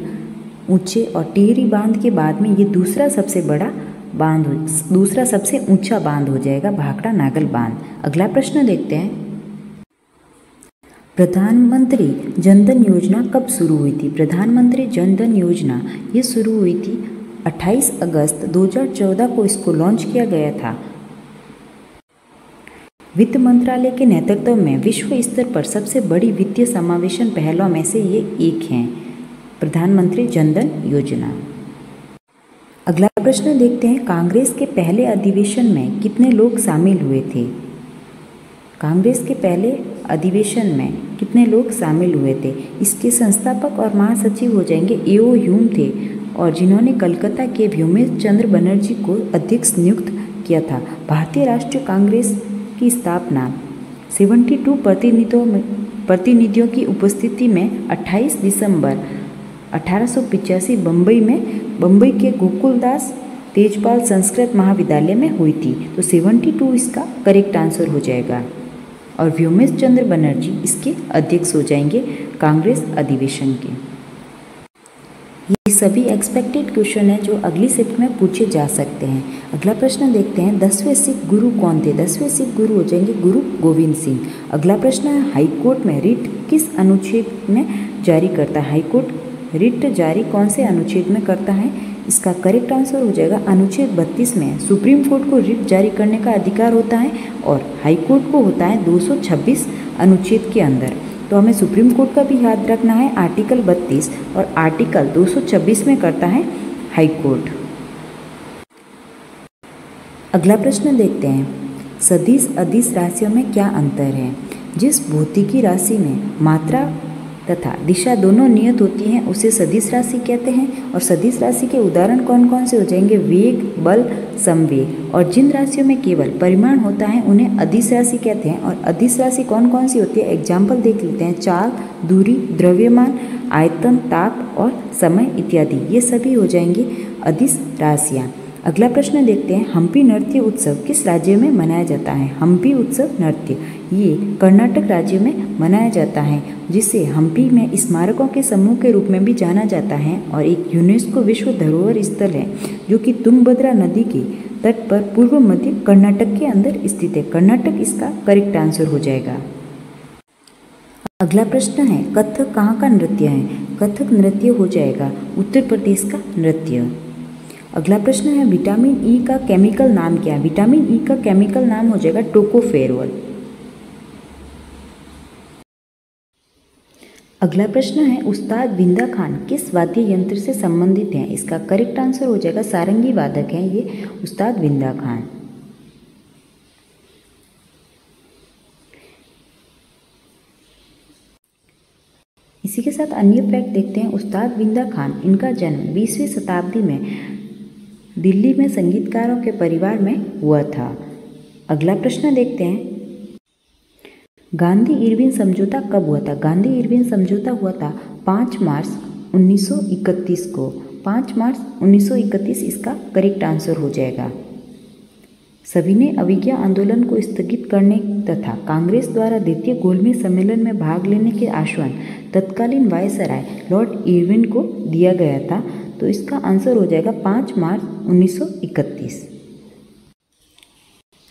ऊंचे और टिहरी बांध के बाद में ये दूसरा सबसे ऊंचा बांध हो जाएगा भाखड़ा नागल बांध। अगला प्रश्न देखते हैं, प्रधानमंत्री जनधन योजना कब शुरू हुई थी? प्रधानमंत्री जनधन योजना ये शुरू हुई थी 28 अगस्त 2014 को इसको लॉन्च किया गया था। वित्त मंत्रालय के नेतृत्व में विश्व स्तर पर सबसे बड़ी वित्तीय समावेशन पहलों में से ये एक है, प्रधानमंत्री जनधन योजना। अगला प्रश्न देखते हैं, कांग्रेस के पहले अधिवेशन में कितने लोग शामिल हुए थे? कांग्रेस के पहले अधिवेशन में कितने लोग शामिल हुए थे? इसके संस्थापक और महासचिव हो जाएंगे ए.ओ. ह्यूम थे, और जिन्होंने कलकत्ता के व्योमेश चंद्र बनर्जी को अध्यक्ष नियुक्त किया था। भारतीय राष्ट्रीय कांग्रेस की स्थापना 72 प्रतिनिधियों की उपस्थिति में 28 दिसंबर 1885 बम्बई के गोकुलदास तेजपाल संस्कृत महाविद्यालय में हुई थी। तो 72 इसका करेक्ट आंसर हो जाएगा। और व्योमेश चंद्र बनर्जी इसके अध्यक्ष हो जाएंगे कांग्रेस अधिवेशन के। ये सभी एक्सपेक्टेड क्वेश्चन है जो अगली शिफ्ट में पूछे जा सकते हैं। अगला प्रश्न देखते हैं, 10वें सिख गुरु कौन थे? 10वें सिख गुरु हो जाएंगे गुरु गोविंद सिंह। अगला प्रश्न है, हाईकोर्ट में रिट किस अनुच्छेद में जारी करता है? हाईकोर्ट रिट जारी कौन से अनुच्छेद में करता है? इसका करेक्ट आंसर हो जाएगा अनुच्छेद 32 में सुप्रीम कोर्ट को रिट जारी करने का अधिकार होता है और हाई कोर्ट को होता है 226 अनुच्छेद के अंदर। तो हमें सुप्रीम कोर्ट का भी याद रखना है, आर्टिकल 32 और आर्टिकल 226 में करता है हाई कोर्ट। अगला प्रश्न देखते हैं, सदिश अदिश राशियों में क्या अंतर है? जिस भौतिकी राशि में मात्रा तथा दिशा दोनों नियत होती हैं उसे सदिश राशि कहते हैं। और सदिश राशि के उदाहरण कौन कौन से हो जाएंगे? वेग, बल, समवेग। और जिन राशियों में केवल परिमाण होता है उन्हें अदिश राशि कहते हैं। और अदिश राशि कौन कौन सी होती है? एग्जाम्पल देख लेते हैं, चाल, दूरी, द्रव्यमान, आयतन, ताप और समय इत्यादि, ये सभी हो जाएंगे अदिश राशियाँ। अगला प्रश्न देखते हैं, हम्पी नृत्य उत्सव किस राज्य में मनाया जाता है? हम्पी उत्सव नृत्य ये कर्नाटक राज्य में मनाया जाता है, जिसे हम्पी में स्मारकों के समूह के रूप में भी जाना जाता है और एक यूनेस्को विश्व धरोहर स्थल है जो कि तुंगभद्रा नदी के तट पर पूर्व मध्य कर्नाटक के अंदर स्थित है। कर्नाटक इसका करेक्ट आंसर हो जाएगा। अगला प्रश्न है, कथक कहाँ का नृत्य है? कथक नृत्य हो जाएगा उत्तर प्रदेश का नृत्य। अगला प्रश्न है, विटामिन ई का केमिकल नाम क्या है? विटामिन ई का केमिकल नाम हो जाएगा टोकोफेरोल। अगला प्रश्न है, उस्ताद बिंदा खान किस वाद्य यंत्र से संबंधित हैं? इसका करेक्ट आंसर हो जाएगा सारंगी वादक हैं ये उस्ताद बिंदा खान। इसी के साथ अन्य फैक्ट देखते हैं, उस्ताद बिंदा खान इनका जन्म 20वीं शताब्दी में दिल्ली में संगीतकारों के परिवार में हुआ था। अगला प्रश्न देखते हैं, गांधी इरविन समझौता कब हुआ था? गांधी इरविन समझौता हुआ था 5 मार्च 1931 को। 5 मार्च 1931 इसका करेक्ट आंसर हो जाएगा। सविनय अवज्ञा आंदोलन को स्थगित करने तथा कांग्रेस द्वारा द्वितीय गोलमेज सम्मेलन में भाग लेने के आश्वासन तत्कालीन वायसराय लॉर्ड इरविन को दिया गया था। तो इसका आंसर हो जाएगा 5 मार्च 1931।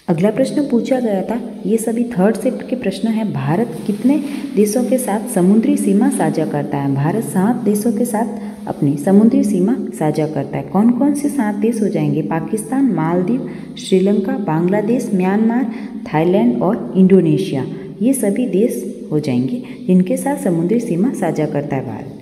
अगला प्रश्न पूछा गया था, ये सभी थर्ड शिफ्ट के प्रश्न है, भारत कितने देशों के साथ समुद्री सीमा साझा करता है? भारत 7 देशों के साथ अपनी समुद्री सीमा साझा करता है। कौन कौन से 7 देश हो जाएंगे? पाकिस्तान, मालदीव, श्रीलंका, बांग्लादेश, म्यांमार, थाईलैंड और इंडोनेशिया, ये सभी देश हो जाएंगे जिनके साथ समुद्री सीमा साझा करता है भारत।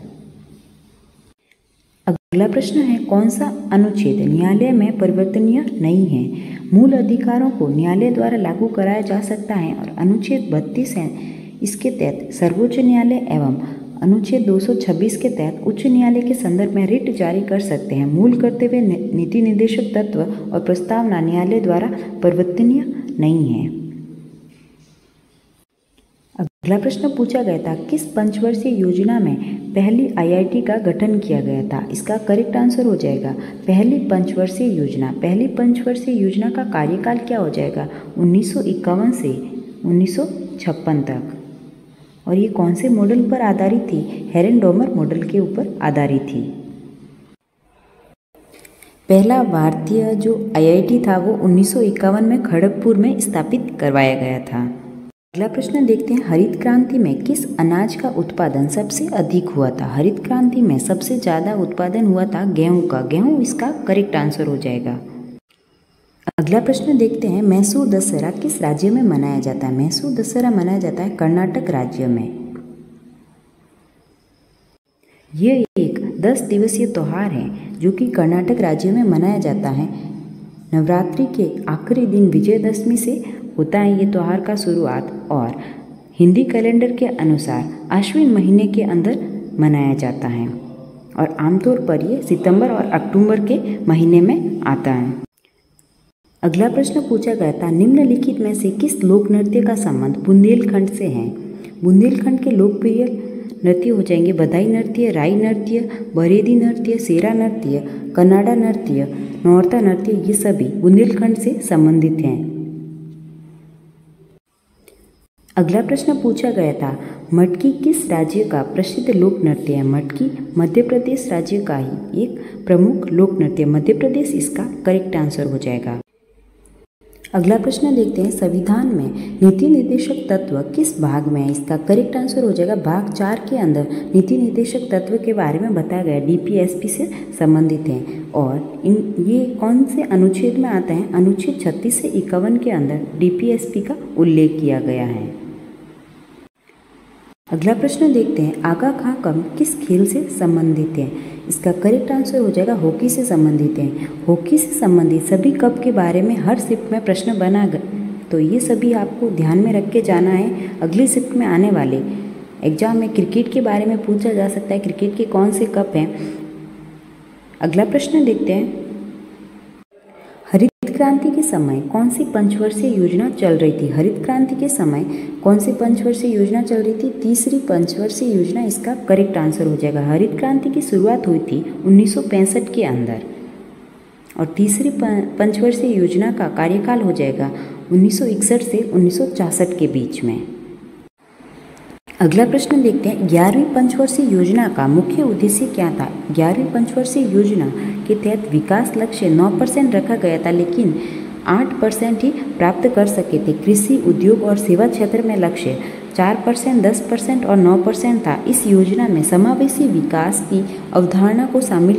अगला प्रश्न है, कौन सा अनुच्छेद न्यायालय में परिवर्तनीय नहीं है? मूल अधिकारों को न्यायालय द्वारा लागू कराया जा सकता है और अनुच्छेद 32 है, इसके तहत सर्वोच्च न्यायालय एवं अनुच्छेद 226 के तहत उच्च न्यायालय के संदर्भ में रिट जारी कर सकते हैं। मूल कर्तव्य, नीति निर्देशक तत्व और प्रस्तावना न्यायालय द्वारा परिवर्तनीय नहीं है। अगला प्रश्न पूछा गया था, किस पंचवर्षीय योजना में पहली आईआईटी का गठन किया गया था? इसका करेक्ट आंसर हो जाएगा पहली पंचवर्षीय योजना। पहली पंचवर्षीय योजना का कार्यकाल क्या हो जाएगा? 1951 से 1956 तक। और ये कौन से मॉडल पर आधारित थी? हेरेन-डोमर मॉडल के ऊपर आधारित थी। पहला भारतीय जो आईआईटी था वो 1951 में खड़गपुर में स्थापित करवाया गया था। अगला प्रश्न देखते हैं, हरित क्रांति में किस अनाज का उत्पादन सबसे अधिक हुआ था? हरित क्रांति में सबसे ज़्यादा उत्पादन हुआ था गेहूं का। गेहूं इसका करेक्ट आंसर हो जाएगा। अगला प्रश्न देखते हैं, मैसूर दशहरा किस राज्य में मनाया जाता है? मैसूर दशहरा मनाया जाता है कर्नाटक राज्य में। यह एक 10 दिवसीय त्यौहार है जो कि कर्नाटक राज्य में मनाया जाता है। नवरात्रि के आखिरी दिन विजयदशमी से होता है ये त्यौहार का शुरुआत और हिंदी कैलेंडर के अनुसार आश्विन महीने के अंदर मनाया जाता है और आमतौर पर ये सितंबर और अक्टूबर के महीने में आता है। अगला प्रश्न पूछा गया था, निम्नलिखित में से किस लोक नृत्य का संबंध बुंदेलखंड से है? बुंदेलखंड के लोकप्रिय नृत्य हो जाएंगे बधाई नृत्य, राई नृत्य, बरेदी नृत्य, सेरा नृत्य, कन्नाडा नृत्य, नौरता नृत्य, ये सभी बुंदेलखंड से संबंधित हैं। अगला प्रश्न पूछा गया था, मटकी किस राज्य का प्रसिद्ध लोक नृत्य है? मटकी मध्य प्रदेश राज्य का ही एक प्रमुख लोक नृत्य, मध्य प्रदेश इसका करेक्ट आंसर हो जाएगा। अगला प्रश्न देखते हैं, संविधान में नीति निर्देशक तत्व किस भाग में है? इसका करेक्ट आंसर हो जाएगा भाग 4 के अंदर नीति निर्देशक तत्व के बारे में बताया गया, डीपीएसपी से संबंधित हैं। और ये कौन से अनुच्छेद में आता है? अनुच्छेद 36 से 51 के अंदर डीपीएसपी का उल्लेख किया गया है। अगला प्रश्न देखते हैं, आगा खां कप किस खेल से संबंधित है? इसका करेक्ट आंसर हो जाएगा हॉकी से संबंधित है। हॉकी से संबंधित सभी कप के बारे में हर शिफ्ट में प्रश्न बना गए, तो ये सभी आपको ध्यान में रख के जाना है। अगली शिफ्ट में आने वाले एग्जाम में क्रिकेट के बारे में पूछा जा सकता है, क्रिकेट के कौन से कप हैं। अगला प्रश्न देखते हैं, हरित क्रांति के समय कौन सी पंचवर्षीय योजना चल रही थी? हरित क्रांति के समय कौन सी पंचवर्षीय योजना चल रही थी? तीसरी पंचवर्षीय योजना इसका करेक्ट आंसर हो जाएगा। हरित क्रांति की शुरुआत हुई थी 1965 के अंदर और तीसरी पंचवर्षीय योजना का कार्यकाल हो जाएगा 1961 से 1966 के बीच में। अगला प्रश्न देखते हैं, 11वीं पंचवर्षीय योजना का मुख्य उद्देश्य क्या था? 11वीं पंचवर्षीय योजना के तहत विकास लक्ष्य 9% रखा गया था, लेकिन 8% ही प्राप्त कर सके थे। कृषि, उद्योग और सेवा क्षेत्र में लक्ष्य 4%, 10% और 9% था। इस योजना में समावेशी विकास की अवधारणा को शामिल